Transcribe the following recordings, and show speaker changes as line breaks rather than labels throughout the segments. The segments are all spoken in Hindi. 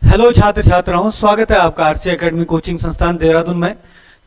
हेलो छात्र छात्राओं, स्वागत है आपका आरसी एकेडमी कोचिंग संस्थान देहरादून में।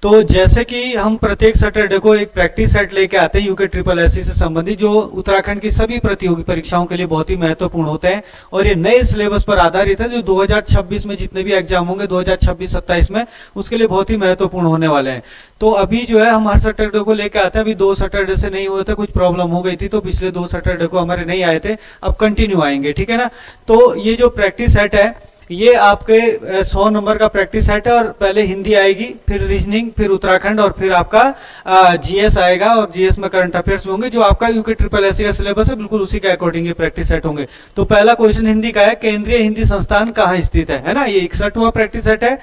तो जैसे कि हम प्रत्येक सैटरडे को एक प्रैक्टिस सेट लेके आते हैं यूके ट्रिपल एससी से संबंधित, जो उत्तराखंड की सभी प्रतियोगी परीक्षाओं के लिए बहुत ही महत्वपूर्ण होते हैं और ये नए सिलेबस पर आधारित है, जो 2026 में जितने भी एग्जाम होंगे 2026-27 में, उसके लिए बहुत ही महत्वपूर्ण होने वाले हैं। तो अभी जो है हम हर सैटरडे को लेके आते हैं। अभी 2 सैटरडे से नहीं हुए थे, कुछ प्रॉब्लम हो गई थी, तो पिछले 2 सैटरडे को हमारे नहीं आए थे, अब कंटिन्यू आएंगे, ठीक है ना। तो ये जो प्रैक्टिस सेट है ये आपके 100 नंबर का प्रैक्टिस सेट है और पहले हिंदी आएगी, फिर रीजनिंग, फिर उत्तराखंड और फिर आपका जीएस आएगा और जीएस में करंट अफेयर्स होंगे। जो आपका यूके ट्रिपल एससी का सिलेबस है बिल्कुल उसी के अकॉर्डिंग ये प्रैक्टिस सेट होंगे। तो पहला क्वेश्चन हिंदी का है, केंद्रीय हिंदी संस्थान कहाँ स्थित है ना। ये 61वां प्रैक्टिस सेट है।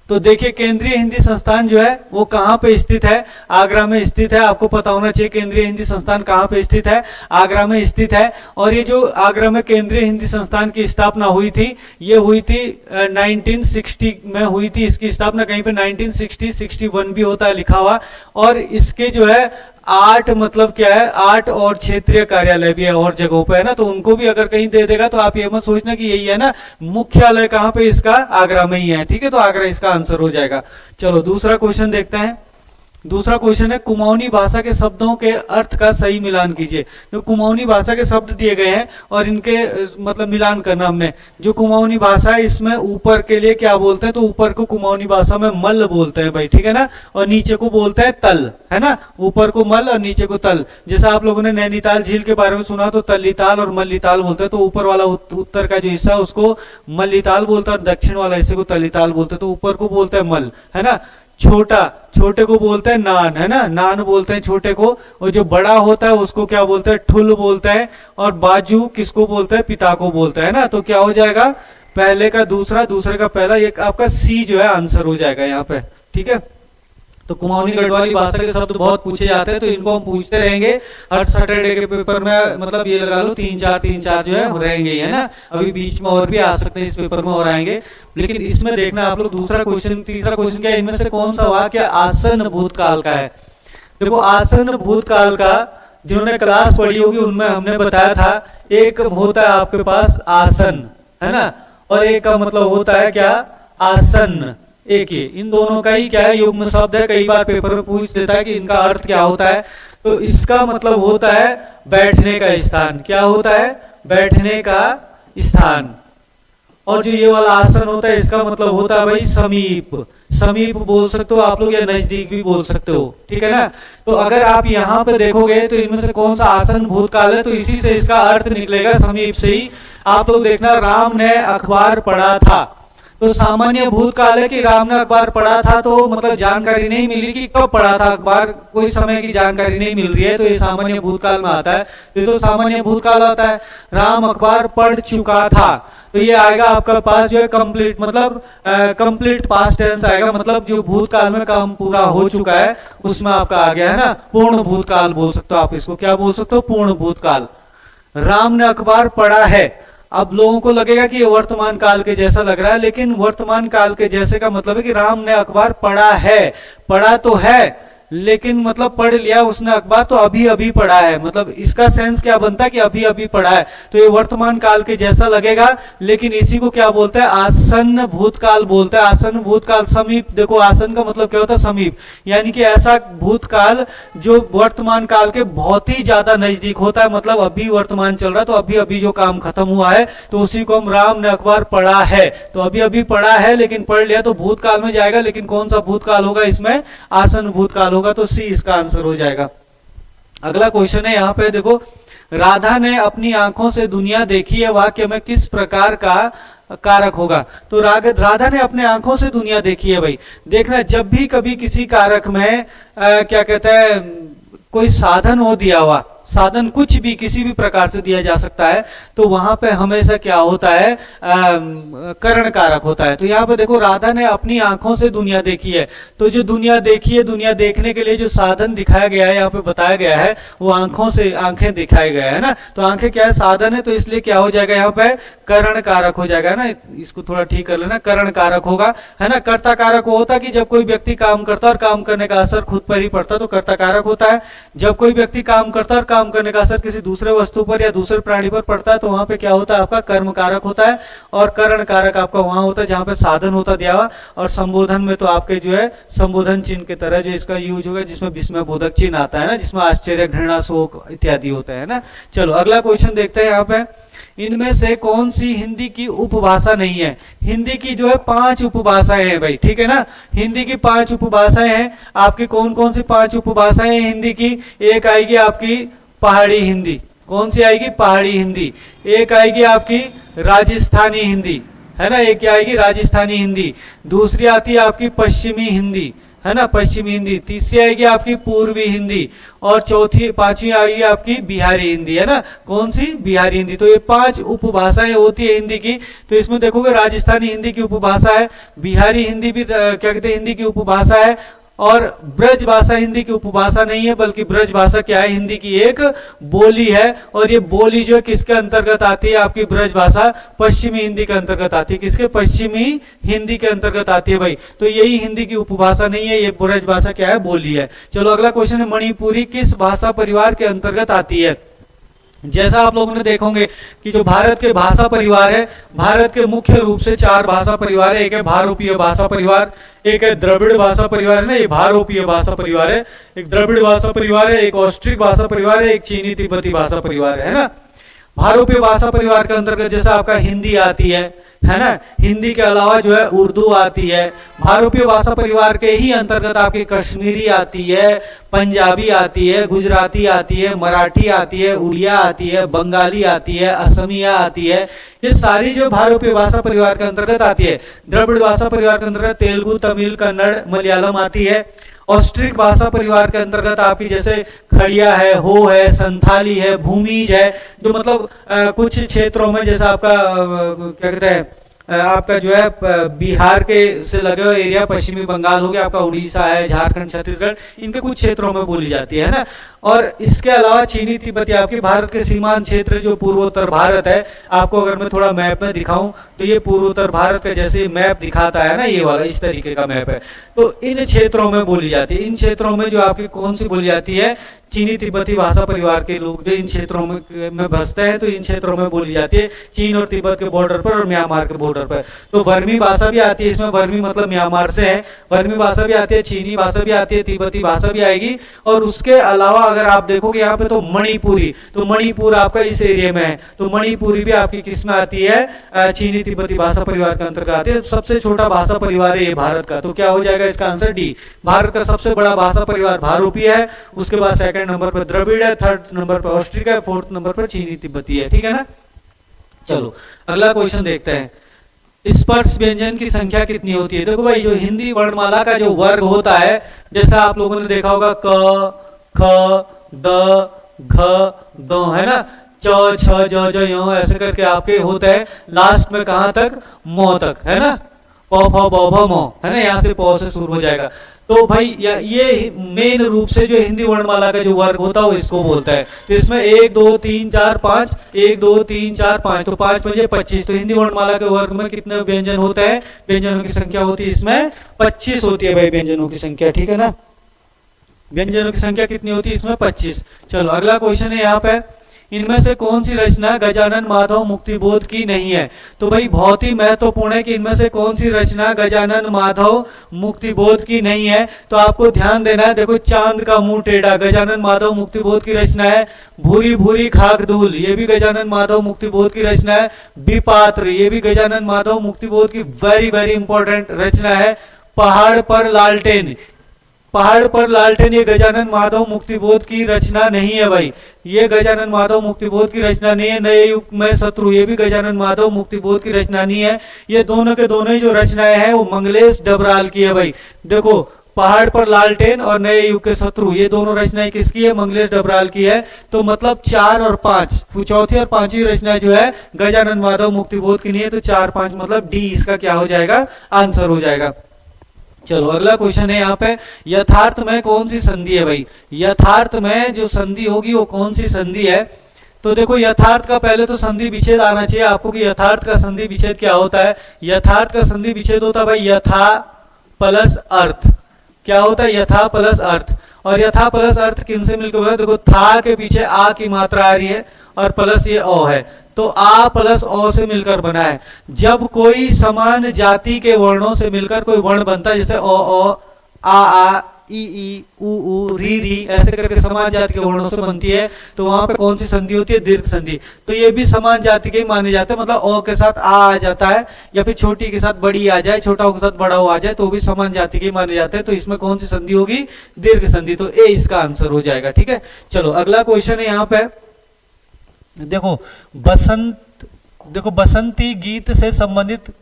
तो देखिए केंद्रीय हिंदी संस्थान जो है वो कहाँ पे स्थित है, आगरा में स्थित है। आपको पता होना चाहिए केंद्रीय हिंदी संस्थान कहाँ पे स्थित है, आगरा में स्थित है। और ये जो आगरा में केंद्रीय हिंदी संस्थान की स्थापना हुई थी, ये हुई थी 1960 में हुई थी इसकी स्थापना। कहीं पे 1960, 61 भी होता है लिखा हुआ। और इसके जो है 8 मतलब क्या है, 8 और क्षेत्रीय कार्यालय भी है और जगहों पे है ना। तो उनको भी अगर कहीं दे देगा तो आप ये मत सोचना कि यही है ना, मुख्यालय कहाँ पे इसका, आगरा में ही है, ठीक है। तो आगरा इसका आंसर हो जाएगा। चलो दूसरा क्वेश्चन देखते हैं। दूसरा क्वेश्चन है, कुमाऊनी भाषा के शब्दों के अर्थ का सही मिलान कीजिए। तो कुमाऊनी भाषा के शब्द दिए गए हैं और इनके मतलब मिलान करना हमने। जो कुमाऊनी भाषा है इसमें ऊपर के लिए क्या बोलते हैं, तो ऊपर को कुमाऊनी भाषा में मल बोलते हैं भाई, ठीक है ना। और नीचे को बोलते हैं तल, है ना। ऊपर को मल और नीचे को तल। जैसा आप लोगों ने नैनीताल झील के बारे में सुना तो तल्लीताल और मल्लीताल बोलते हैं। तो ऊपर वाला उत्तर का जो हिस्सा उसको मल्लीताल बोलता है और दक्षिण वाला हिस्से को तल्लीताल बोलते हैं। तो ऊपर को बोलते हैं मल, है ना। छोटे को बोलते हैं नान, है ना, नान बोलते हैं छोटे को। और जो बड़ा होता है उसको क्या बोलते हैं, ठुल बोलते हैं। और बाजू किसको बोलते हैं, पिता को बोलते हैं ना। तो क्या हो जाएगा, पहले का दूसरा, दूसरे का पहला, ये आपका सी जो है आंसर हो जाएगा यहाँ पे, ठीक है। तो कुमाऊनी गढ़वाली भाषा के शब्द बहुत पूछे जाते हैं, तो इनको हम पूछते रहेंगे हर सैटरडे के पेपर में। मतलब ये लगा लो 3-4 जो है रहेंगे, है ना। अभी बीच में और भी आ सकते हैं इस पेपर में और आएंगे, लेकिन इसमें देखना आप लोग दूसरा क्वेश्चन, तीसरा क्वेश्चन क्या है, इनमें से कौन सा वाक्य आसन भूतकाल का है। देखो आसन भूतकाल का जिन्होंने क्लास पढ़ी होगी उनमें हमने बताया था, एक होता है आपके पास आसन, है ना, और एक का मतलब होता है क्या, आसन। एक ही, इन दोनों का ही क्या है, युग्म शब्द है। कई बार पेपर में पूछ देता है कि इनका अर्थ क्या होता है। तो इसका मतलब होता है बैठने का स्थान। क्या होता है, बैठने का स्थान। और जो ये वाला आसन होता है इसका मतलब होता है भाई समीप। समीप बोल सकते हो आप लोग या नजदीक भी बोल सकते हो, ठीक है ना। तो अगर आप यहाँ पे देखोगे तो इनमें से कौन सा आसन भूतकाल है, तो इसी से इसका अर्थ निकलेगा, समीप से ही। आप लोग देखना, राम ने अखबार पढ़ा था, तो सामान्य भूतकाल है कि राम ने अखबार पढ़ा था, तो मतलब जानकारी नहीं मिली कि कब पढ़ा था अखबार, कोई समय की जानकारी नहीं मिल रही है, तो ये सामान्य भूतकाल में आता है। तो सामान्य भूतकाल आता है, राम अखबार पढ़ चुका था, तो ये आएगा आपका पास जो है कंप्लीट, मतलब कंप्लीट पास्ट टेंस आएगा। मतलब जो भूतकाल में काम पूरा हो चुका है उसमें आपका आ गया, है ना। पूर्ण भूतकाल बोल सकते हो आप इसको, क्या बोल सकते हो, पूर्ण भूतकाल। राम ने अखबार पढ़ा है। अब लोगों को लगेगा कि ये वर्तमान काल के जैसा लग रहा है, लेकिन वर्तमान काल के जैसे का मतलब है कि राम ने अखबार पढ़ा है। पढ़ा तो है, लेकिन मतलब पढ़ लिया उसने अखबार, तो अभी अभी पढ़ा है। मतलब इसका सेंस क्या बनता है कि अभी अभी पढ़ा है, तो ये वर्तमान काल के जैसा लगेगा, लेकिन इसी को क्या बोलते हैं, आसन्न भूतकाल बोलते हैं। आसन्न भूतकाल, समीप। देखो आसन का मतलब क्या होता है, समीप, यानी कि ऐसा भूतकाल जो वर्तमान काल के बहुत ही ज्यादा नजदीक होता है। मतलब अभी वर्तमान चल रहा है, तो अभी अभी जो काम खत्म हुआ है, तो उसी को हम राम ने अखबार पढ़ा है, तो अभी अभी पढ़ा है, लेकिन पढ़ लिया तो भूतकाल में जाएगा। लेकिन कौन सा भूतकाल होगा इसमें, आसन्न भूतकाल होगा, तो सी इसका आंसर हो जाएगा। अगला क्वेश्चन है यहाँ पे देखो, राधा ने अपनी आंखों से दुनिया देखी है, वाक्य में किस प्रकार का कारक होगा। तो राधा ने अपने आंखों से दुनिया देखी है भाई। देखना, जब भी कभी किसी कारक में क्या कहते हैं, कोई साधन हो दिया हुआ, साधन कुछ भी किसी भी प्रकार से दिया जा सकता है, तो वहां पे हमेशा क्या होता है, करण कारक होता है। तो यहाँ पे देखो, राधा ने अपनी आंखों से दुनिया देखी है, तो जो दुनिया देखी है, दुनिया देखने के लिए जो साधन दिखाया गया है, यहाँ पे बताया गया है, वो आंखों से, आंखें दिखाए गए है ना। तो आंखें क्या है, साधन है, तो इसलिए क्या हो जाएगा यहाँ पे, करण कारक हो जाएगा ना। इसको थोड़ा ठीक कर लेना, करण कारक होगा, है ना। कर्ता कारक होता कि जब कोई व्यक्ति काम करता और काम करने का असर खुद पर ही पड़ता, तो कर्ता कारक होता है। जब कोई व्यक्ति काम करता और काम करने का असर किसी दूसरे वस्तु पर या दूसरे प्राणी पर पड़ता है तो वहां पे क्या होता है, आपका कर्म कारक होता है, और करण कारक आपका वहां होता है जहां पे साधन होता दिया हुआ, और संबोधन में तो आपके जो है संबोधन चिन्ह की तरह जो इसका यूज होगा, जिसमें विस्मय बोधक चिन्ह आता है ना, जिसमें आश्चर्य, घृणा, शोक इत्यादि होता है ना। चलो अगला क्वेश्चन देखते हैं यहाँ पे, इनमें से कौन सी हिंदी की उपभाषा नहीं है? हिंदी की जो है 5 उपभाषाएं हैं भाई, ठीक है ना। हिंदी की 5 उपभाषाएं हैं। आपकी कौन कौन सी 5 उपभाषाएं हैं हिंदी की? एक आएगी आपकी पहाड़ी हिंदी। कौन सी आएगी? पहाड़ी हिंदी। एक आएगी आपकी राजस्थानी हिंदी, है ना, एक क्या आएगी? राजस्थानी हिंदी। दूसरी आती है आपकी पश्चिमी हिंदी, है ना, पश्चिमी हिंदी। तीसरी आएगी आपकी पूर्वी हिंदी, और चौथी पांचवी आएगी आपकी बिहारी हिंदी, है ना। कौन सी? बिहारी हिंदी। तो ये 5 उपभाषाएं होती है हिंदी की। तो इसमें देखोगे राजस्थानी हिंदी की उपभाषा है, बिहारी हिंदी भी क्या कहते हैं हिंदी की उपभाषा है, और ब्रज भाषा हिंदी की उपभाषा नहीं है, बल्कि ब्रज भाषा क्या है? हिंदी की एक बोली है। और ये बोली जो है किसके अंतर्गत आती है? आपकी ब्रज भाषा पश्चिमी हिंदी के अंतर्गत आती है। किसके? पश्चिमी हिंदी के अंतर्गत आती है भाई। तो यही हिंदी की उपभाषा नहीं है, ये ब्रज भाषा क्या है? बोली है। चलो अगला क्वेश्चन है, मणिपुरी किस भाषा परिवार के अंतर्गत आती है? जैसा आप लोगों ने देखोगे कि जो भारत के भाषा परिवार है, भारत के मुख्य रूप से 4 भाषा परिवार है। एक है भारोपीय भाषा परिवार, एक है द्रविड़ भाषा परिवार, है ना, ये भारोपीय भाषा परिवार है। एक द्रविड़ भाषा परिवार है, एक ऑस्ट्रिक भाषा परिवार है, एक चीनी तिब्बती भाषा परिवार है ना। भारोपीय भाषा परिवार के अंतर्गत जैसे आपका हिंदी आती है ना, हिंदी के अलावा जो है उर्दू आती है। भारोपीय भाषा परिवार के ही अंतर्गत आपकी कश्मीरी आती है, पंजाबी आती है, गुजराती आती है, मराठी आती है, उड़िया आती है, बंगाली आती है, असमिया आती है। ये सारी जो भारोपीय भाषा परिवार के अंतर्गत आती है। द्रविड़ भाषा परिवार के अंतर्गत तेलुगु, तमिल, कन्नड़, मलयालम आती है। ऑस्ट्रिक भाषा परिवार के अंतर्गत आपकी जैसे खड़िया है, हो है, संथाली है, भूमिज है, जो मतलब कुछ क्षेत्रों में जैसा आपका क्या कहते हैं आपका जो है बिहार के से लगे हुए एरिया, पश्चिमी बंगाल हो गया, आपका उड़ीसा है, झारखंड, छत्तीसगढ़, इनके कुछ क्षेत्रों में बोली जाती है ना। और इसके अलावा चीनी तिब्बती आपके भारत के सीमांत क्षेत्र जो पूर्वोत्तर भारत है, आपको अगर मैं थोड़ा मैप में दिखाऊं तो ये पूर्वोत्तर भारत का जैसे मैप दिखाता है ना, ये वाला इस तरीके का मैप है। तो इन क्षेत्रों में बोली जाती है। इन क्षेत्रों में जो आपकी कौन सी बोली जाती है? चीनी तिब्बती भाषा परिवार के लोग जो इन क्षेत्रों में बसते हैं, तो इन क्षेत्रों में बोली जाती है, चीन और तिब्बत के बॉर्डर पर और म्यांमार के बॉर्डर पर। तो बर्मी भाषा भी आती है इसमें, बर्मी मतलब म्यांमार से है, बर्मी भाषा भी आती है, चीनी भाषा भी आती है, तिब्बती भाषा भी आएगी। और उसके अलावा अगर आप देखोगे यहाँ पे तो मणिपुरी, तो मणिपुर आपका इस एरिया में है, तो मणिपुरी भी आपकी किस में आती है? चीनी तिब्बती भाषा परिवार के अंतर्गत आती है। सबसे छोटा भाषा परिवार है ये भारत का, तो क्या हो जाएगा इसका आंसर? डी। भारत का सबसे बड़ा भाषा परिवार भारोपीय है, उसके बाद सेकंड नंबर पर द्रविड़ है, थर्ड नंबर पर ऑस्ट्रिक है, फोर्थ नंबर पर चीनी तिब्बती है, ठीक है ना। चलो अगला क्वेश्चन देखते हैं, स्पर्श व्यंजन की संख्या कितनी होती है? देखो भाई जो हिंदी वर्णमाला का जो वर्ग होता है, जैसा आप लोगों ने देखा होगा क, ख, द, घ, द, है ना, च, छ, ज, ज, य, ऐसे करके आपके होते हैं। लास्ट में कहां तक? मौ तक, है ना, प, फ, ब, भ, म, है ना, यहाँ से प से शुरू हो जाएगा। तो भाई ये मेन रूप से जो हिंदी वर्णमाला का जो वर्ग होता है वो इसको बोलता है। तो इसमें 1 2 3 4 5, 1 2 3 4 5, तो 5 5 25। तो हिंदी वर्णमाला के वर्ग में कितने व्यंजन होते हैं? व्यंजनों की संख्या होती है इसमें 25 होती है भाई, व्यंजनों की संख्या, ठीक है ना। व्यंजनों की संख्या कितनी होती है इसमें? 25। चलो अगला क्वेश्चन है यहाँ पे, इनमें से कौन सी रचना गजानन माधव मुक्तिबोध की नहीं है? तो भाई बहुत ही महत्वपूर्ण है कि इनमें से कौन सी रचना गजानन माधव मुक्तिबोध की नहीं है। तो आपको ध्यान देना है, देखो चांद का मुंह टेढ़ा गजानन माधव मुक्तिबोध की रचना है। भूरी भूरी खाक धूल, ये भी गजानन माधव मुक्तिबोध की रचना है। विपात्र, ये भी गजानन माधव मुक्तिबोध की वेरी वेरी इंपॉर्टेंट रचना है। पहाड़ पर लालटेन, पहाड़ पर लालटेन ये गजानन माधव मुक्तिबोध की रचना नहीं है भाई, ये गजानन माधव मुक्तिबोध की रचना नहीं है। नए युग में शत्रु, ये भी गजानन माधव मुक्तिबोध की रचना नहीं है। ये दोनों के दोनों ही जो रचनाएं हैं वो मंगलेश डबराल की है भाई। देखो पहाड़ पर लालटेन और नए युग के शत्रु, ये दोनों रचनाएं किसकी है? मंगलेश डबराल की है। तो मतलब 4 और 5, चौथी और पांचवी रचना जो है गजानन माधव मुक्तिबोध की नहीं है। तो 4 5 मतलब डी इसका क्या हो जाएगा? आंसर हो जाएगा। चलो अगला क्वेश्चन है यहाँ पे, यथार्थ में कौन सी संधि है भाई? यथार्थ में जो संधि होगी वो कौन सी संधि है? तो देखो यथार्थ का पहले तो संधि विच्छेद आना चाहिए आपको कि यथार्थ का संधि विच्छेद क्या होता है। यथार्थ का संधि विच्छेद होता है भाई यथा प्लस अर्थ। क्या होता है? यथा प्लस अर्थ। और यथा प्लस अर्थ किन से मिलकर बना, देखो था के पीछे आ की मात्रा आ रही है और प्लस ये ओ है, तो आ प्लस ओ से मिलकर बना है। जब कोई समान जाति के वर्णों से मिलकर कोई वर्ण बनता है, जैसे ओ आ ई उ री ऐसे करके समान जाति के वर्णों से बनती है, तो वहां पे कौन सी संधि होती है, दीर्घ संधि। तो ये भी समान जाति के ही माने जाते हैं, मतलब ओ के साथ आ जाता है, या फिर छोटी के साथ बड़ी आ जाए, छोटा के साथ बड़ा आ जाए, तो भी समान जाति के ही माने जाते हैं। तो इसमें कौन सी संधि होगी, दीर्घ संधि, तो ए इसका आंसर हो जाएगा। ठीक है, चलो अगला क्वेश्चन है यहाँ पे, देखो बसंती गीत से संबंधित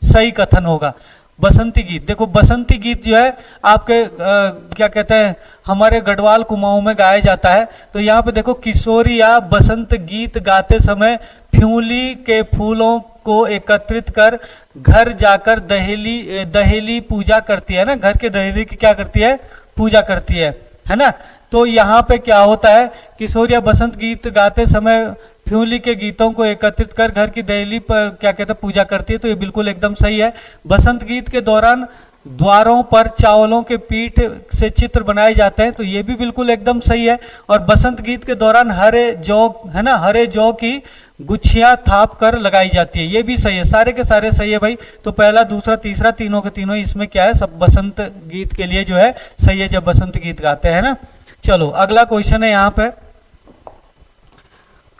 सही कथन होगा। बसंती गीत, देखो बसंती गीत जो है आपके क्या कहते हैं, हमारे गढ़वाल कुमाऊं में गाया जाता है। तो यहाँ पे देखो, किशोरिया बसंत गीत गाते समय फ्यूली के फूलों को एकत्रित कर घर जाकर दहेली पूजा करती है ना, घर के दहेली की क्या करती है, पूजा करती है ना। तो यहाँ पे क्या होता है, किशोरिया बसंत गीत गाते समय फ्यूली के गीतों को एकत्रित कर घर की दहली पर क्या कहते हैं, पूजा करती है। तो ये बिल्कुल एकदम सही है। बसंत गीत के दौरान द्वारों पर चावलों के पीठ से चित्र बनाए जाते हैं, तो ये भी बिल्कुल एकदम सही है। और बसंत गीत के दौरान हरे जौ है ना, हरे जौ की गुच्छियां थाप कर लगाई जाती है, ये भी सही है। सारे के सारे सही है भाई। तो पहला दूसरा तीसरा तीनों के तीनों इसमें क्या है, सब बसंत गीत के लिए जो है सही है, जब बसंत गीत गाते हैं ना। चलो अगला क्वेश्चन है यहाँ पे,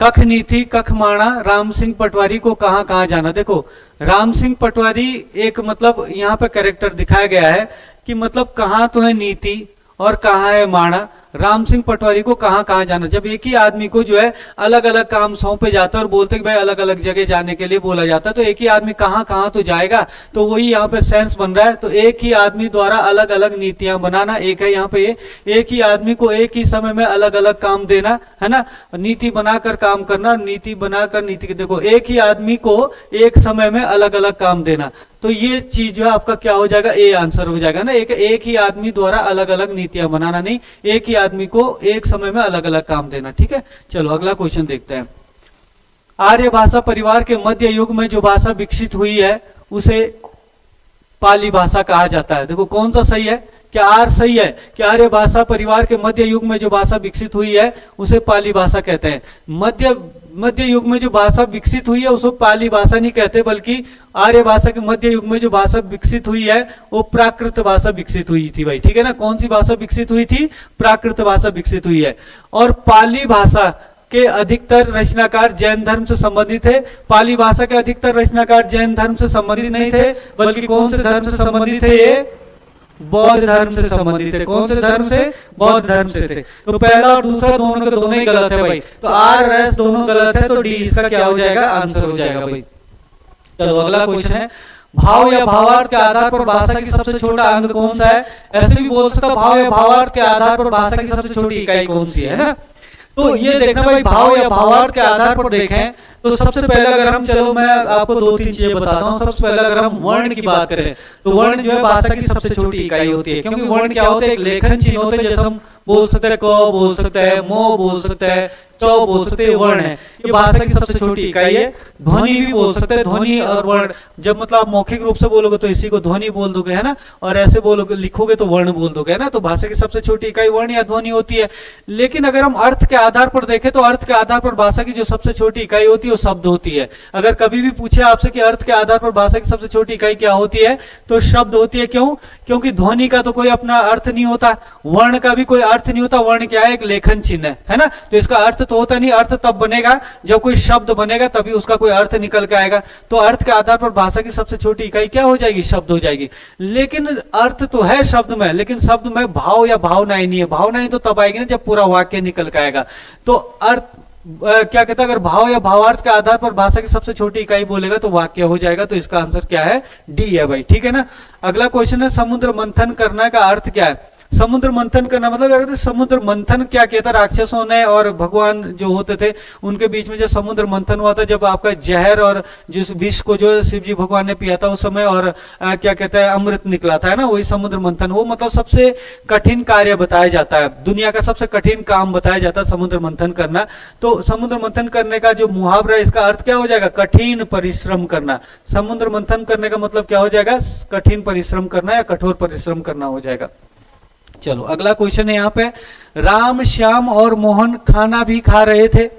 कख नीति कख माणा राम सिंह पटवारी को कहां कहां जाना। देखो राम सिंह पटवारी एक मतलब यहाँ पे कैरेक्टर दिखाया गया है कि मतलब कहां तो है नीति और कहां है माणा। राम सिंह पटवारी को कहां कहां जाना, जब एक ही आदमी को जो है अलग अलग काम सौंपे जाता है और बोलते कि भाई अलग अलग जगह जाने के लिए बोला जाता है, तो एक ही आदमी कहां कहां तो जाएगा, तो वही यहाँ पे सेंस बन रहा है। तो एक ही आदमी द्वारा अलग अलग नीतियां बनाना, एक है यहाँ पे ये, एक ही आदमी को एक ही समय में अलग अलग काम देना, है ना, नीति बनाकर काम करना, नीति बनाकर नीति, देखो एक ही आदमी को एक समय में अलग अलग काम देना, तो ये चीज जो है आपका क्या हो जाएगा, ए आंसर हो जाएगा ना। एक ही आदमी द्वारा अलग अलग नीतियां बनाना नहीं, एक ही आदमी को एक समय में अलग अलग काम देना। ठीक है, चलो अगला क्वेश्चन देखते हैं। आर्य भाषा परिवार के मध्य युग में जो भाषा विकसित हुई है उसे पाली भाषा कहा जाता है। देखो कौन सा सही है, क्या आर सही है कि आर्य भाषा परिवार के मध्य युग में जो भाषा विकसित हुई है उसे पाली भाषा कहते हैं। मध्य युग में जो भाषा विकसित हुई है उसको पाली भाषा नहीं कहते, बल्कि आर्य भाषा के मध्य युग में जो भाषा विकसित हुई है वो प्राकृत भाषा विकसित हुई थी भाई। ठीक है ना, कौन सी भाषा विकसित हुई थी, प्राकृत भाषा विकसित हुई है। और पाली भाषा के अधिकतर रचनाकार जैन धर्म से संबंधित थे। पाली भाषा के अधिकतर रचनाकार जैन धर्म से संबंधित नहीं थे, बल्कि कौन से धर्म से संबंधित थे, ये बौद्ध धर्म से संबंधित थे। कौन से धर्म से, बौद्ध धर्म से थे। तो पहला और दूसरा दोनों के दोनों ही गलत है भाई, तो आर एस दोनों गलत है, तो डी इसका क्या हो जाएगा, आंसर हो जाएगा भाई। चलो अगला क्वेश्चन है, भाव या भावार्थ के आधार पर भाषा की सबसे छोटा अंग कौन सा है। ऐसे भी बोल सकता भाव या भावार्थ के आधार पर भाषा की सबसे छोटी इकाई कौन सी है ना। तो ये देखना भाई, भाव या भावार्थ के आधार पर देखें तो सबसे पहले अगर हम, चलो मैं आपको दो तीन चीजें बताता हूँ। सबसे पहले अगर हम वर्ण की बात करें तो वर्ण जो है भाषा की सबसे छोटी इकाई होती है, क्योंकि वर्ण क्या होते हैं, एक लेखन चिन्ह होते हैं। जैसे हम बोल सकते हैं क बोल सकते हैं, मो बोल सकते हैं, चौ बोल सकते हैं, वर्ण है, ये भाषा की सबसे छोटी इकाई है। ध्वनि भी बोल सकते हैं, ध्वनि और वर्ण, जब मतलब आप मौखिक रूप से बोलोगे तो इसी को ध्वनि बोल दोगे, है ना, और ऐसे बोलोगे लिखोगे तो वर्ण बोल दोगे, है ना। तो भाषा की सबसे छोटी इकाई वर्ण या ध्वनि होती है। लेकिन अगर हम अर्थ के आधार पर देखें तो अर्थ के आधार पर भाषा की जो सबसे छोटी इकाई होती है वो शब्द होती है। अगर कभी भी पूछे आपसे कि अर्थ के आधार पर भाषा की सबसे छोटी इकाई क्या होती है, तो शब्द होती है। क्यों, क्योंकि ध्वनि का तो कोई अपना अर्थ नहीं होता, वर्ण का भी कोई अर्थ नहीं होता। वर्ण क्या है, एक लेखन चिन्ह है ना, तो इसका अर्थ तो होता नहीं। अर्थ तब बनेगा जब कोई शब्द बनेगा, तभी उसका कोई अर्थ निकल के आएगा। तो अर्थ के आधार पर भाषा की सबसे छोटी इकाई क्या हो जाएगी, शब्द हो जाएगी। लेकिन अर्थ तो है शब्द में, लेकिन शब्द में भाव या भावनाएं नहीं है। भावनाएं तो तब आएगी ना जब पूरा वाक्य निकल के आएगा। तो अर्थ क्या कहता है, अगर भाव या भावार्थ के आधार पर भाषा की सबसे छोटी इकाई बोलेगा तो वाक्य हो जाएगा। तो इसका आंसर क्या है, डी है भाई। ठीक है ना। अगला क्वेश्चन है, समुद्र मंथन करना का अर्थ क्या है। समुद्र मंथन करना मतलब, अगर समुद्र मंथन क्या कहता, राक्षसों ने और भगवान जो होते थे उनके बीच में जो समुद्र मंथन हुआ था, जब आपका जहर और जिस विष को जो शिव जी भगवान ने पिया था उस समय, और क्या कहता है अमृत निकला था, है ना, वही समुद्र मंथन। वो मतलब सबसे कठिन कार्य बताया जाता है, दुनिया का सबसे कठिन काम बताया जाता है समुद्र मंथन करना। तो समुद्र मंथन करने का जो मुहावरा है, इसका अर्थ क्या हो जाएगा, कठिन परिश्रम करना। समुद्र मंथन करने का मतलब क्या हो जाएगा, कठिन परिश्रम करना या कठोर परिश्रम करना हो जाएगा। चलो अगला क्वेश्चन है यहाँ पे, राम श्याम और मोहन खाना भी खा रहे थे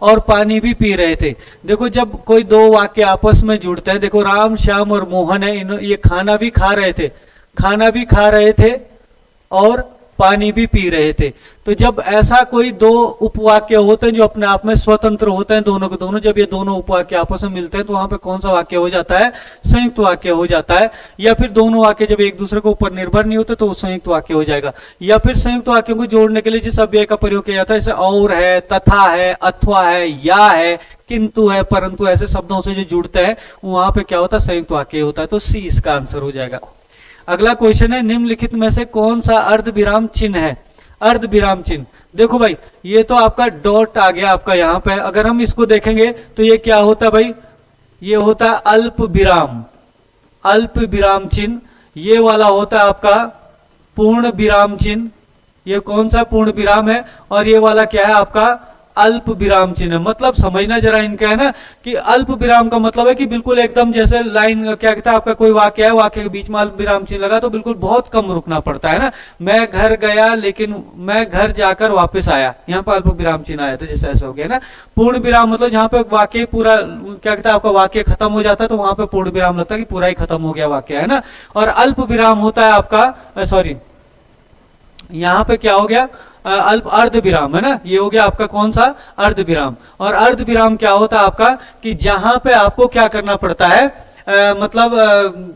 और पानी भी पी रहे थे। देखो जब कोई दो वाक्य आपस में जुड़ते हैं, देखो राम श्याम और मोहन है, ये खाना भी खा रहे थे, खाना भी खा रहे थे और पानी भी पी रहे थे। तो जब ऐसा कोई दो उपवाक्य होते हैं जो अपने आप में स्वतंत्र होते हैं दोनों के दोनों, जब ये दोनों उपवाक्य आपस में मिलते हैं तो वहां पे कौन सा वाक्य हो जाता है? संयुक्त वाक्य हो जाता है। या फिर दोनों वाक्य जब एक दूसरे के ऊपर निर्भर नहीं होते तो संयुक्त वाक्य हो जाएगा। या फिर संयुक्त वाक्यों को जोड़ने के लिए जिस अव्यय का प्रयोग किया जाता है, जैसे और है, तथा है, अथवा है, या है, किंतु है, परंतु, ऐसे शब्दों से जो जुड़ते हैं वहां पे क्या होता है? संयुक्त वाक्य होता है। तो सी इसका आंसर हो जाएगा। अगला क्वेश्चन है, निम्नलिखित में से कौन सा अर्ध विराम चिन्ह है? अर्ध विराम चिन्ह, देखो भाई ये तो आपका डॉट आ गया आपका यहाँ पे, अगर हम इसको देखेंगे तो ये क्या होता है भाई? ये होता है अल्प विराम, अल्प विराम चिन्ह। ये वाला होता है आपका पूर्ण विराम चिन्ह। ये कौन सा पूर्ण विराम है? और ये वाला क्या है आपका? अल्प विराम चिन्ह। मतलब समझना जरा इनका है ना कि अल्प विराम का मतलब है कि बिल्कुल एकदम जैसे लाइन क्या कहता है आपका, कोई वाक्य है, वाक्य के बीच में अल्प विराम चिन्ह लगा तो बिल्कुल बहुत कम रुकना पड़ता है ना। मैं घर गया लेकिन मैं घर जाकर वापस आया, यहाँ पर अल्प विराम चिन्ह आया था, जैसे ऐसा हो गया ना। पूर्ण विराम मतलब जहाँ पे वाक्य पूरा क्या कहता है आपका वाक्य खत्म हो जाता है तो वहां पे पूर्ण विराम लगता है कि पूरा ही खत्म हो गया वाक्य, है ना। और अल्प विराम होता है आपका, सॉरी यहाँ पे क्या हो गया? अल्प अर्ध विराम, है ना। ये हो गया आपका कौन सा? अर्ध विराम। और अर्ध विराम क्या होता है आपका कि जहां पे आपको क्या करना पड़ता है, मतलब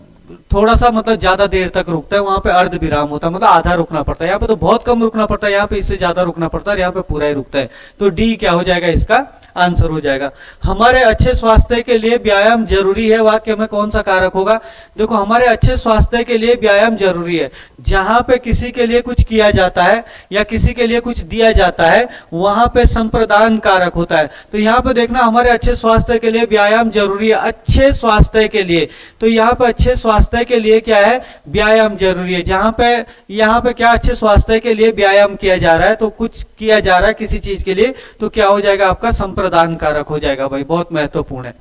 थोड़ा सा मतलब ज्यादा देर तक रुकता है, वहां पे अर्ध विराम होता है, मतलब आधा रुकना पड़ता है। यहाँ पे तो बहुत कम रुकना पड़ता है, यहाँ पे इससे ज्यादा रुकना पड़ता है, यहाँ पे पूरा ही रुकता है। तो डी क्या हो जाएगा? इसका आंसर हो जाएगा। हमारे अच्छे स्वास्थ्य के लिए व्यायाम जरूरी है, वाक्य में कौन सा कारक होगा? देखो हमारे अच्छे स्वास्थ्य के लिए व्यायाम जरूरी है। जहां पे किसी के लिए कुछ किया जाता है या किसी के लिए कुछ दिया जाता है वहां पे संप्रदान कारक होता है। तो यहाँ पे देखना, हमारे अच्छे स्वास्थ्य के लिए व्यायाम जरूरी है, अच्छे स्वास्थ्य के लिए। तो यहाँ पे अच्छे स्वास्थ्य के लिए क्या है? व्यायाम जरूरी है। जहां पे यहाँ पे क्या अच्छे स्वास्थ्य के लिए व्यायाम किया जा रहा है, तो कुछ किया जा रहा है किसी चीज के लिए, तो क्या हो जाएगा आपका? संप्रदान कारक हो जाएगा भाई, बहुत महत्वपूर्ण है।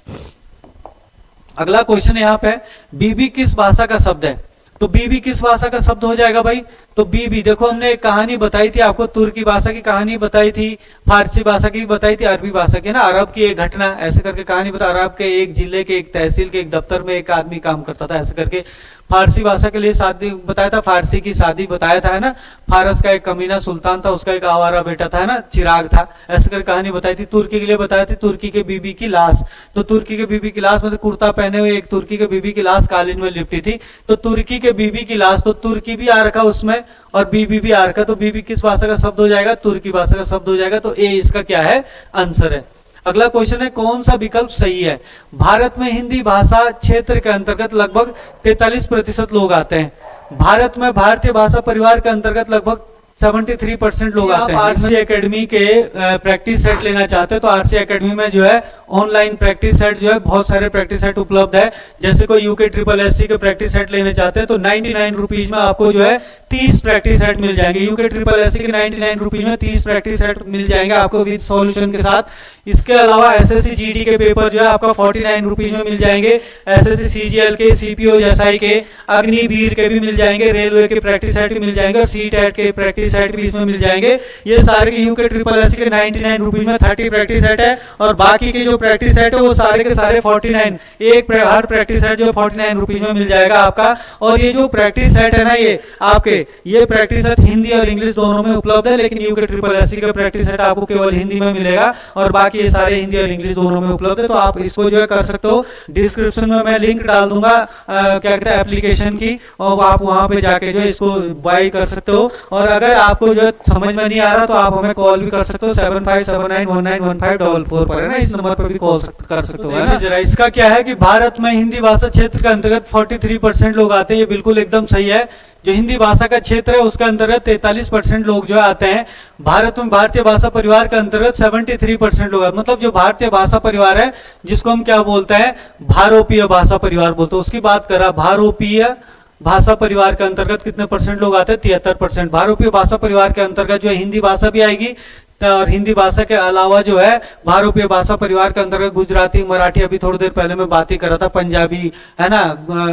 अगला क्वेश्चन है यहाँ पे, बीबी किस भाषा का शब्द है? तो बीबी किस भाषा का शब्द हो जाएगा भाई? तो बीबी, देखो हमने एक कहानी बताई थी आपको, तुर्की भाषा की कहानी बताई थी, फारसी भाषा की बताई थी, अरबी भाषा की ना, अरब की एक घटना ऐसे करके कहानी बता, अरब के एक जिले के एक तहसील के एक दफ्तर में एक आदमी काम करता था, ऐसे करके। फारसी भाषा के लिए शादी बताया था, फारसी की शादी बताया था, है ना। फारस का एक कमीना सुल्तान था, उसका एक आवारा बेटा था, है ना, चिराग था, ऐसे कर कहानी बताई थी। तुर्की के लिए बताया थी, तुर्की के बीबी की लाश। तो तुर्की के बीबी की लाश मतलब कुर्ता पहने हुए एक तुर्की के बीबी की लाश कालीन में लिपटी थी। तो तुर्की के बीबी की लाश, तो तुर्की भी आ रखा उसमें और बीबी भी आ रखा, तो बीबी किस भाषा का शब्द हो जाएगा? तुर्की भाषा का शब्द हो जाएगा। तो ए इसका क्या है? आंसर है। अगला क्वेश्चन है, कौन सा विकल्प सही है? भारत में हिंदी भाषा क्षेत्र के अंतर्गत लगभग 43% लोग आते हैं। भारत में भारतीय भाषा परिवार के अंतर्गत लगभग 73% लोग आते हैं। आरसी एकेडमी के प्रैक्टिस सेट लेना चाहते हैं तो आरसी एकेडमी में जो है ऑनलाइन प्रैक्टिस सेट जो है बहुत सारे प्रैक्टिस सेट उपलब्ध है। जैसे कोई यूके ट्रिपल एससी के प्रैक्टिस सेट लेने चाहते हैं तो 99 रुपीज में आपको जो है 30 प्रैक्टिस सेट मिल जाएंगे। यूके ट्रिपल एससी के 99 रुपीज में 30 प्रैक्टिस सेट मिल जाएंगे आपको विद सॉल्यूशन के साथ। इसके अलावा एसएससी जीडी के पेपर जो है आपका 49 रुपीज में मिल जाएंगे। एसएससी सीजीएल के, सीपीओ एसआई के, अग्निवीर के भी मिल जाएंगे, रेलवे के प्रैक्टिस सेट भी मिल जाएंगे और सीटेट के प्रैक्टिस सेट भी इसमें मिल जाएंगे। ये सारे के यूके ट्रिपल एससी के 99 रुपीज में 30 प्रैक्टिस सेट है और बाकी के जो प्रैक्टिस सेट है वो सारे के सारे 49, एक हर प्रैक्टिस सेट जो 49 रुपीज में मिल जाएगा आपका। और ये जो प्रैक्टिस सेट है ना, ये आपके ये प्रैक्टिस सेट हिंदी और इंग्लिश दोनों में उपलब्ध है, लेकिन यूके ट्रिपल एससी का प्रैक्टिस सेट आपको केवल हिंदी में मिलेगा और बाकी ये सारे हिंदी और इंग्लिश दोनों में उपलब्ध है। तो आप इसको जो है कर सकते हो, डिस्क्रिप्शन में मैं लिंक डाल दूंगा क्या कहते हैं एप्लीकेशन की, और आप वहां पे जाके जो है इसको बाय कर सकते हो। और अगर आपको जो समझ में नहीं आ रहा तो आप हमें कॉल भी कर सकते हो 7579191544 पर, है ना, इस नंबर पर भी कॉल कर सकते हो। है जरा इसका क्या है कि भारत में हिंदी भाषा क्षेत्र के अंतर्गत 43% लोग आते हैं, ये बिल्कुल एकदम सही है। जो हिंदी भाषा का क्षेत्र है उसके अंतर्गत 43% लोग जो आते हैं। भारत में भारतीय भाषा परिवार के अंतर्गत 73% लोग, मतलब जो भारतीय भाषा परिवार है जिसको हम क्या बोलते हैं, भारोपीय भाषा परिवार बोलते हैं, उसकी बात करा। भारोपीय भाषा परिवार के अंतर्गत कितने परसेंट लोग आते हैं? 73%। भारोपीय भाषा परिवार के अंतर्गत जो हिंदी भाषा भी आएगी, और हिंदी भाषा के अलावा जो है भारतीय भाषा परिवार के अंतर्गत गुजराती, मराठी, अभी थोड़ी देर पहले मैं बात ही कर रहा था, पंजाबी है ना,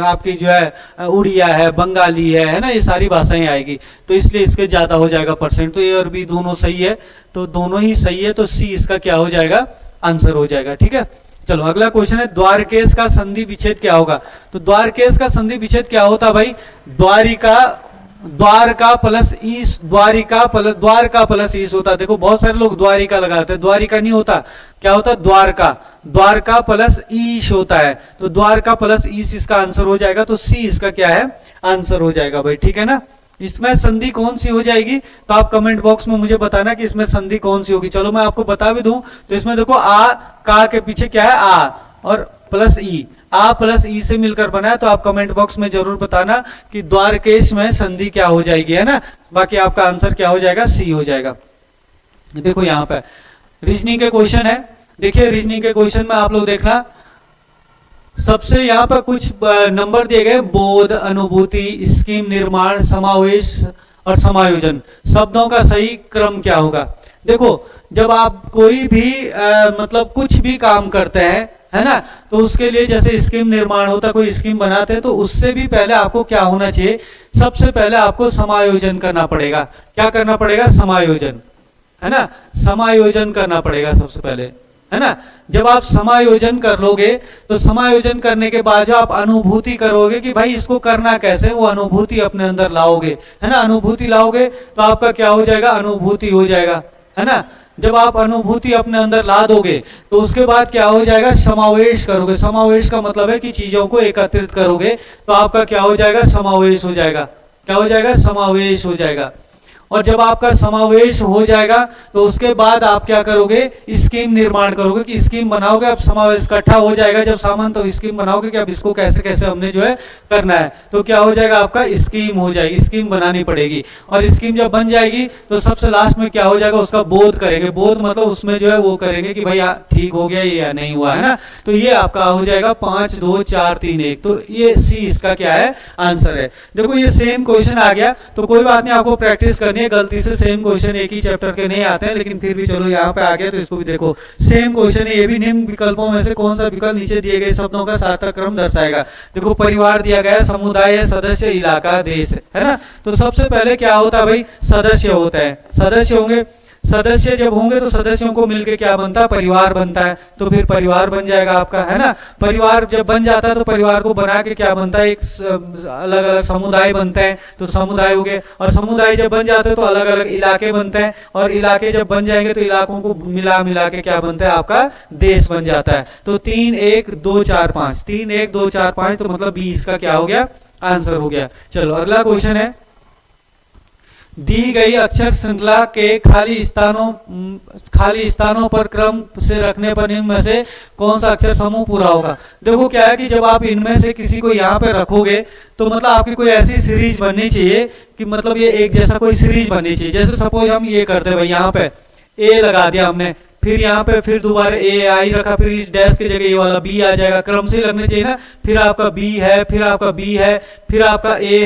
आपकी जो है उड़िया है, बंगाली है ना, ये सारी भाषाएं आएगी। तो इसलिए इसके ज्यादा हो जाएगा परसेंट। तो ए और बी दोनों सही है, तो दोनों ही सही है, तो सी इसका क्या हो जाएगा, आंसर हो जाएगा। ठीक है, चलो अगला क्वेश्चन है, द्वारकेश का संधि विच्छेद क्या होगा। तो द्वारकेश का संधि विच्छेद क्या होता भाई, द्वारिका प्लस ईश, द्वारका प्लस ईश होता है। देखो बहुत सारे लोग द्वारिका लगाते हैं, द्वारिका नहीं होता, क्या होता है, द्वारका प्लस ईश होता है। तो द्वारका प्लस ईश इसका आंसर हो जाएगा। तो सी इसका क्या है, आंसर हो जाएगा भाई। ठीक है ना, इसमें संधि कौन सी हो जाएगी, तो आप कमेंट बॉक्स में मुझे बताना कि इसमें संधि कौन सी होगी। चलो मैं आपको बता भी दूं, तो इसमें देखो आ का के पीछे क्या है, आ और प्लस ई, आ प्लस ई से मिलकर बना है। तो आप कमेंट बॉक्स में जरूर बताना कि द्वारकेश में संधि क्या हो जाएगी, है ना। बाकी आपका आंसर क्या हो जाएगा, सी हो जाएगा। देखो यहाँ पे रीजनिंग के क्वेश्चन है, देखिए रीजनिंग के क्वेश्चन में आप लोग देखना, सबसे यहाँ पर कुछ नंबर दिए गए, बोध, अनुभूति, स्कीम, निर्माण, समावेश और समायोजन, शब्दों का सही क्रम क्या होगा। देखो जब आप कोई भी मतलब कुछ भी काम करते हैं, है ना, तो उसके लिए जैसे स्कीम निर्माण होता है, कोई स्कीम बनाते हैं, तो उससे भी पहले आपको क्या होना चाहिए, सबसे पहले आपको समायोजन करना पड़ेगा। क्या करना पड़ेगा, समायोजन, है ना, समायोजन करना पड़ेगा सबसे पहले, है ना। जब आप समायोजन कर लोगे, तो समायोजन करने के बाद जो आप अनुभूति करोगे कि भाई इसको करना कैसे, वो अनुभूति अपने अंदर लाओगे, है ना। अनुभूति लाओगे तो आपका क्या हो जाएगा, अनुभूति हो जाएगा, है ना। जब आप अनुभूति अपने अंदर ला दोगे, तो उसके बाद क्या हो जाएगा, समावेश करोगे। समावेश का मतलब है कि चीजों को एकत्रित करोगे, तो आपका क्या हो जाएगा, समावेश हो जाएगा। क्या हो जाएगा, समावेश हो जाएगा। और जब आपका समावेश हो जाएगा, तो उसके बाद आप क्या करोगे, स्कीम निर्माण करोगे, कि स्कीम बनाओगे। अब समावेश इकट्ठा हो जाएगा जब सामान, तो स्कीम बनाओगे कि अब इसको कैसे कैसे हमने जो है करना है। तो क्या हो जाएगा, आपका स्कीम हो जाएगी, स्कीम बनानी पड़ेगी। और स्कीम जब बन जाएगी, तो सबसे लास्ट में क्या हो जाएगा, उसका बोध करेंगे। बोध मतलब उसमें जो है वो करेंगे कि भाई ठीक हो गया या नहीं हुआ, है ना। तो ये आपका हो जाएगा 5 2 4 3 1। तो ये सी इसका क्या है, आंसर है। देखो ये सेम क्वेश्चन आ गया, तो कोई बात नहीं, आपको प्रैक्टिस करनी, गलती से सेम क्वेश्चन एक ही चैप्टर के नहीं आते हैं, लेकिन फिर भी चलो यहाँ पे आ गया, तो इसको भी देखो, सेम क्वेश्चन है। ये भी निम्न विकल्पों में से कौन सा विकल्प नीचे दिए गए शब्दों का सार्थक क्रम दर्शाएगा। देखो परिवार दिया गया, समुदाय, सदस्य, इलाका, देश, है ना। तो सबसे पहले क्या होता है भाई, सदस्य होता है, सदस्य होंगे। सदस्य जब होंगे तो सदस्यों को मिलके क्या बनता है, परिवार बनता है। तो फिर परिवार बन जाएगा आपका, है ना। परिवार जब बन जाता है, तो परिवार को बना के क्या बनता है, एक अलग अलग समुदाय बनते हैं, तो समुदाय हो गए। और समुदाय जब बन जाते हैं, तो अलग अलग इलाके बनते हैं। और इलाके जब बन जाएंगे, तो इलाकों को मिला के क्या बनता है, आपका देश बन जाता है। तो 3 1 2 4 5, 3 1 2 4 5, तो मतलब बी इसका क्या हो गया, आंसर हो गया। चलो अगला क्वेश्चन है, दी गई अक्षर श्रृंखला के खाली स्थानों पर क्रम से रखने पर इनमें से कौन सा अक्षर समूह पूरा होगा। देखो क्या है कि जब आप इनमें से किसी को यहाँ पे रखोगे, तो मतलब आपकी कोई ऐसी सीरीज बननी चाहिए कि मतलब ये एक जैसा कोई सीरीज बननी चाहिए। जैसे सपोज हम ये करते हैं भाई, यहाँ पे ए लगा दिया हमने, फिर यहाँ पे फिर दोबारा ए आई रखा, फिर इस डैश की जगह ये वाला बी आ जाएगा, क्रम से लगने चाहिए ना। फिर आपका बी है, फिर आपका बी है, फिर आपका ए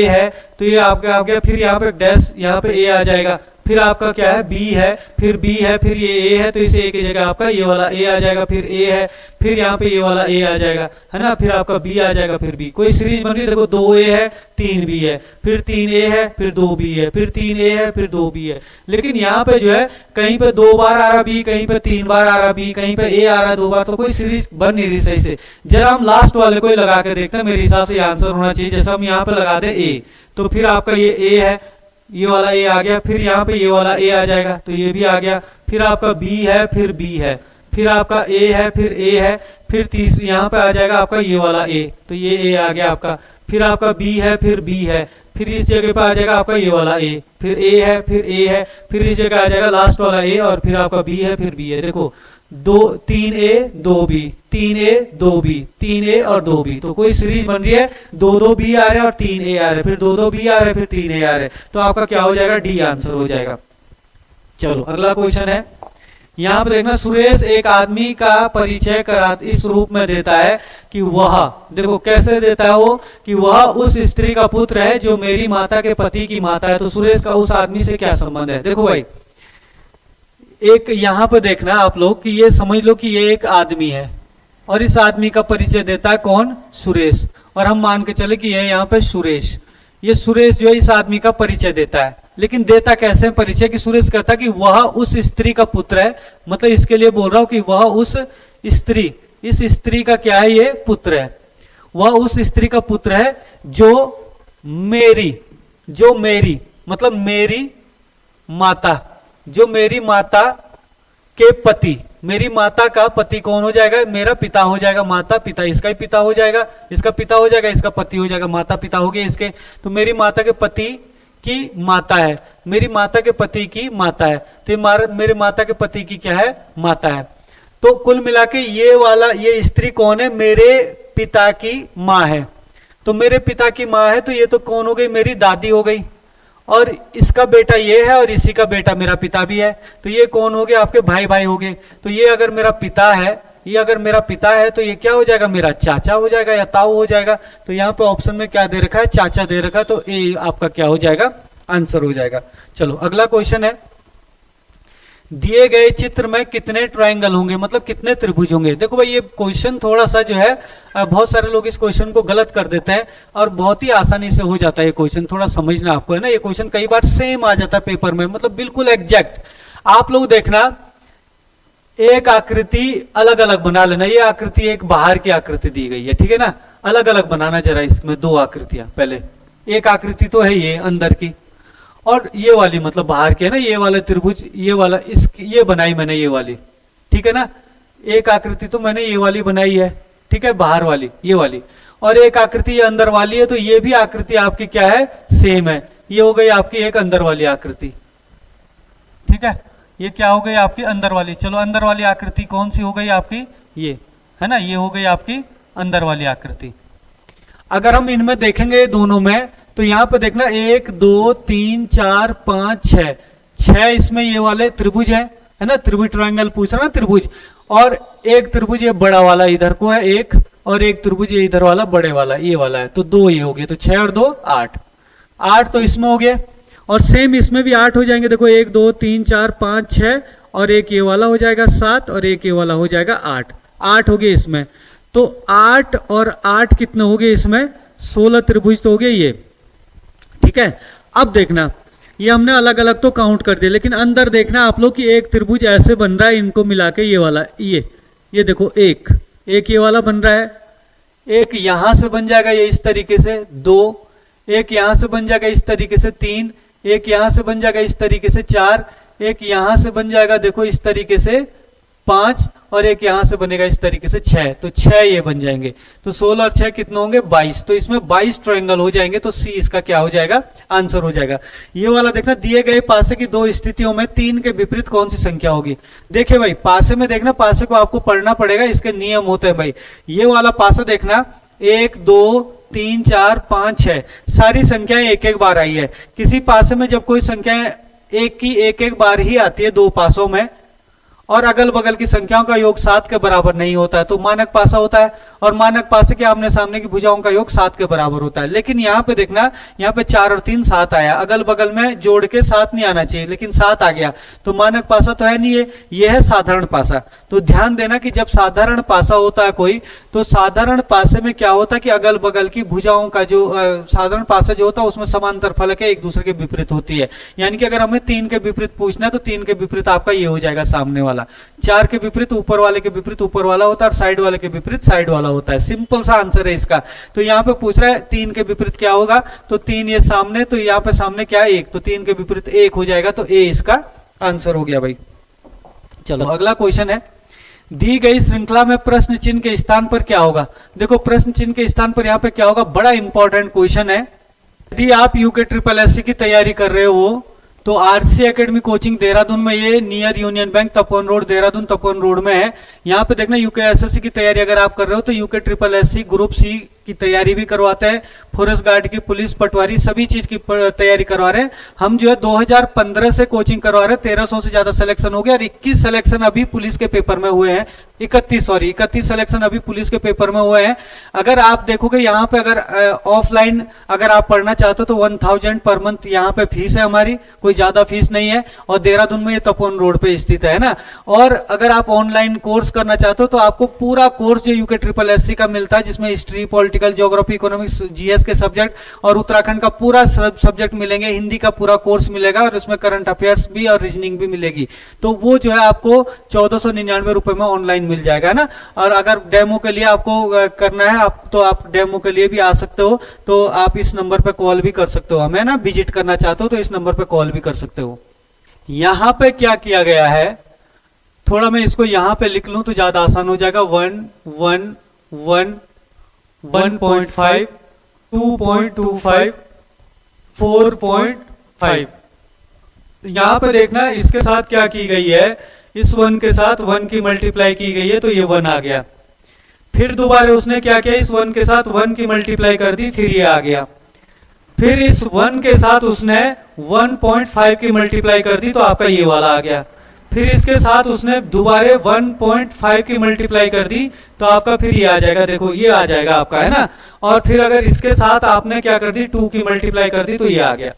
है, तो ये आपका आ गया, फिर यहाँ पे डैश, यहाँ पे ए आ जाएगा, फिर आपका क्या है, बी है, फिर बी है, फिर ये ए है, तो इस ए की जगह आपका ये वाला ए आ जाएगा, फिर ए है, फिर यहाँ पे ये वाला ए आ जाएगा, है ना। फिर आपका बी आ जाएगा, फिर बी। कोई सीरीज बन रही, देखो 2 ए है, 3 बी है, फिर 3 ए है, फिर 2 बी है, फिर 3 ए है, फिर 2 बी है। लेकिन यहाँ पे जो है कहीं पे 2 बार आ रहा बी, कहीं पे 3 बार आ रहा बी, कहीं पे ए आ रहा 2 बार, तो कोई सीरीज बन नहीं रही सही से। जरा हम लास्ट वाले को ही लगा के देखते हैं, मेरे हिसाब से आंसर होना चाहिए। जैसे हम यहाँ पे लगा दे ए, तो फिर आपका ये ए है, ये वाला ए आ गया, फिर यहाँ पे ये वाला ए आ जाएगा, तो ये भी आ गया। फिर आपका बी है, फिर बी है, फिर आपका ए है, फिर ए है, फिर तीसरी यहाँ पे आ जाएगा आपका ये वाला ए, तो ये ए आ गया आपका। फिर आपका बी है, फिर बी है, फिर इस जगह पे आ जाएगा आपका ये वाला ए, फिर ए है, फिर ए है, फिर इस जगह आ जाएगा लास्ट वाला ए, और फिर आपका बी है, फिर बी है। देखो 3 ए 2 बी, 3 ए 2 बी, 3 ए और 2 बी, तो कोई सीरीज बन रही है, 2 बी आ रहे हैं और 3 ए आ रहे हैं, फिर 2 बी आ रहे हैं, फिर 3 ए आ रहे हैं, तो आपका क्या हो जाएगा, डी आंसर हो जाएगा। चलो अगला क्वेश्चन है, यहाँ पे देखना, सुरेश एक आदमी का परिचय इस रूप में देता है कि वह, देखो कैसे देता है वो, कि वह उस स्त्री का पुत्र है जो मेरी माता के पति की माता है। तो सुरेश का उस आदमी से क्या संबंध है। देखो भाई एक यहां पर देखना आप लोग कि ये समझ लो कि ये एक आदमी है और इस आदमी का परिचय देता है कौन? सुरेश। और हम मान के चले कि ये यहाँ पे सुरेश, ये सुरेश जो है इस आदमी का परिचय देता है। लेकिन देता कैसे परिचय? कि सुरेश कहता कि वह उस स्त्री का पुत्र है, मतलब इसके लिए बोल रहा हूं कि वह उस स्त्री, इस स्त्री का क्या है? ये पुत्र है। वह उस स्त्री का पुत्र है जो मेरी मतलब मेरी माता, जो मेरी माता के पति, मेरी माता का पति कौन हो जाएगा? मेरा पिता हो जाएगा। माता पिता, इसका ही पिता हो जाएगा, इसका पिता हो जाएगा, इसका पति हो जाएगा, माता पिता हो गए इसके। तो मेरी माता के पति की माता है, मेरी माता के पति की माता है, तो मेरे माता के पति की क्या है? माता है। तो कुल मिला के ये स्त्री कौन है? मेरे पिता की माँ है। तो मेरे पिता की माँ है तो ये तो कौन हो गई? मेरी दादी हो गई। और इसका बेटा ये है और इसी का बेटा मेरा पिता भी है, तो ये कौन हो गया? आपके भाई भाई हो गए। तो ये अगर मेरा पिता है, ये अगर मेरा पिता है तो ये क्या हो जाएगा? मेरा चाचा हो जाएगा या ताऊ हो जाएगा। तो यहाँ पे ऑप्शन में क्या दे रखा है? चाचा दे रखा है, तो ए आपका क्या हो जाएगा? आंसर हो जाएगा। चलो अगला क्वेश्चन है, दिए गए चित्र में कितने ट्रायंगल होंगे, मतलब कितने त्रिभुज होंगे? देखो भाई ये क्वेश्चन थोड़ा सा जो है, बहुत सारे लोग इस क्वेश्चन को गलत कर देते हैं और बहुत ही आसानी से हो जाता है ये क्वेश्चन। थोड़ा समझना आपको है ना, ये क्वेश्चन कई बार सेम आ जाता है पेपर में, मतलब बिल्कुल एग्जैक्ट। आप लोग देखना, एक आकृति अलग अलग बना लेना। ये आकृति एक बाहर की आकृति दी गई है, ठीक है ना? अलग अलग बनाना जरा, इसमें दो आकृतियां। पहले एक आकृति तो है ये अंदर की, और ये वाली मतलब बाहर की है ना, ये वाला त्रिभुज, ये वाला ये बनाई मैंने ये वाली, ठीक है ना? एक आकृति तो मैंने ये वाली बनाई है, ठीक है, बाहर वाली ये वाली, और एक आकृति ये अंदर वाली है। तो ये भी आकृति आपकी क्या है? सेम है। ये हो गई आपकी एक अंदर वाली आकृति, ठीक है? ये क्या हो गई आपकी? अंदर वाली। चलो अंदर वाली आकृति कौन सी हो गई आपकी? ये है ना, ये हो गई आपकी अंदर वाली आकृति। अगर हम इनमें देखेंगे दोनों में, तो यहां पर देखना 1 2 3 4 5 6 इसमें ये वाले त्रिभुज है ना? त्रिभुज ट्रायंगल पूछ रहा ना, त्रिभुज। और एक त्रिभुज ये बड़ा वाला इधर को है एक, और एक त्रिभुज ये इधर वाला बड़े वाला ये वाला है। तो दो ये हो गए, तो 6 और 2 8, 8 तो इसमें हो गया। और सेम इसमें भी 8 हो जाएंगे। देखो 1 2 3 4 5 6, और एक ये वाला हो जाएगा 7, और एक ये वाला हो जाएगा 8, 8 हो गए इसमें। तो 8 और 8 कितने हो गए इसमें? 16 त्रिभुज तो हो गए ये, ठीक है? अब देखना, ये हमने अलग अलग तो काउंट कर दिया, लेकिन अंदर देखना आप लोग कि एक त्रिभुज ऐसे बन रहा है, इनको मिला के ये वाला, ये देखो एक ये वाला बन रहा है। एक यहां से बन जाएगा ये इस तरीके से 2, एक यहां से बन जाएगा इस तरीके से 3, एक यहां से बन जाएगा इस तरीके से 4, एक यहां से बन जाएगा देखो इस तरीके से 5, और एक यहां से बनेगा इस तरीके से 6। तो 6 ये बन जाएंगे। तो 16 और 6 कितने होंगे? 22। तो इसमें 22 ट्रायंगल हो जाएंगे। तो सी इसका क्या हो जाएगा? आंसर हो जाएगा। ये वाला देखना, दिए गए पासे की दो स्थितियों में 3 के विपरीत कौन सी संख्या होगी? देखिए भाई पासे में देखना, पासे को आपको पढ़ना पड़ेगा, इसके नियम होते हैं भाई। ये वाला पासा देखना, 1 2 3 4 5 6 सारी संख्याएं एक एक बार आई है। किसी पासे में जब कोई संख्या एक की एक एक बार ही आती है दो पासों में, और अगल बगल की संख्याओं का योग 7 के बराबर नहीं होता है, तो मानक पासा होता है। और मानक पासे के आमने सामने की भुजाओं का योग 7 के बराबर होता है। लेकिन यहाँ पे देखना, यहाँ पे 4 और 3 7 आया, अगल बगल में जोड़ के 7 नहीं आना चाहिए, लेकिन 7 आ गया, तो मानक पासा तो है नहीं, ये है साधारण पासा। तो ध्यान देना कि जब साधारण पासा होता है कोई, तो साधारण पासे में क्या होता है कि अगल बगल की भुजाओं का जो साधारण पासा जो होता है उसमें समांतर फलक है, एक दूसरे के विपरीत होती है। यानी कि अगर हमें 3 के विपरीत पूछना है तो 3 के विपरीत आपका ये हो जाएगा सामने वाला, 4 के विपरीत ऊपर वाले के विपरीत ऊपर वाला होता है, और साइड वाले के विपरीत साइड वाला होता है। सिंपल सा आंसर है इसका। तो यहाँ पे पूछ रहा है 3 के विपरीत क्या होगा, तो 3 ये सामने, तो यहाँ पे सामने क्या है 1, तो 3 के विपरीत 1 हो जाएगा, तो ए इसका आंसर हो गया भाई। चलो अगला क्वेश्चन है, दी गई श्रृंखला में प्रश्न चिन्ह के स्थान पर क्या होगा? देखो प्रश्न चिन्ह के स्थान पर यहाँ पे क्या होगा, बड़ा इंपॉर्टेंट क्वेश्चन है। यदि आप यूके ट्रिपल एससी की तैयारी कर रहे हो तो आरसी एकेडमी कोचिंग देहरादून में, ये near union bank Tapovan road Dehradun Tapovan road में है। यहाँ पे देखना यूके एसएससी की तैयारी अगर आप कर रहे हो तो UK triple SC group C की तैयारी भी करवाते हैं, फॉरेस्ट गार्ड की, पुलिस, पटवारी, सभी चीज की तैयारी करवा रहे हैं। हम जो है 2015 से कोचिंग करवा रहे हैं, 1300 से ज्यादा सिलेक्शन हो गया और 21 सिलेक्शन अभी पुलिस के पेपर में हुए हैं। 31 सिलेक्शन अभी पुलिस के पेपर में हुए हैं। अगर आप देखोगे यहाँ पे, अगर ऑफलाइन अगर आप पढ़ना चाहते हो तो 1000 पर मंथ यहाँ पे फीस है हमारी, कोई ज्यादा फीस नहीं है, और देहरादून में ये तपोवन रोड पे स्थित है ना। और अगर आप ऑनलाइन कोर्स करना चाहते हो तो आपको पूरा कोर्स जो यूके SSSC का मिलता है, जिसमें history, political, geography, economics, GS के सब्जेक्ट और उत्तराखंड का पूरा सब्जेक्ट मिलेंगे, हिंदी का पूरा कोर्स मिलेगा और उसमें करंट अफेयर्स भी और रीजनिंग भी मिलेगी। तो वो जो है आपको 1499 रुपए में ऑनलाइन मिल जाएगा ना। और अगर डेमो के लिए आपको करना है तो आप डेमो के लिए भी आ सकते हो, तो आप इस नंबर पे कॉल भी कर सकते हो, हमें ना विजिट करना चाहते हो तो इस नंबर पे कॉल भी कर सकते हो। यहाँ पे क्या किया गया है, थोड़ा मैं इसको यहाँ पे लिख लूं तो ज्यादा आसान हो जाएगा। 1, 1, 1, 1.5, 2.25, 4.5। यहां पे देखना इसके साथ क्या की गई है, इस 1 के साथ 1 की मल्टीप्लाई की गई है तो ये 1 आ गया। फिर दोबारा उसने क्या किया, इस 1 के साथ 1 की मल्टीप्लाई कर दी, फिर ये आ गया। फिर इस 1 के साथ उसने 1.5 की मल्टीप्लाई कर दी तो आपका ये वाला आ गया। फिर इसके साथ उसने दोबारा 1.5 की मल्टीप्लाई कर दी तो आपका फिर ये आ जाएगा, देखो ये आ जाएगा आपका, है ना। और फिर अगर इसके साथ आपने क्या कर दी, 2 की मल्टीप्लाई कर दी तो ये आ गया।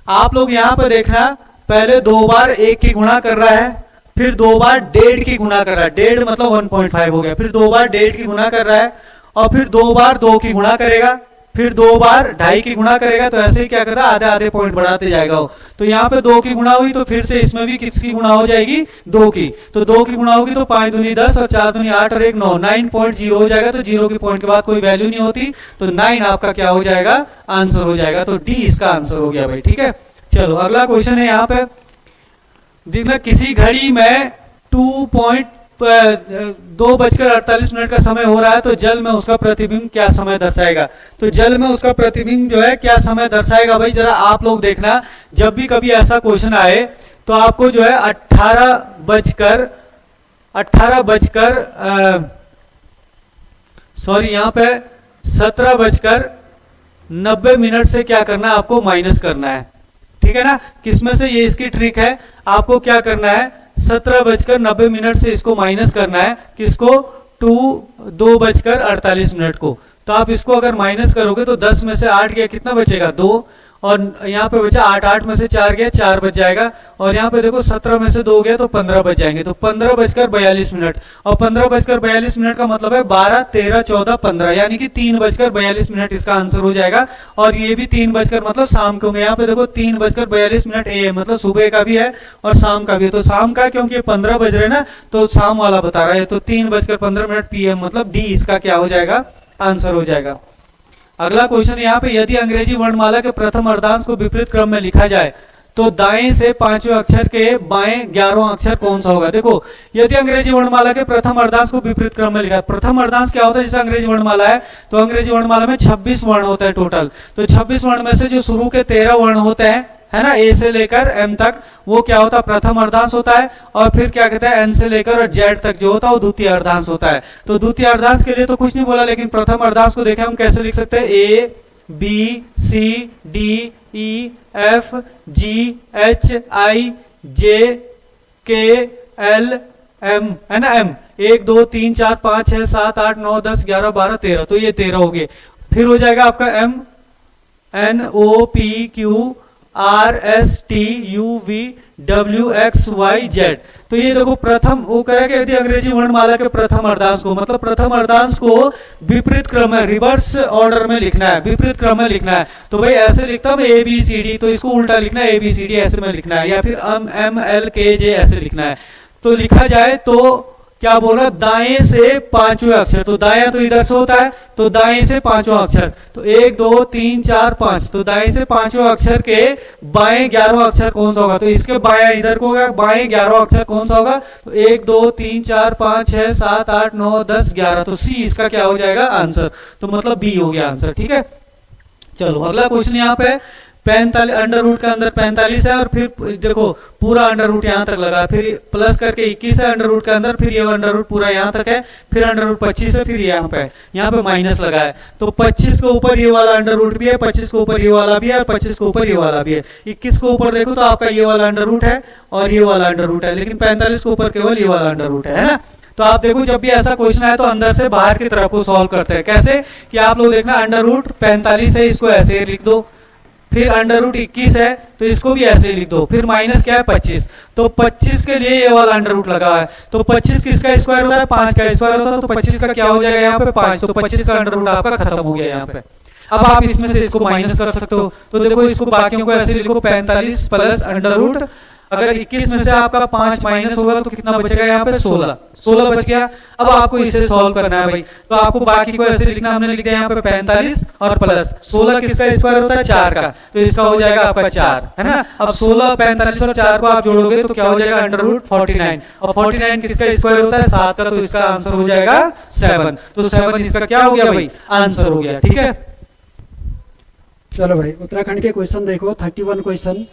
आप लोग यहाँ पे देखना, पहले 2 बार 1 की गुणा कर रहा है, फिर 2 बार 1.5 की गुणा कर रहा है, 1.5 मतलब 1.5 हो गया, फिर 2 बार 1.5 की गुणा कर रहा है, और फिर 2 बार 2 की गुणा करेगा, फिर 2 बार 2.5 की गुणा करेगा। तो ऐसे ही क्या करता है, आधे आधे पॉइंट बढ़ाते जाएगा वो। तो यहाँ पे 2 की गुणा हुई तो फिर से इसमें भी किसकी गुणा हो जाएगी, 2 की। तो 2 की गुणा होगी तो 5 दूनी 10 और 4 दूनी 8 और 1 9, 9.0 हो जाएगा। तो 0 की पॉइंट के बाद कोई वैल्यू नहीं होती, तो 9 आपका क्या हो जाएगा, आंसर हो जाएगा। तो डी इसका आंसर हो गया भाई, ठीक है। चलो अगला क्वेश्चन है यहाँ पे, देखना किसी घड़ी में 2:48 का समय हो रहा है तो जल में उसका प्रतिबिंब क्या समय दर्शाएगा। तो जल में उसका प्रतिबिंब जो है क्या समय दर्शाएगा भाई, जरा आप लोग देखना। जब भी कभी ऐसा क्वेश्चन आए तो आपको जो है 17:90 से क्या करना है, आपको माइनस करना है, ठीक है ना। किसमें से, ये इसकी ट्रिक है, आपको क्या करना है, 17:90 से इसको माइनस करना है, किसको, 2:48 को। तो आप इसको अगर माइनस करोगे तो 10 में से 8 गया, कितना बचेगा, 2, और यहाँ पे बचा 8, 8 में से 4 गया, 4 बच जाएगा। और यहाँ पे देखो 17 में से 2 गया तो 15 बच जाएंगे, तो 15:42। और 15:42 का मतलब है 12, 13, 14, 15, यानी कि 3:42 इसका आंसर हो जाएगा। और ये भी 3 मतलब शाम को, यहाँ पे देखो 3:42 AM मतलब सुबह का भी है और शाम का भी है। तो शाम का क्योंकि 15 बज रहे ना, तो शाम वाला बता रहा है, तो 3:15 PM मतलब डी इसका क्या हो जाएगा, आंसर हो जाएगा। अगला क्वेश्चन यहाँ पे, यदि अंग्रेजी वर्णमाला के प्रथम अर्धांश को विपरीत क्रम में लिखा जाए तो दाएं से 5वें अक्षर के बाएं 11वां अक्षर कौन सा होगा। देखो यदि अंग्रेजी वर्णमाला के प्रथम अर्धांश को विपरीत क्रम में लिखा है, प्रथम अर्धांश क्या होता है, जैसे अंग्रेजी वर्णमाला है तो अंग्रेजी वर्णमाला में 26 वर्ण होता है टोटल। तो 26 वर्ण में से जो शुरू के 13 वर्ण होते हैं, है ना, ए से लेकर एम तक, वो क्या होता है, प्रथम अर्धांश होता है। और फिर क्या कहते हैं, एन से लेकर और जेड तक जो होता है वो द्वितीय अर्धांश होता है। तो द्वितीय अर्धांश के लिए तो कुछ नहीं बोला, लेकिन प्रथम अर्धांश को देखें हम कैसे लिख सकते हैं, A B C D E F G H I J K L M, है ना, M 1 2 3 4 5 6 7 8 9 10 11 12 13, तो ये 13 हो गए। फिर हो जाएगा आपका M N O P Q R S T U V W X Y Z। तो ये देखो प्रथम वो करेगा, यदि अंग्रेजी वर्णमाला के प्रथम अर्धांश को, मतलब प्रथम अर्धांश को विपरीत क्रम में, रिवर्स ऑर्डर में लिखना है, विपरीत क्रम में लिखना है। तो भाई ऐसे लिखता हूं ABCD, तो इसको उल्टा लिखना है, ABCD ऐसे में लिखना है, या फिर MLKJ ऐसे लिखना है। तो लिखा जाए तो क्या बोल रहा, दाएं से 5वें अक्षर, तो दाया तो इधर से होता है, तो दाएं से 5वां अक्षर, तो 1 2 3 4 5, तो दाएं से 5वें अक्षर के बाएं 11वां अक्षर कौन सा होगा। तो इसके बाया इधर को होगा, बाएं 11वां अक्षर कौन सा होगा, तो 1 2 3 4 5 6 7 8 9 10 11, तो सी इसका क्या हो जाएगा, आंसर। तो मतलब बी हो गया आंसर, ठीक है। चलो अगला क्वेश्चन यहाँ पे, 45 अंडर रूट के अंदर 45 है, और फिर देखो पूरा अंडर रूट यहाँ तक लगा, फिर प्लस करके 21 है अंडर रूट के अंदर, फिर ये अंडर रूट पूरा यहाँ तक है, फिर अंडर रूट 25 है, फिर यहाँ पे माइनस लगा है। तो 25 के ऊपर ये वाला अंडर रूट भी है, 25 के ऊपर ये वाला भी है, और 25 के ऊपर ये वाला भी है। 21 के ऊपर देखो तो आपका ये वाला अंडर रूट है और ये वाला अंडर रूट है, लेकिन 45 के ऊपर केवल ये वाला अंडर रूट है ना। तो आप देखो जब भी ऐसा क्वेश्चन है तो अंदर से बाहर की तरफ को सॉल्व करते हैं। कैसे कि आप लोग देखना, अंडर रूट 45 है, इसको ऐसे लिख दो, फिर अंडर रूट 21 है तो इसको भी ऐसे लिख दो, फिर माइनस क्या है 25, तो 25 के लिए ये वाला अंडर रूट लगा है। तो 25 किसका स्क्वायर होता है, 5 का स्क्वायर होता है, तो 25 का क्या हो जाएगा यहाँ पे 5, तो 25 का अंडर रूट आपका खत्म हो गया यहाँ पे। अब आप इसमें से इसको माइनस कर सकते हो, तो देखो इसको बाकियों को ऐसे लिखो 45 प्लस अंडर रूट, अगर 21 में से आपका 5 माइनस होगा तो कितना बचेगा यहाँ पे 16 बच गया। अब आपको इसे सॉल्व करना है भाई, तो आपको बाकी को ऐसे लिखना, हमने लिख दिया यहाँ पे 45 और प्लस 16 किसका स्क्वायर होता है 4 का, तो इसका हो जाएगा आपका 4 है ना। अब 16, 45 और 4 को आप जोड़ोगे तो क्या हो जाएगा अंडर रूट 49, और 49 किसका स्क्वायर होता है 7 का, तो इसका आंसर हो जाएगा 7। तो 7 इसका क्या हो गया भाई, आंसर हो गया। ठीक है,
चलो भाई उत्तराखंड के क्वेश्चन देखो। 31 क्वेश्चन,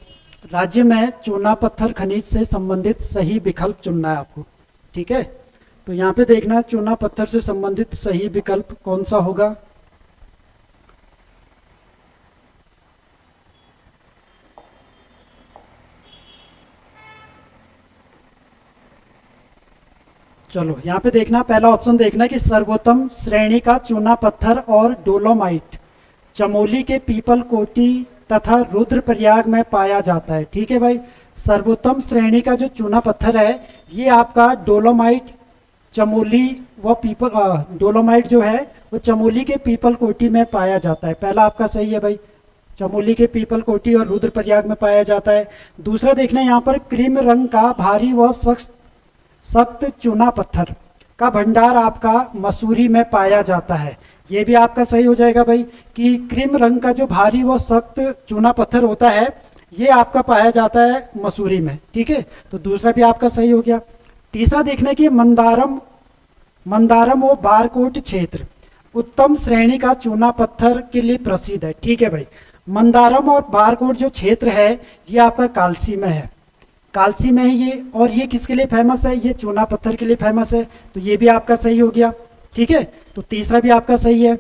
राज्य में चूना पत्थर खनिज से संबंधित सही विकल्प चुनना है आपको। ठीक है, तो यहाँ पे देखना चूना पत्थर से संबंधित सही विकल्प कौन सा होगा। चलो यहाँ पे देखना, पहला ऑप्शन देखना कि सर्वोत्तम श्रेणी का चूना पत्थर और डोलोमाइट चमोली के पीपल कोटी तथा रुद्रप्रयाग में पाया जाता है। ठीक है भाई, सर्वोत्तम श्रेणी का जो चूना पत्थर है ये आपका डोलोमाइट चमोली व पीपल डोलोमाइट जो है वो चमोली के पीपल कोटी में पाया जाता है। पहला आपका सही है भाई, चमोली के पीपल कोटी और रुद्रप्रयाग में पाया जाता है। दूसरा देखना, यहाँ पर क्रीम रंग का भारी व सख्त चूना पत्थर का भंडार आपका मसूरी में पाया जाता है। ये भी आपका सही हो जाएगा भाई कि क्रीम रंग का जो भारी व सख्त चूना पत्थर होता है ये आपका पाया जाता है मसूरी में। ठीक है, तो दूसरा भी आपका सही हो गया। तीसरा देखना कि मंदारम व बारकोट क्षेत्र उत्तम श्रेणी का चूना पत्थर के लिए प्रसिद्ध है। ठीक है भाई, मंदारम और बारकोट जो क्षेत्र है ये आपका कालसी में है, कालसी में है ये, और ये किसके लिए फेमस है, ये चूना पत्थर के लिए फेमस है। तो ये भी आपका सही हो गया। ठीक है, तो तीसरा भी आपका सही है,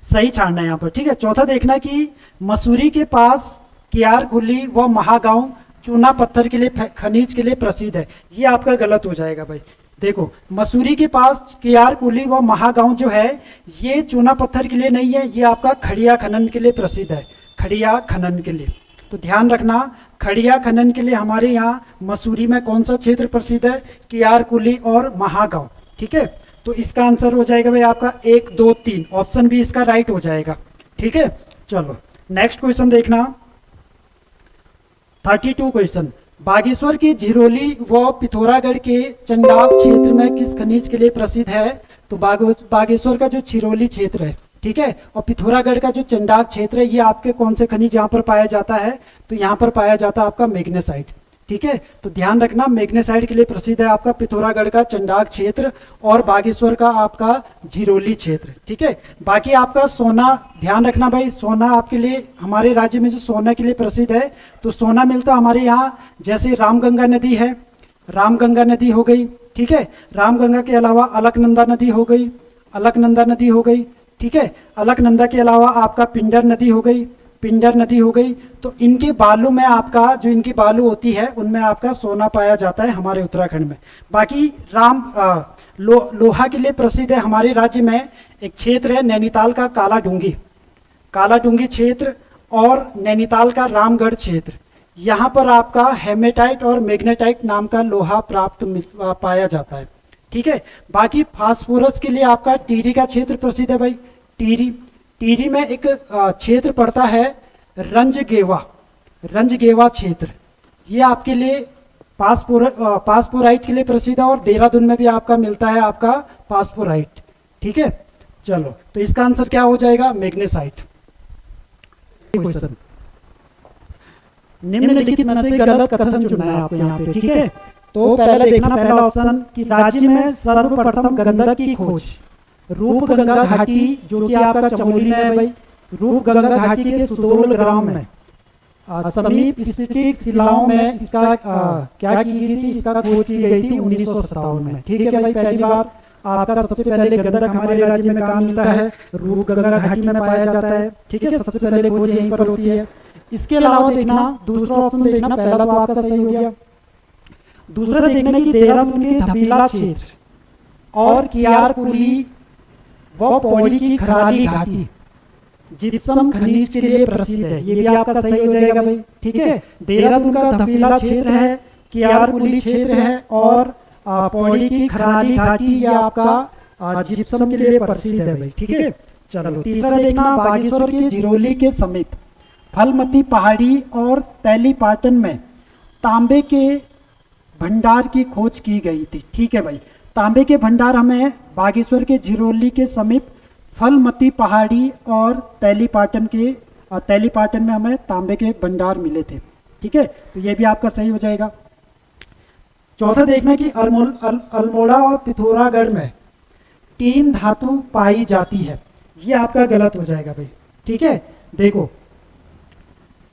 सही छाड़ना है यहाँ पर। ठीक है, चौथा देखना कि मसूरी के पास कियारकुली व महागांव चूना पत्थर के लिए खनिज के लिए प्रसिद्ध है। ये आपका गलत हो जाएगा भाई। देखो मसूरी के पास कियारकुली व महागांव जो है ये चूना पत्थर के लिए नहीं है, ये आपका खड़िया खनन के लिए प्रसिद्ध है, खड़िया खनन के लिए। तो ध्यान रखना, खड़िया खनन के लिए हमारे यहाँ मसूरी में कौन सा क्षेत्र प्रसिद्ध है, कियारकुली और महागांव। ठीक है, तो इसका आंसर हो जाएगा भाई आपका 1, 2, 3, ऑप्शन बी इसका राइट हो जाएगा। ठीक है, चलो नेक्स्ट क्वेश्चन देखना। 32 क्वेश्चन, बागेश्वर के झिरोली व पिथौरागढ़ के चंडाल क्षेत्र में किस खनिज के लिए प्रसिद्ध है। तो बागेश्वर का जो छिरोली क्षेत्र है, ठीक है, और पिथौरागढ़ का जो चंडाल क्षेत्र है ये आपके कौन से खनिज यहाँ पर पाया जाता है, तो यहाँ पर पाया जाता है आपका मैग्नेसाइट। ठीक है, तो ध्यान रखना मैग्नेसाइट के लिए प्रसिद्ध है आपका पिथौरागढ़ का चंडाल क्षेत्र और बागेश्वर का आपका झिरोली क्षेत्र। ठीक है, बाकी आपका सोना ध्यान रखना भाई, सोना आपके लिए हमारे राज्य में जो सोना के लिए प्रसिद्ध है तो सोना मिलता हमारे यहाँ, जैसे रामगंगा नदी है, रामगंगा नदी हो गई। ठीक है, रामगंगा के अलावा अलकनंदा नदी हो गई, अलकनंदा नदी हो गई। ठीक है, अलकनंदा के अलावा आपका पिंडर नदी हो गई, पिंडर नदी हो गई। तो इनके बालू में आपका जो इनकी बालू होती है उनमें आपका सोना पाया जाता है हमारे उत्तराखंड में। बाकी लोहा के लिए प्रसिद्ध है हमारे राज्य में एक क्षेत्र है नैनीताल का काला डूंगी क्षेत्र और नैनीताल का रामगढ़ क्षेत्र। यहाँ पर आपका हेमेटाइट और मैग्नेटाइट नाम का लोहा प्राप्त पाया जाता है। ठीक है, बाकी फास्फोरस के लिए आपका टिहरी का क्षेत्र प्रसिद्ध है भाई। टिहरी में एक क्षेत्र पड़ता है रंजगेवा क्षेत्र, ये आपके लिए पासपोराइट के लिए प्रसिद्ध है और देहरादून में भी आपका मिलता है आपका पासपोराइट। ठीक है, चलो तो इसका आंसर क्या हो जाएगा, मैग्नेसाइट। निम्नलिखित में से गलत कथन चुनना है आपको यहाँ पे। ठीक है, तो पहले देखना पहला ऑप्शन कि राज्य में सर्वप्रथम गंधक की खोज रूपगंगा घाटी जो कि आपका चमोली में है भाई, रूपगंगा घाटी के सुदोल ग्राम में समीप स्फटिक शिलाओं में इसका क्या की गई थी, इसका खोज की गई थी 1957 में। ठीक है भाई, पहली बार आपका सबसे पहले गंधक हमारे राज्य में कहाँ मिलता है, रूप गंगा घाटी में पाया जाता है। ठीक है, सबसे पहले खोज यहीं पर होती है। इसके अलावा देखना, दूसरा ऑप्शन देखना, पहला तो आपका सही हो गया। दूसरा देखना कि देहरादून के धपीला क्षेत्र और कियारकुली व पौड़ी की खराली घाटी जिप्सम खनिज के लिए प्रसिद्ध है। ये भी आपका सही हो जाएगा भाई। ठीक है, देहरादून का धपीला क्षेत्र है, कियारकुली क्षेत्र है और पौड़ी की खराली घाटी ये आपका जिप्सम के लिए प्रसिद्ध है भाई। ठीक है, चलो तीसरा देखना, बागेश्वर के जिरोली के समीप फलमती पहाड़ी और तैलीपाटन में तांबे के भंडार की खोज की गई थी। ठीक है भाई, तांबे के भंडार हमें बागेश्वर के झिरोली के समीप फलमती पहाड़ी और तैलीपाटन में हमें तांबे के भंडार मिले थे। ठीक है, तो ये भी आपका सही हो जाएगा। चौथा देखना कि अल्मोड़ा और पिथौरागढ़ में टीन धातु पाई जाती है, ये आपका गलत हो जाएगा भाई। ठीक है, देखो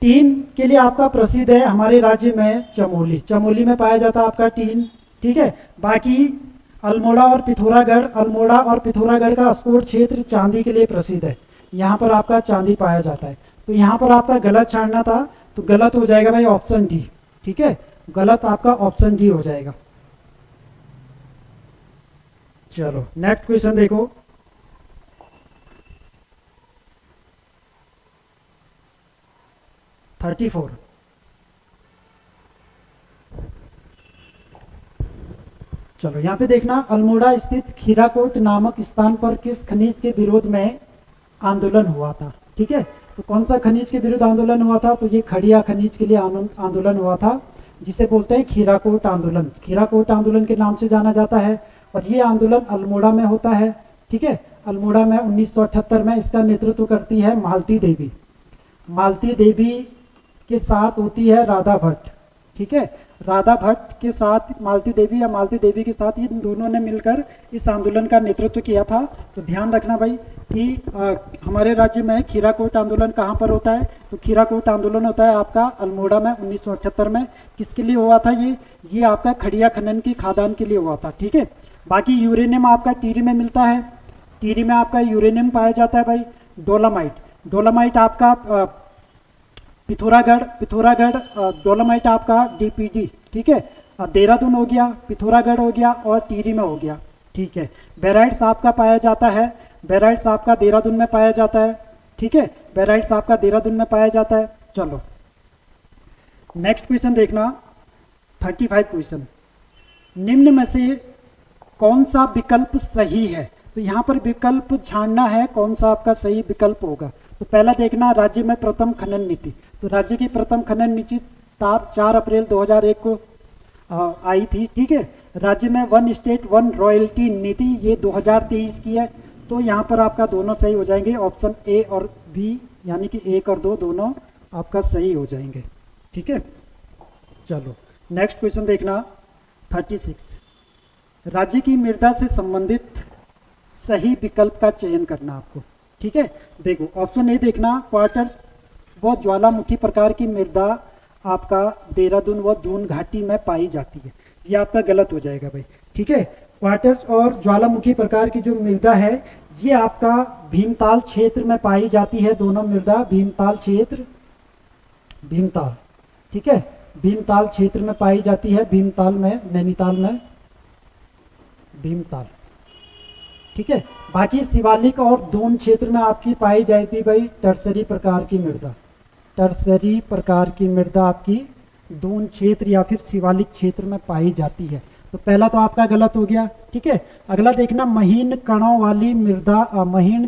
टीन के लिए आपका प्रसिद्ध है हमारे राज्य में चमोली में पाया जाता है आपका टीन। ठीक है, बाकी अल्मोड़ा और पिथौरागढ़ का अस्कोट क्षेत्र चांदी के लिए प्रसिद्ध है, यहाँ पर आपका चांदी पाया जाता है। तो यहाँ पर आपका गलत छाड़ना था, तो गलत हो जाएगा भाई ऑप्शन डी। ठीक है, गलत आपका ऑप्शन डी हो जाएगा। चलो नेक्स्ट क्वेश्चन देखो, थर्टी 34। चलो यहाँ पे देखना, अल्मोड़ा स्थित खीराकोट नामक स्थान पर किस खनिज के विरोध में आंदोलन हुआ था। ठीक है, तो कौन सा खनिज के विरुद्ध आंदोलन हुआ था, तो ये खड़िया खनिज के लिए आंदोलन हुआ था, जिसे बोलते हैं खीराकोट आंदोलन। खीराकोट आंदोलन के नाम से जाना जाता है और ये आंदोलन अल्मोड़ा में होता है। ठीक है, अल्मोड़ा में 1978 में इसका नेतृत्व करती है मालती देवी। मालती देवी के साथ होती है राधा भट्ट। ठीक है, राधा भट्ट के साथ मालती देवी के साथ इन दोनों ने मिलकर इस आंदोलन का नेतृत्व किया था। तो ध्यान रखना भाई कि हमारे राज्य में खीराकोट आंदोलन कहाँ पर होता है, तो खीराकोट आंदोलन होता है आपका अल्मोड़ा में 1978 में। किसके लिए हुआ था ये आपका खड़िया खनन की खादान के लिए हुआ था। ठीक है, बाकी यूरेनियम आपका टीरी में मिलता है, टीरी में आपका यूरेनियम पाया जाता है भाई। डोलामाइट आपका पिथौरागढ़ डोलामाइट आपका डीपीडी। ठीक है, देहरादून हो गया, पिथौरागढ़ हो गया और टिहरी में हो गया। ठीक है, बेराइट्स आपका पाया जाता है, बेराइट्स आपका देहरादून में पाया जाता है। ठीक है, बेराइट्स आपका देहरादून में पाया जाता है। चलो नेक्स्ट क्वेश्चन देखना, 35 क्वेश्चन, निम्न में से कौन सा विकल्प सही है। तो यहाँ पर विकल्प छानना है कौन सा आपका सही विकल्प होगा। तो पहला देखना, राज्य में प्रथम खनन नीति। तो राज्य की प्रथम खनन नीति 4 अप्रैल 2001 को आई थी। ठीक है, राज्य में 1 स्टेट 1 रॉयल्टी नीति ये 2023 की है। तो यहाँ पर आपका दोनों सही हो जाएंगे, ऑप्शन ए और बी, यानी कि 1 और 2 दोनों आपका सही हो जाएंगे। ठीक है, चलो नेक्स्ट क्वेश्चन देखना, 36, राज्य की मृदा से संबंधित सही विकल्प का चयन करना आपको। ठीक है, देखो ऑप्शन ए देखना, क्वार्टर व ज्वालामुखी प्रकार की मृदा आपका देहरादून व दून घाटी में पाई जाती है, ये आपका गलत हो जाएगा भाई। ठीक है, क्वार्टर्स और ज्वालामुखी प्रकार की जो मृदा है ये आपका भीमताल क्षेत्र में पाई जाती है। दोनों मृदा भीमताल ठीक है, भीमताल क्षेत्र में पाई जाती है, भीमताल में, नैनीताल में भीमताल। ठीक है, बाकी शिवालिक और दून क्षेत्र में आपकी पाई जाती भाई टर्सरी प्रकार की मृदा। टर्सरी प्रकार की मृदा आपकी दून क्षेत्र या फिर शिवालिक क्षेत्र में पाई जाती है। तो पहला तो आपका गलत हो गया। ठीक है, अगला देखना, महीन कणों वाली मृदा, महीन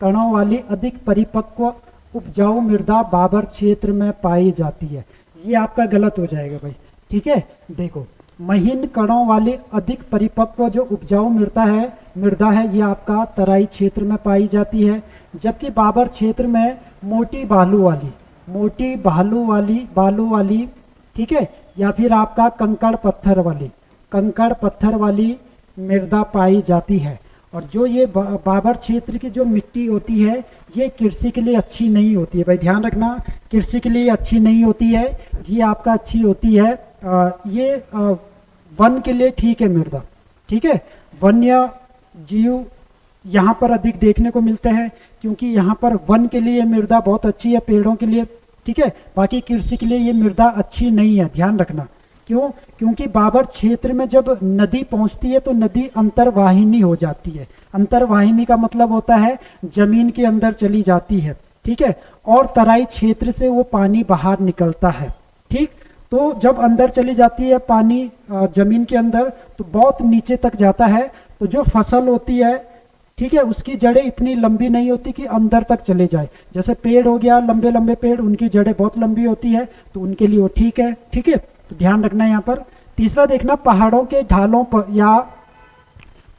कणों वाली अधिक परिपक्व उपजाऊ मृदा बाबर क्षेत्र में पाई जाती है, ये आपका गलत हो जाएगा भाई। ठीक है, देखो महीन कणों वाली अधिक परिपक्व जो उपजाऊ मृदा है ये आपका तराई क्षेत्र में पाई जाती है, जबकि बाबर क्षेत्र में मोटी बालू वाली ठीक है, या फिर आपका कंकड़ पत्थर वाली मृदा पाई जाती है। और जो ये बाबर क्षेत्र की जो मिट्टी होती है ये कृषि के लिए अच्छी नहीं होती है भाई, ध्यान रखना, कृषि के लिए अच्छी नहीं होती है, ये आपका अच्छी होती है ये वन के लिए ठीक है मृदा, ठीक है। वन्य जीव यहाँ पर अधिक देखने को मिलते हैं क्योंकि यहाँ पर वन के लिए मृदा बहुत अच्छी है, पेड़ों के लिए, ठीक है। बाकी कृषि के लिए ये मृदा अच्छी नहीं है, ध्यान रखना। क्यों? क्योंकि बाबर क्षेत्र में जब नदी पहुंचती है तो नदी अंतर्वाहिनी हो जाती है। अंतर्वाहिनी का मतलब होता है जमीन के अंदर चली जाती है, ठीक है, और तराई क्षेत्र से वो पानी बाहर निकलता है, ठीक। तो जब अंदर चली जाती है पानी जमीन के अंदर तो बहुत नीचे तक जाता है, तो जो फसल होती है, ठीक है, उसकी जड़ें इतनी लंबी नहीं होती कि अंदर तक चले जाए। जैसे पेड़ हो गया, लंबे लंबे पेड़, उनकी जड़ें बहुत लंबी होती है तो उनके लिए वो ठीक है, ठीक है। तो ध्यान रखना है यहाँ पर। तीसरा देखना, पहाड़ों के ढालों पर या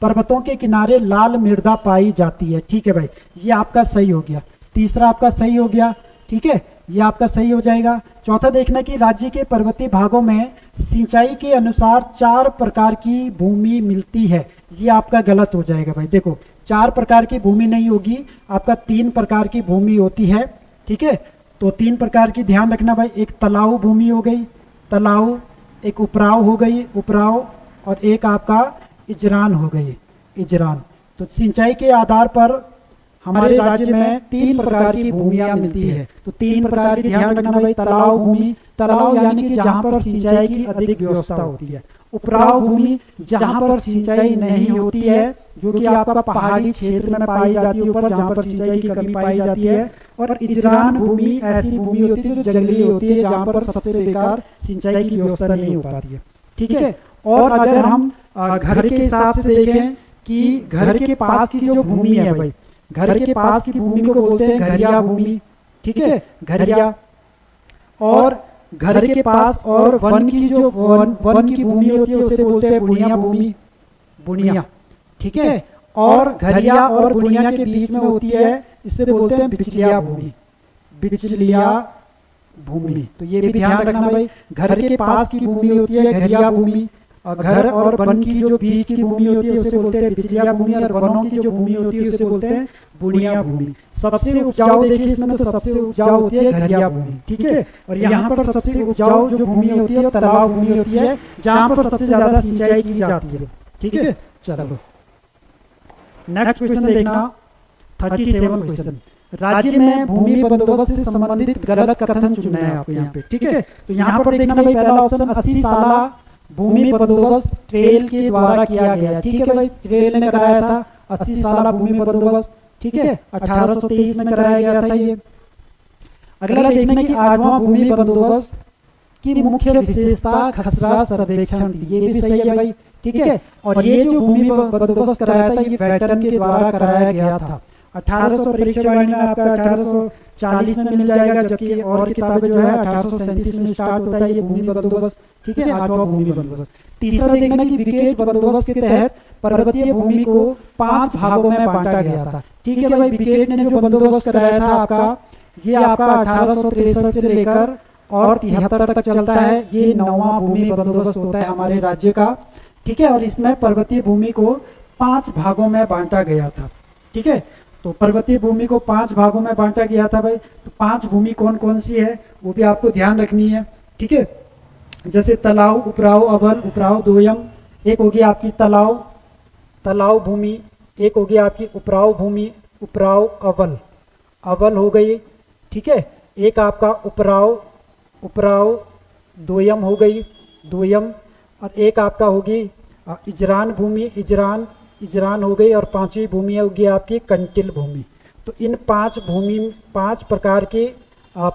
पर्वतों के किनारे लाल मृदा पाई जाती है, ठीक है भाई, ये आपका सही हो गया, तीसरा आपका सही हो गया, ठीक है, ये आपका सही हो जाएगा। चौथा देखना कि राज्य के पर्वतीय भागों में सिंचाई के अनुसार 4 प्रकार की भूमि मिलती है, ये आपका गलत हो जाएगा भाई। देखो 4 प्रकार की भूमि नहीं होगी, आपका 3 प्रकार की भूमि होती है, ठीक है। तो 3 प्रकार की ध्यान रखना भाई, एक तलाऊ भूमि हो गई, तलाऊ, एक उपराव हो गई, उपराव, और एक आपका इजरान हो गई, इजरान। तो सिंचाई के आधार पर हमारे राज्य में 3 प्रकार की भूमियां मिलती है। तो 3 प्रकार की ध्यान रखना भाई, तलाव भूमि, तलाव यानी कि जहां पर सिंचाई की अधिक व्यवस्था होती है, उपराव भूमि जहां पर सिंचाई नहीं होती है, जो कि आपका पहाड़ी क्षेत्र में पाई जाती है, ऊपर जहां पर सिंचाई की कमी पाई जाती है, और इजरान भूमि ऐसी भूमि होती है जो जंगली होती है, जहां पर सबसे बेकार सिंचाई की व्यवस्था नहीं हो पाती है, ठीक है। और अगर हम घर के हिसाब से देखें कि घर के पास की जो भूमि है भाई, घर के पास की भूमि को बोलते हैं घरिया भूमि, ठीक है, घरिया। और घर के पास और वन की जो वन की भूमि होती है उसे बोलते हैं बुनिया भूमि, बुनिया, ठीक है। और घरिया और बुनिया के बीच में होती है, इसे बोलते हैं बिचलिया भूमि, बिचलिया भूमि। तो ये भी ध्यान रखना भाई, घर के पास की भूमि होती है घरिया भूमि, और घर और वन की जो बीच की भूमि होती है उसे बोलते हैं बिचलिया भूमि, और वनों की जो भूमि होती है उसे बोलते हैं बुनिया भूमि। सबसे उपजाऊ देखिए इसमें तो सबसे उपजाऊ होती है घरिया भूमि, ठीक है। और यहाँ पर सबसे उपजाऊ जो भूमि होती है वो तालाब भूमि होती है, जहाँ पर सबसे ज्यादा सिंचाई की जाती है, ठीक है। चलो नेक्स्ट क्वेश्चन देखना, 37 क्वेश्चन। राज्य में भूमि बंदोबस्त से संबंधित गलत कथन चुना है आपको यहाँ पे, ठीक है। तो यहाँ पर देखना भाई, पहला ऑप्शन 80 साला भूमि बंदोबस्त ट्रेल के द्वारा किया गया, ठीक है भाई, ट्रेल ने कराया था 80 साला भूमि बंदोबस्त, ठीक है, 1823 में कराया गया था ये। अगला देखना कि 8वां भूमि बंदोबस्त की मुख्य विशेषता खसरा सर्वेक्षण थी, ये भी सही है भाई, ठीक है। और ये जो भूमि बंदोबस्त कराया था ये वेटरन के द्वारा कराया गया था। 1800 परीक्षावाणी में आपका 1840 में मिल जाएगा, जबकि और किताबें जो है 1837 में स्टार्ट होता है ये भूमि बंदोबस्त, ठीक है, 8वां भूमि बंदोबस्त। तीसरा देखना कि विकेट बंदोबस्त के तहत पर्वतीय भूमि को 5 भागों में बांटा गया था, ठीक है भाई। विकेट ने जो बंदोबस्त कराया था आपका, ये आपका 1863 से लेकर और 73 तक चलता है, ये 9वां भूमि बंदोबस्त होता है हमारे राज्य का, ठीक है। और इसमें पर्वतीय भूमि को 5 भागों में बांटा गया था, ठीक है। तो पर्वतीय भूमि को 5 भागों में बांटा गया था भाई। तो 5 भूमि कौन कौन सी है वो भी आपको ध्यान रखनी है, ठीक है। जैसे तलाव, उपराव, अवल, उपराव, दोयम, एक होगी आपकी तलाव, तलाव भूमि, एक होगी आपकी उपराव भूमि, उपराव, अवल, अवल हो गई, ठीक है। एक आपका उपराव, उपराव, दोयम हो गई, दोयम। और एक आपका होगी इजरान भूमि, इजरान, इजरान हो गई। और 5वीं भूमि होगी आपकी कंटिल भूमि। तो इन 5 भूमि 5 प्रकार के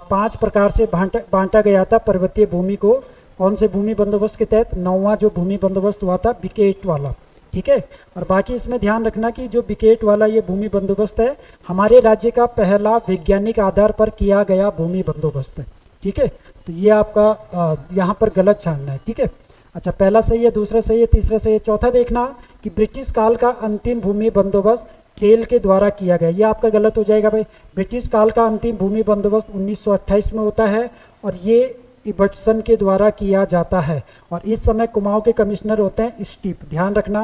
5 प्रकार से बांटा गया था पर्वतीय भूमि को। कौन से भूमि बंदोबस्त के तहत? 9वां जो भूमि बंदोबस्त हुआ था विकेट वाला, ठीक है। और बाकी इसमें ध्यान रखना कि जो विकेट वाला ये भूमि बंदोबस्त है हमारे राज्य का पहला वैज्ञानिक आधार पर किया गया भूमि बंदोबस्त है, ठीक है। तो ये आपका यहाँ पर गलत छानना है, ठीक है। अच्छा, पहला सही है, दूसरा सही है, तीसरा सही है। चौथा देखना कि ब्रिटिश काल का अंतिम भूमि बंदोबस्त ट्रेल के द्वारा किया गया, ये आपका गलत हो जाएगा भाई। ब्रिटिश काल का अंतिम भूमि बंदोबस्त 1928 में होता है और ये इबर्टसन के द्वारा किया जाता है। और इस समय कुमाऊं के कमिश्नर होते हैं स्टीप, ध्यान रखना,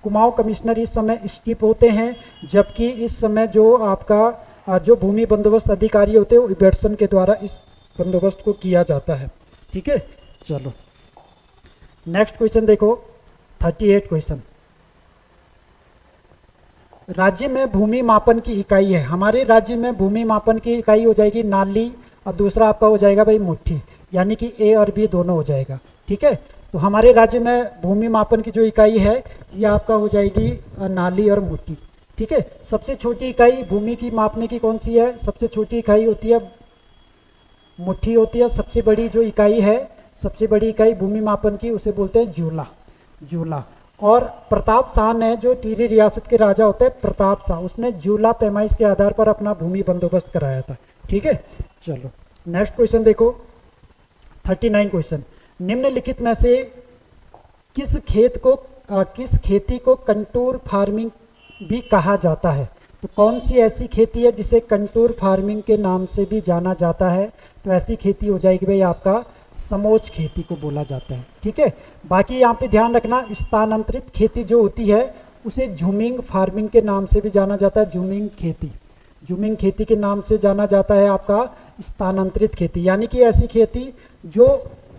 कुमाऊं कमिश्नर इस समय स्किप होते हैं, जबकि इस समय जो आपका जो भूमि बंदोबस्त अधिकारी होते हैं वो इबेटसन के द्वारा इस बंदोबस्त को किया जाता है। ठीक है, चलो नेक्स्ट क्वेश्चन देखो, 38 क्वेश्चन। राज्य में भूमि मापन की इकाई है, हमारे राज्य में भूमि मापन की इकाई हो जाएगी नाली और दूसरा आपका हो जाएगा भाई मुट्ठी, यानी कि ए और बी दोनों हो जाएगा। ठीक है, तो हमारे राज्य में भूमि मापन की जो इकाई है ये आपका हो जाएगी नाली और मुट्ठी। ठीक है, सबसे छोटी इकाई भूमि की मापने की कौन सी है? सबसे छोटी इकाई होती है मुट्ठी होती है। सबसे बड़ी जो इकाई है, सबसे बड़ी इकाई भूमि मापन की, उसे बोलते हैं जूला। जूला। और प्रताप शाह ने, जो टिहरी रियासत के राजा होते हैं प्रताप शाह, उसने जूला पैमाइश के आधार पर अपना भूमि बंदोबस्त कराया था। ठीक है, चलो नेक्स्ट क्वेश्चन देखो, 39 क्वेश्चन। निम्नलिखित में से किस खेती को कंटूर फार्मिंग भी कहा जाता है? तो कौन सी ऐसी खेती है जिसे कंटूर फार्मिंग के नाम से भी जाना जाता है? तो ऐसी खेती हो जाएगी भाई आपका समोच्च खेती को बोला जाता है। ठीक है, बाकी यहाँ पे ध्यान रखना, स्थानांतरित खेती जो होती है उसे झूमिंग फार्मिंग के नाम से भी जाना जाता है। झूमिंग खेती, झूमिंग खेती के नाम से जाना जाता है आपका स्थानांतरित खेती, यानी कि ऐसी खेती जो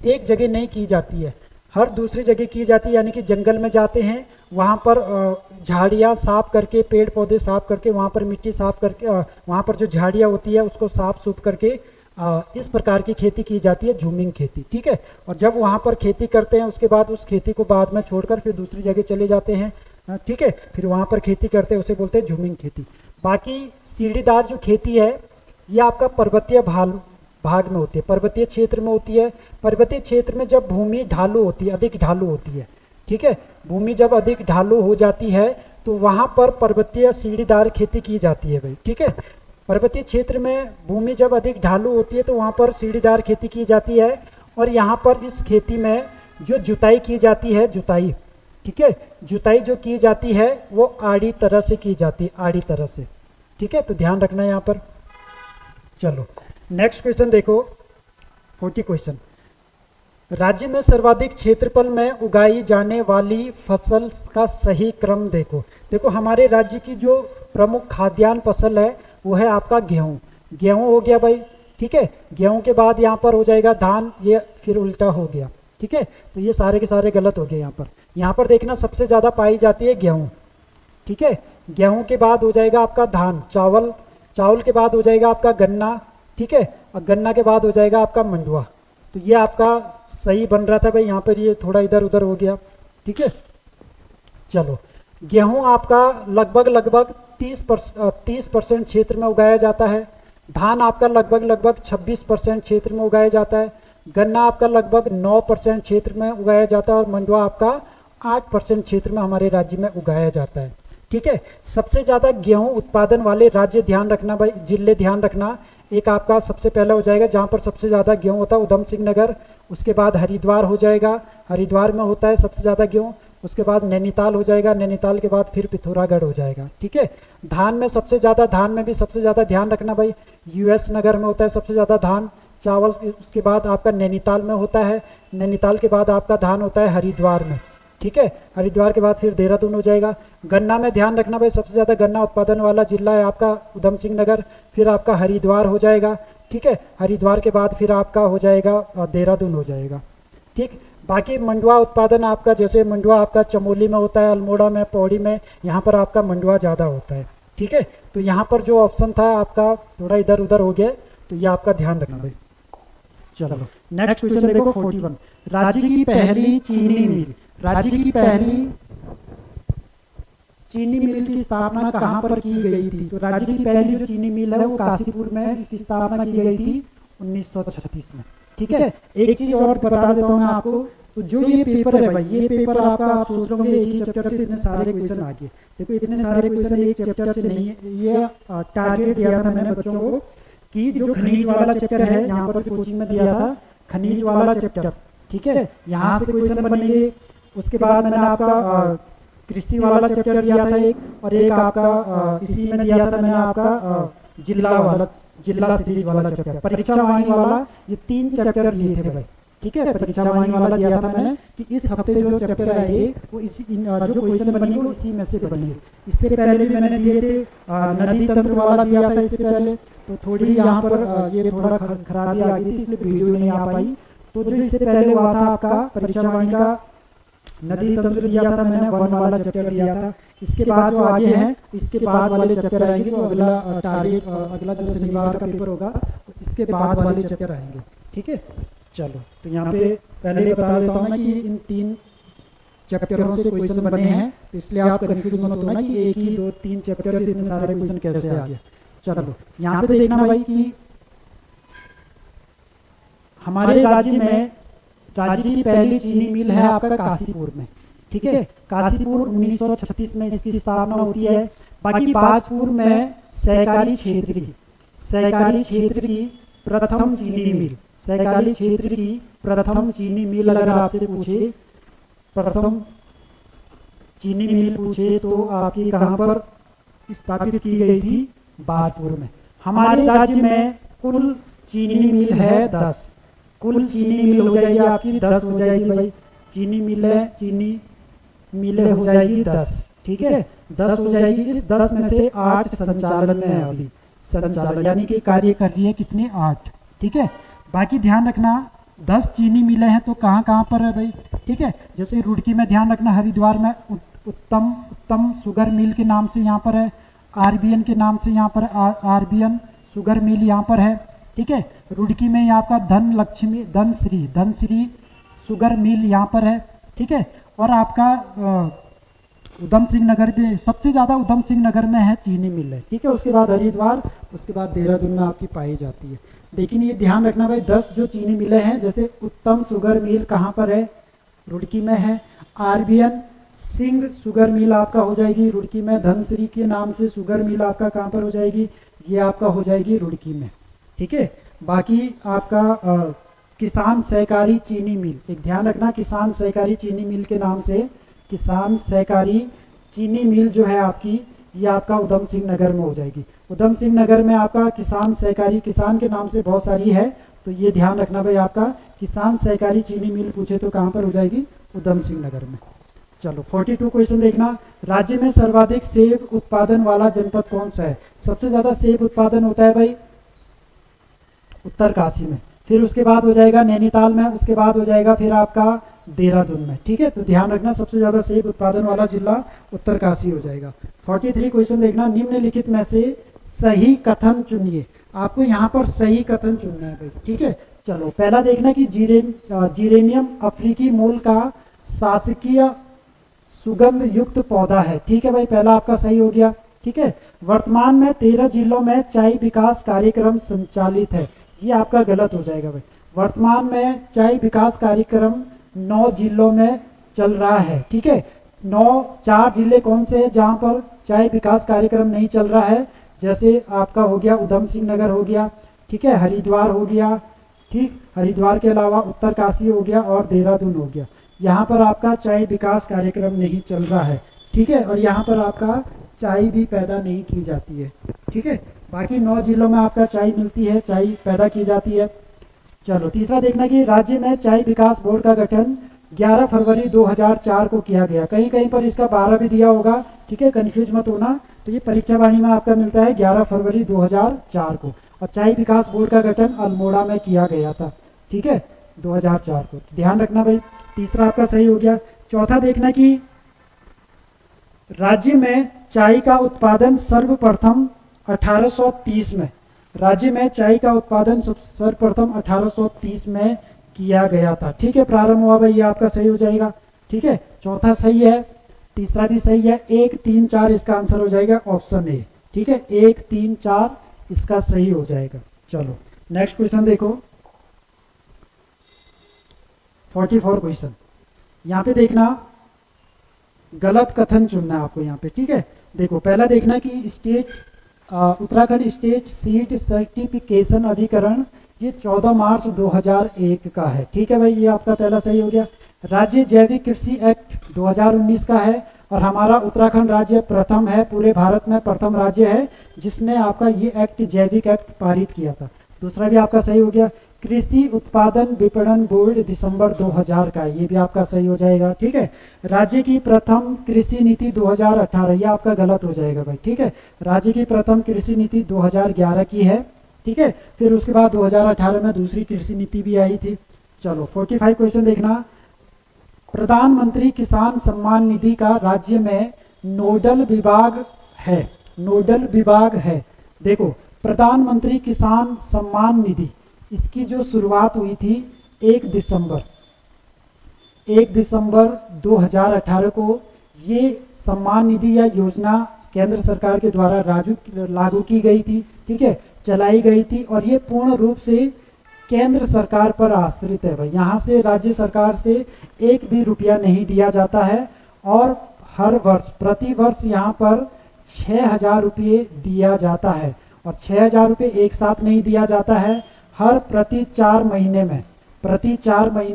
एक जगह नहीं की जाती है, हर दूसरी जगह की जाती है। यानी कि जंगल में जाते हैं, वहाँ पर झाड़ियाँ साफ करके, पेड़ पौधे साफ करके, वहाँ पर मिट्टी साफ करके, वहाँ पर जो झाड़ियाँ होती है उसको साफ सूफ करके इस प्रकार की खेती की जाती है, झूमिंग खेती। ठीक है, और जब वहाँ पर खेती करते हैं उसके बाद उस खेती को बाद में छोड़कर फिर दूसरी जगह चले जाते हैं। ठीक है, फिर वहाँ पर खेती करते हैं, उसे बोलते हैं झूमिंग खेती। बाकी सीढ़ीदार जो खेती है ये आपका पर्वतीय भाग में होती है, पर्वतीय क्षेत्र में होती है। पर्वतीय क्षेत्र में जब भूमि ढालू होती है, अधिक ढालू होती है, ठीक है, भूमि जब अधिक ढालू हो जाती है तो वहाँ पर पर्वतीय सीढ़ीदार खेती की जाती है भाई। ठीक है, पर्वतीय क्षेत्र में भूमि जब अधिक ढालू होती है तो वहाँ पर सीढ़ीदार खेती की जाती है। और यहाँ पर इस खेती में जो जुताई की जाती है, जुताई, ठीक है, जुताई जो की जाती है वो आड़ी तरह से की जाती है, आड़ी तरह से। ठीक है, तो ध्यान रखना यहाँ पर। चलो नेक्स्ट क्वेश्चन देखो, 40 क्वेश्चन। राज्य में सर्वाधिक क्षेत्रफल में उगाई जाने वाली फसल का सही क्रम देखो। देखो हमारे राज्य की जो प्रमुख खाद्यान्न फसल है वो है आपका गेहूं। गेहूं हो गया भाई। ठीक है, गेहूं के बाद यहाँ पर हो जाएगा धान, ये फिर उल्टा हो गया। ठीक है, तो ये सारे के सारे गलत हो गए। यहाँ पर देखना सबसे ज़्यादा पाई जाती है गेहूं। ठीक है, गेहूं के बाद हो जाएगा आपका धान, चावल, चावल के बाद हो जाएगा आपका गन्ना। ठीक है, और गन्ना के बाद हो जाएगा आपका मंडुआ। तो ये आपका सही बन रहा था भाई, यहाँ पर ये थोड़ा इधर उधर हो गया। ठीक है, चलो गेहूं आपका लगभग 30% क्षेत्र में उगाया जाता है। धान आपका लगभग 26% क्षेत्र में उगाया जाता है। गन्ना आपका लगभग 9% क्षेत्र में उगाया जाता है और मंडुआ आपका 8% क्षेत्र में हमारे राज्य में उगाया जाता है। ठीक है, सबसे ज़्यादा गेहूं उत्पादन वाले राज्य ध्यान रखना भाई, जिले ध्यान रखना। एक आपका सबसे पहला हो जाएगा जहाँ पर सबसे ज़्यादा गेहूं होता है, उधम सिंह नगर। उसके बाद हरिद्वार हो जाएगा, हरिद्वार में होता है सबसे ज़्यादा गेहूं। उसके बाद नैनीताल हो जाएगा, नैनीताल के बाद फिर पिथौरागढ़ हो जाएगा। ठीक है, धान में सबसे ज़्यादा, धान में भी सबसे ज़्यादा ध्यान रखना भाई, यूएस नगर में होता है सबसे ज़्यादा धान। चावल उसके बाद आपका नैनीताल में होता है, नैनीताल के बाद आपका धान होता है हरिद्वार में। ठीक है, हरिद्वार के बाद फिर देहरादून हो जाएगा। गन्ना में ध्यान रखना भाई, सबसे ज़्यादा गन्ना उत्पादन वाला जिला है आपका उधम सिंह नगर, फिर आपका हरिद्वार हो जाएगा। ठीक है, हरिद्वार के बाद फिर आपका हो जाएगा देहरादून हो जाएगा। ठीक, बाकी मंडुआ उत्पादन आपका, जैसे मंडुआ आपका चमोली में होता है, अल्मोड़ा में, पौड़ी में, यहाँ पर आपका मंडुआ ज़्यादा होता है। ठीक है, तो यहाँ पर जो ऑप्शन था आपका थोड़ा इधर उधर हो गया, तो ये आपका ध्यान रखना भाई। चलो नेक्स्ट क्वेश्चन देखो, 41। राज्य की पहली चीनी मिल, राज्य की पहली चीनी मिल की स्थापना कहाँ पर की गई थी? तो राज्य की पहली जो चीनी मिल है वो काशीपुर में इसकी स्थापना की गई थी 1936 में। ठीक है, एक चीज और बता देता हूँ मैं आपको, तो जो ये पेपर है भाई, ये पेपर आपका आप सोच रहे होंगे एक ही चैप्टर से इतने सारे क्वेश्चन आ गए। देखो इतने सारे क्वेश्चन एक चैप्टर से नहीं है, ये टारगेट दिया था मैंने बच्चों को कि जो खनिज वाला चैप्टर है, यहाँ पर कोचिंग में दिया था खनिज वाला चैप्टर। ठीक है, यहाँ से क्वेश्चन बनेंगे। उसके बाद मैंने आपका कृषि वाला चैप्टर दिया था एक, और एक आपका इसी में दिया था मैंने आपका जिला सीरीज वाला चैप्टर, परीक्षा वाणी वाला, ये 3 चैप्टर दिए थे भाई। ठीक है, परीक्षा वाणी वाला दिया था मैंने कि इस हफ्ते जो चैप्टर आएंगे वो जो क्वेश्चन बनेंगे वो इसी में से बनेंगे। इससे पहले भी मैंने दिए थे, नदी तंत्र वाला दिया था इससे पहले, तो थोड़ी यहाँ पर ये थोड़ा खराबी आ गई थी इसलिए वीडियो नहीं आ पाई। तो जो इससे पहले हुआ था आपका परीक्षा वाणी का नदी तंत्र दिया था मैंने, वन वाला चैप्टर दिया था। इसके बाद जो आगे हैं इसके बाद वाले चैप्टर आएंगे, जो अगला टारगेट अगला जो शनिवार का पेपर होगा तो इसके बाद वाले चैप्टर आएंगे, ठीक है। चलो तो यहाँ पे पहले ये बता देता हूँ मैं कि इन 3 चैप्टरों से क्वेश्चन बने हैं, तो इसलिए आप कंफ्यूज मत होना कि एक ही 2-3 चैप्टर से इतने सारे क्वेश्चन कैसे आ गए। चलो यहाँ पे देखना भाई कि हमारे राज्य की पहली चीनी मिल है आपका काशीपुर में, ठीक है। काशीपुर 1936 में इसकी स्थापना होती है। बाकी बाजपुर में सहकारी क्षेत्र की प्रथम चीनी मिल, सहकारी क्षेत्र की प्रथम चीनी मिल अगर आपसे पूछे, प्रथम चीनी मिल पूछे तो आपकी कहाँ पर स्थापित की गई थी? बाजपुर में। हमारे राज्य में कुल चीनी मिल है 10, कुल चीनी मिल हो जाएगी आपकी 10 हो जाएगी भाई, चीनी मिलें हो जाएगी 10, ठीक है, 10 हो जाएगी। इस 10 में से 8 संचालन में है अभी, संचालन यानी कि कार्य कर रही है कितने? 8, ठीक है। बाकी ध्यान रखना 10 चीनी मिलें हैं तो कहाँ कहाँ पर है भाई, ठीक है। जैसे रुड़की में ध्यान रखना, हरिद्वार में उत्तम शुगर मिल के नाम से यहाँ पर है, आरबीएन के नाम से यहाँ पर आरबीएन शुगर मिल यहाँ पर है, ठीक है। रुड़की में आपका धनश्री शुगर मिल यहाँ पर है, ठीक है। और आपका उधम सिंह नगर में सबसे ज़्यादा उधम सिंह नगर में है चीनी मिल है, ठीक है। उसके बाद हरिद्वार, उसके बाद देहरादून में आपकी पाई जाती है। लेकिन ये ध्यान रखना भाई 10 जो चीनी मिलें हैं, जैसे उत्तम शुगर मिल कहाँ पर है? रुड़की में है। आरबीएन सिंह शुगर मिल आपका हो जाएगी रुड़की में। धनश्री के नाम से शुगर मिल आपका कहाँ पर हो जाएगी? ये आपका हो जाएगी रुड़की में, ठीक है। बाकी आपका किसान सहकारी चीनी मिल, एक ध्यान रखना किसान सहकारी चीनी मिल के नाम से, किसान सहकारी चीनी मिल जो है आपकी, ये आपका उधम सिंह नगर में हो जाएगी। उधम सिंह नगर में आपका किसान सहकारी, किसान के नाम से बहुत सारी है, तो ये ध्यान रखना भाई आपका किसान सहकारी चीनी मिल पूछे तो कहाँ पर हो जाएगी? उधम सिंह नगर में। चलो 42 क्वेश्चन देखना, राज्य में सर्वाधिक सेब उत्पादन वाला जनपद कौन सा है? सबसे ज्यादा सेब उत्पादन होता है भाई उत्तरकाशी में, फिर उसके बाद हो जाएगा नैनीताल में, उसके बाद हो जाएगा फिर आपका देहरादून में, ठीक है। तो ध्यान रखना सबसे ज्यादा सेब उत्पादन वाला जिला उत्तरकाशी हो जाएगा। 43 क्वेश्चन देखना, निम्नलिखित में से सही कथन चुनिए। आपको यहाँ पर सही कथन चुनना है भाई, ठीक है। चलो पहला देखना कि जीरेनियम अफ्रीकी मूल का शासकीय सुगंध युक्त पौधा है, ठीक है भाई, पहला आपका सही हो गया, ठीक है। वर्तमान में 13 जिलों में चाय विकास कार्यक्रम संचालित है, ये आपका गलत हो जाएगा भाई। वर्तमान में चाय विकास कार्यक्रम 9 जिलों में चल रहा है, ठीक है। 4 जिले कौन से हैं जहां पर चाय विकास कार्यक्रम नहीं चल रहा है? जैसे आपका हो गया उधम सिंह नगर हो गया, ठीक है, हरिद्वार हो गया, ठीक, हरिद्वार के अलावा उत्तरकाशी हो गया और देहरादून हो गया। यहाँ पर आपका चाय विकास कार्यक्रम नहीं चल रहा है, ठीक है, और यहाँ पर आपका चाय भी पैदा नहीं की जाती है, ठीक है। बाकी 9 जिलों में आपका चाय मिलती है, चाय पैदा की जाती है। चलो तीसरा देखना कि राज्य में चाय विकास बोर्ड का गठन 11 फरवरी 2004 को किया गया। कहीं कहीं पर इसका 12 भी दिया होगा, ठीक है, कंफ्यूज मत होना। तो ये परीक्षा वाणी में आपका मिलता है 11 फरवरी 2004 को, और चाय विकास बोर्ड का गठन अल्मोड़ा में किया गया था, ठीक है, 2004 को। ध्यान रखना भाई, तीसरा आपका सही हो गया। चौथा देखना कि राज्य में चाय का उत्पादन सर्वप्रथम 1830 में, राज्य में चाय का उत्पादन सर्वप्रथम 1830 में किया गया था, ठीक है, प्रारंभ हुआ भाई, ये आपका सही हो जाएगा, ठीक है। चौथा सही है, तीसरा भी सही है, 1, 3, 4 इसका आंसर हो जाएगा ऑप्शन ए, ठीक है, 1, 3, 4 इसका सही हो जाएगा। चलो नेक्स्ट क्वेश्चन देखो, 44 क्वेश्चन। यहाँ पे देखना गलत कथन चुनना है आपको यहाँ पे, ठीक है। देखो पहला देखना कि उत्तराखंड स्टेट सीड सर्टिफिकेशन अभिकरण ये 14 मार्च 2001 का है, ठीक है भाई, ये आपका पहला सही हो गया। राज्य जैविक कृषि एक्ट 2019 का है, और हमारा उत्तराखंड राज्य प्रथम है, पूरे भारत में प्रथम राज्य है जिसने आपका ये एक्ट जैविक एक्ट पारित किया था। दूसरा भी आपका सही हो गया। कृषि उत्पादन विपणन बोर्ड दिसंबर 2000 का है, ये भी आपका सही हो जाएगा। ठीक है, राज्य की प्रथम कृषि नीति 2018, ये आपका गलत हो जाएगा भाई। ठीक है, राज्य की प्रथम कृषि नीति 2011 की है। ठीक है, फिर उसके बाद 2018 में दूसरी कृषि नीति भी आई थी। चलो 45 क्वेश्चन देखना। प्रधानमंत्री किसान सम्मान निधि का राज्य में नोडल विभाग है, नोडल विभाग है। देखो प्रधानमंत्री किसान सम्मान निधि, इसकी जो शुरुआत हुई थी 1 दिसंबर 2018 को ये सम्मान निधि या योजना केंद्र सरकार के द्वारा लागू की गई थी। ठीक है, चलाई गई थी और ये पूर्ण रूप से केंद्र सरकार पर आश्रित है भाई। यहाँ से राज्य सरकार से एक भी रुपया नहीं दिया जाता है और हर वर्ष प्रति वर्ष यहाँ पर 6,000 रुपये दिया जाता है। और 6,000 रुपये एक साथ नहीं दिया जाता है, हर प्रति 4 महीने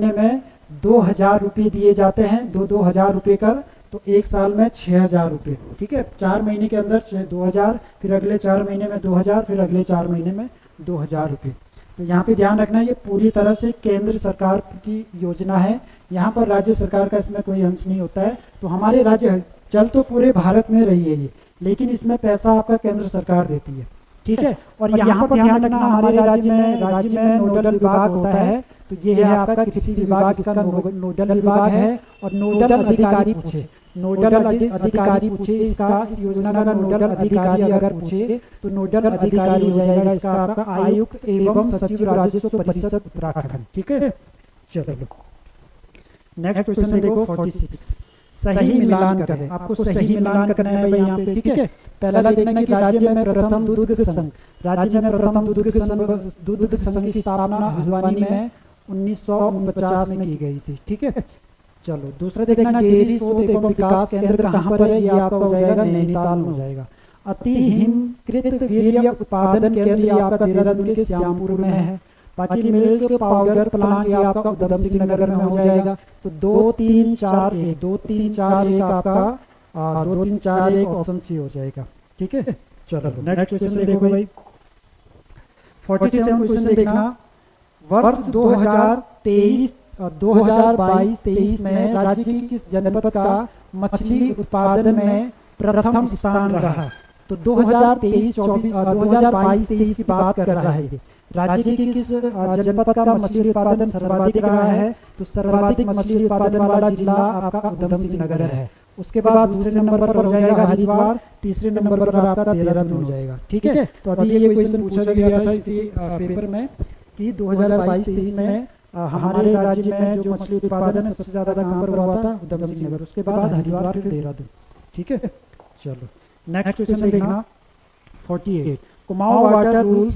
में 2,000 रुपये दिए जाते हैं, 2,000 रुपये कर, तो एक साल में 6,000 रुपये। ठीक है, 4 महीने के अंदर 2,000, फिर अगले 4 महीने में 2,000, फिर अगले 4 महीने में 2,000 रुपये। तो यहाँ पे ध्यान रखना ये पूरी तरह से केंद्र सरकार की योजना है, यहाँ पर राज्य सरकार का इसमें कोई अंश नहीं होता है। तो हमारे राज्य चल तो पूरे भारत में रही है ये, लेकिन इसमें पैसा आपका केंद्र सरकार देती है। ठीक है, और यहाँ पर ध्यान रखना हमारे राज्य में नोडल विभाग होता है, तो ये है आपका कृषि विभाग, इसका नोडल विभाग है। और नोडल अधिकारी पूछे, इसका इस योजना का नोडल अधिकारी अगर पूछे तो नोडल अधिकारी हो जाएगा इसका आपका आयुक्त एवं सचिव राजस्व परिषद उत्तराखंड। ठीक है, चलो नेक्स्ट क्वेश्चन देखो 46। सही मिलान करें, आपको सही मिलान करना है भाई यहाँ पे। ठीक है, पहला देखना कि राज्य में प्रथम दुग्ध संघ, राज्य में प्रथम दुग्ध संघ की स्थापना हल्द्वानी में 1949 में की गई थी। ठीक है, चलो दूसरा देखना डेयरी शोध एवं विकास केंद्र कहाँ पर है, ये आपका हो जाएगा नैनीताल में हो जाएगा। अति हिमकृत वीर्य उत्पादन केंद्र ये आपका देहरादून के श्यामपुर में है। बाकी मिल्क पाउडर प्लांट ये आपका उधम सिंह नगर में हो जाएगा। तो 2, 3, 4, 1, 2, 3, 4, 1 आपका 2, 3, 4, 1 ऑप्शन सी हो जाएगा। ठीक है, चलो नेक्स्ट क्वेश्चन देखो भाई 47 क्वेश्चन देखना। वर्ष 2022-23 में राज्य की किस जनपद का मछली उत्पादन में प्रथम स्थान रहा? तो 2022-23 की बात कर रहा है। राज्य की किस जनपद का मछली उत्पादन सर्वाधिक रहा है? तो सर्वाधिक मछली उत्पादन वाला जिला आपका उधम सिंह नगर है। उसके बाद दूसरे नंबर पर हो जाएगा हरिद्वार, तीसरे नंबर पर आपका देहरादून हो जाएगा। ठीक है, तो अभी ये क्वेश्चन पूछा गया था इसी पेपर में कि 2022-23 में हमारे राज्य में जो मछली उत्पादन है सबसे ज्यादा कहाँ पर हुआ था? उधम सिंह नगर, उसके बाद हरिद्वार, फिर देहरादून। ठीक है, चलो नेक्स्ट क्वेश्चन देखना 48। कुमाऊं वाटर रूल्स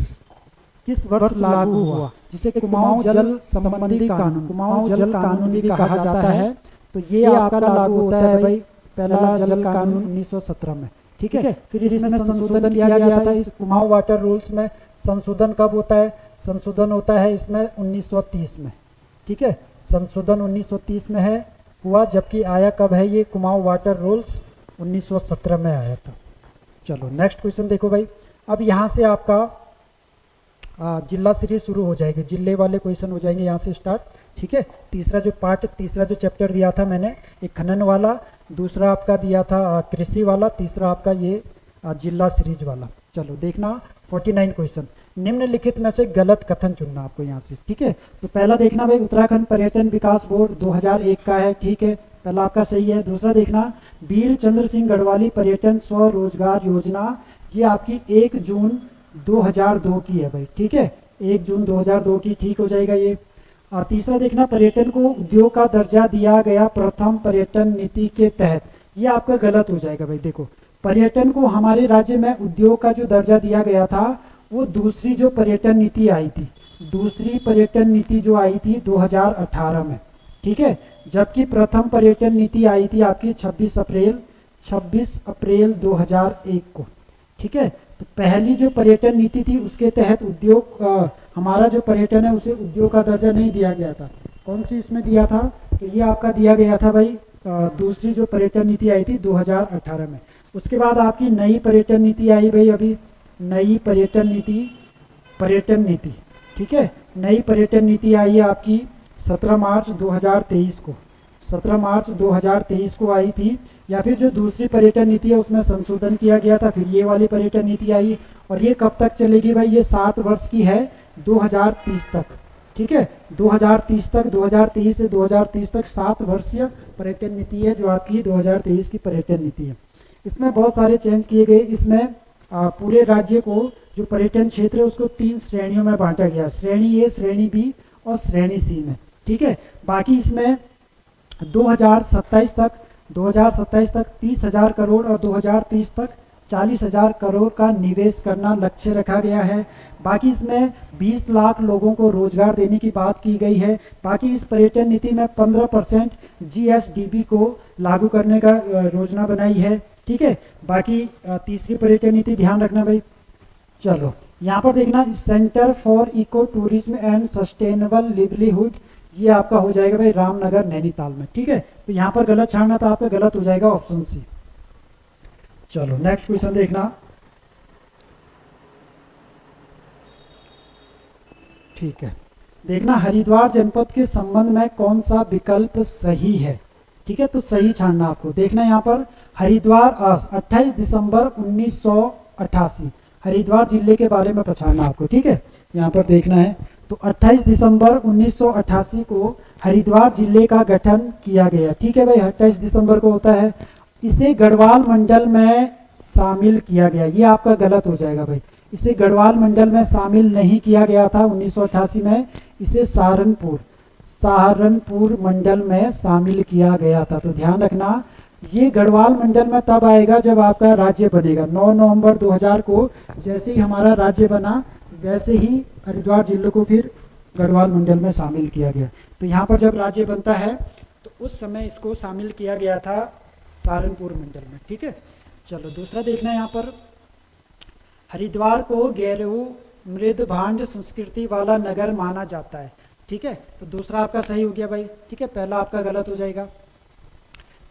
किस वर्ष लागू हुआ? जिसे कुमाऊं जल संबंधी कानून, कुमाऊं जल कानून भी कहा जाता है। तो ये आपका लागू होता है भाई पहला जल कानून 1917 में। ठीक है, फिर इसमें संशोधन किया गया था। इस कुमाऊं वाटर रूल्स में संशोधन कब होता है? संशोधन होता है इसमें 1930 में। ठीक है, संशोधन 1930 में है हुआ, जबकि आया कब है ये कुमाऊं वाटर रूल्स? 1917 में आया था। चलो नेक्स्ट क्वेश्चन देखो भाई। अब यहाँ से आपका जिला सीरीज शुरू हो जाएगी, जिले वाले क्वेश्चन हो जाएंगे यहाँ से स्टार्ट। ठीक है, तीसरा जो चैप्टर दिया था मैंने एक खनन वाला, दूसरा आपका दिया था कृषि वाला, तीसरा आपका ये जिला सीरीज वाला। चलो देखना 49 क्वेश्चन। निम्नलिखित में से गलत कथन चुनना आपको यहाँ से। ठीक है, तो पहला देखना भाई उत्तराखंड पर्यटन विकास बोर्ड 2001 का है। ठीक है, पहला आपका सही है। दूसरा देखना वीर चंद्र सिंह गढ़वाली पर्यटन स्वरोजगार योजना, ये आपकी 1 जून 2002 की है भाई। ठीक है, 1 जून 2002 की, ठीक हो जाएगा ये। और तीसरा देखना पर्यटन को उद्योग का दर्जा दिया गया प्रथम पर्यटन नीति के तहत, ये आपका गलत हो जाएगा भाई। देखो पर्यटन को हमारे राज्य में उद्योग का जो दर्जा दिया गया था वो दूसरी जो पर्यटन नीति आई थी, दूसरी पर्यटन नीति जो आई थी 2018 में। ठीक है, जबकि प्रथम पर्यटन नीति आई थी आपकी 26 अप्रैल 2001 को। ठीक है, तो पहली जो पर्यटन नीति थी उसके तहत उद्योग हमारा जो पर्यटन है उसे उद्योग का दर्जा नहीं दिया गया था। कौन सी इसमें दिया था? तो ये आपका दिया गया था भाई दूसरी जो पर्यटन नीति आई थी 2018 में। उसके बाद आपकी नई पर्यटन नीति आई भाई, अभी नई पर्यटन नीति ठीक है। नई पर्यटन नीति आई है आपकी 17 मार्च 2023 को, 17 मार्च 2023 को आई थी। या फिर जो दूसरी पर्यटन नीति है उसमें संशोधन किया गया था, फिर ये वाली पर्यटन नीति आई। और ये कब तक चलेगी भाई? ये 7 वर्ष की है, 2030 तक। ठीक है, 2030 तक, 2023 से 2030 तक 7 वर्षीय पर्यटन नीति है जो आपकी 2023 की पर्यटन नीति है। इसमें बहुत सारे चेंज किए गए। इसमें पूरे राज्य को जो पर्यटन क्षेत्र है उसको 3 श्रेणियों में बांटा गया, श्रेणी ए, श्रेणी बी और श्रेणी सी में। ठीक है, बाकी इसमें 2027 तक 30,000 करोड़ और 2030 तक 40,000 करोड़ का निवेश करना लक्ष्य रखा गया है। बाकी इसमें 20 लाख लोगों को रोजगार देने की बात की गई है। बाकी इस पर्यटन नीति में 15% GSDP को लागू करने का योजना बनाई है। ठीक है, बाकी तीसरी पर्यटन नीति ध्यान रखना भाई। चलो यहाँ पर देखना, centre for eco tourism and sustainable livelihood, ये आपका हो जाएगा भाई रामनगर नैनीताल में। ठीक है, तो यहाँ पर गलत छाड़ना था आपका, गलत हो जाएगा ऑप्शन सी। चलो नेक्स्ट क्वेश्चन देखना। ठीक है, देखना हरिद्वार जनपद के संबंध में कौन सा विकल्प सही है। ठीक है, तो सही छाड़ना आपको। देखना यहाँ पर हरिद्वार 28 दिसंबर 1988 हरिद्वार जिले के बारे में पछाड़ना आपको। ठीक है, यहाँ पर देखना है तो 28 दिसंबर 1988 को हरिद्वार जिले का गठन किया गया। ठीक है भाई, 28 दिसंबर को होता है। इसे गढ़वाल मंडल में शामिल किया गया, ये आपका गलत हो जाएगा भाई। इसे गढ़वाल मंडल में शामिल नहीं किया गया था 1988 में, इसे सहारनपुर मंडल में शामिल किया गया था। तो ध्यान रखना, ये गढ़वाल मंडल में तब आएगा जब आपका राज्य बनेगा। 9 नवंबर 2000 को जैसे ही हमारा राज्य बना वैसे ही हरिद्वार जिले को फिर गढ़वाल मंडल में शामिल किया गया। तो यहाँ पर जब राज्य बनता है तो उस समय इसको शामिल किया गया था सहारनपुर मंडल में। ठीक है, चलो दूसरा देखना है यहाँ पर, हरिद्वार को गैरव मृद भांड संस्कृति वाला नगर माना जाता है। ठीक है, तो दूसरा आपका सही हो गया भाई। ठीक है, पहला आपका गलत हो जाएगा।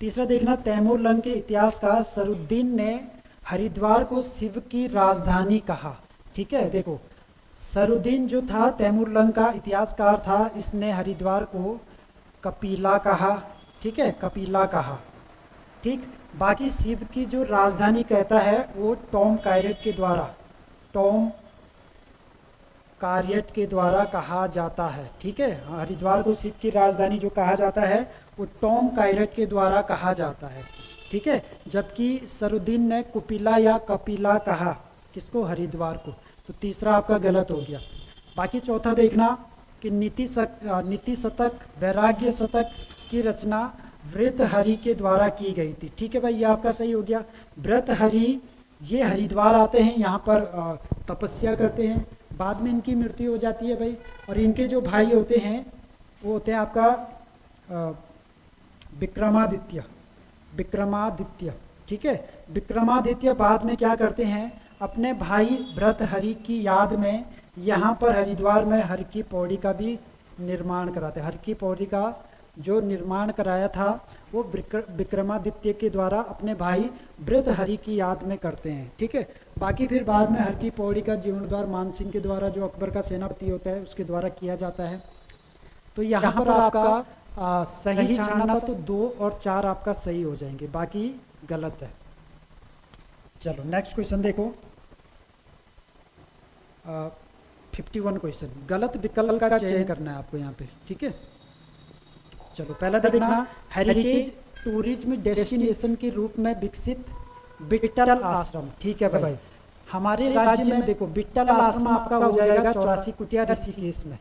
तीसरा देखना, तैमूर लंग के इतिहासकार सरुद्दीन ने हरिद्वार को शिव की राजधानी कहा। ठीक है, देखो सरुद्दीन जो था तैमूर लंग का इतिहासकार था, इसने हरिद्वार को कपिला कहा। ठीक है, कपिला कहा। ठीक, बाकी शिव की जो राजधानी कहता है वो टॉम कायरेट के द्वारा कहा जाता है। ठीक है, हरिद्वार को शिव की राजधानी जो कहा जाता है वो टॉम कायरेट के द्वारा कहा जाता है। ठीक है, जबकि सरुद्दीन ने कुपिला या कपिला कहा, किसको? हरिद्वार को। तो तीसरा आपका गलत हो गया। बाकी चौथा देखना कि नीति शतक वैराग्य शतक की रचना वृत्रहरि के द्वारा की गई थी। ठीक है भाई, ये आपका सही हो गया। वृत्रहरि ये हरिद्वार आते हैं, यहाँ पर तपस्या करते हैं, बाद में इनकी मृत्यु हो जाती है भाई। और इनके जो भाई होते हैं वो होते हैं आपका विक्रमादित्य। ठीक है, विक्रमादित्य बाद में क्या करते हैं, अपने भाई भर्तृहरि की याद में यहाँ पर हरिद्वार में हर की पौड़ी का भी निर्माण कराते हैं। हर की पौड़ी का जो निर्माण कराया था वो विक्रमादित्य के द्वारा अपने भाई भर्तृहरि की याद में करते हैं। ठीक है, बाकी फिर बाद में हर की पौड़ी का जीर्णोद्धार मानसिंह के द्वारा, जो अकबर का सेनापति होता है, उसके द्वारा किया जाता है। तो यहाँ पर आपका सही छानना तो 2 और 4 आपका सही हो जाएंगे, बाकी गलत है। चलो नेक्स्ट क्वेश्चन देखो, 51 क्वेश्चन। गलत विकल्प का चयन करना है आपको यहाँ पे। ठीक है, चलो पहला देखना, हेरिटेज टूरिज्म डेस्टिनेशन के रूप में विकसित विट्ठल आश्रम। ठीक है भाई, हमारे राज्य में देखो विट्ठल आश्रम आपका हो जाएगा 84 कुटिया ऋषिकेश में।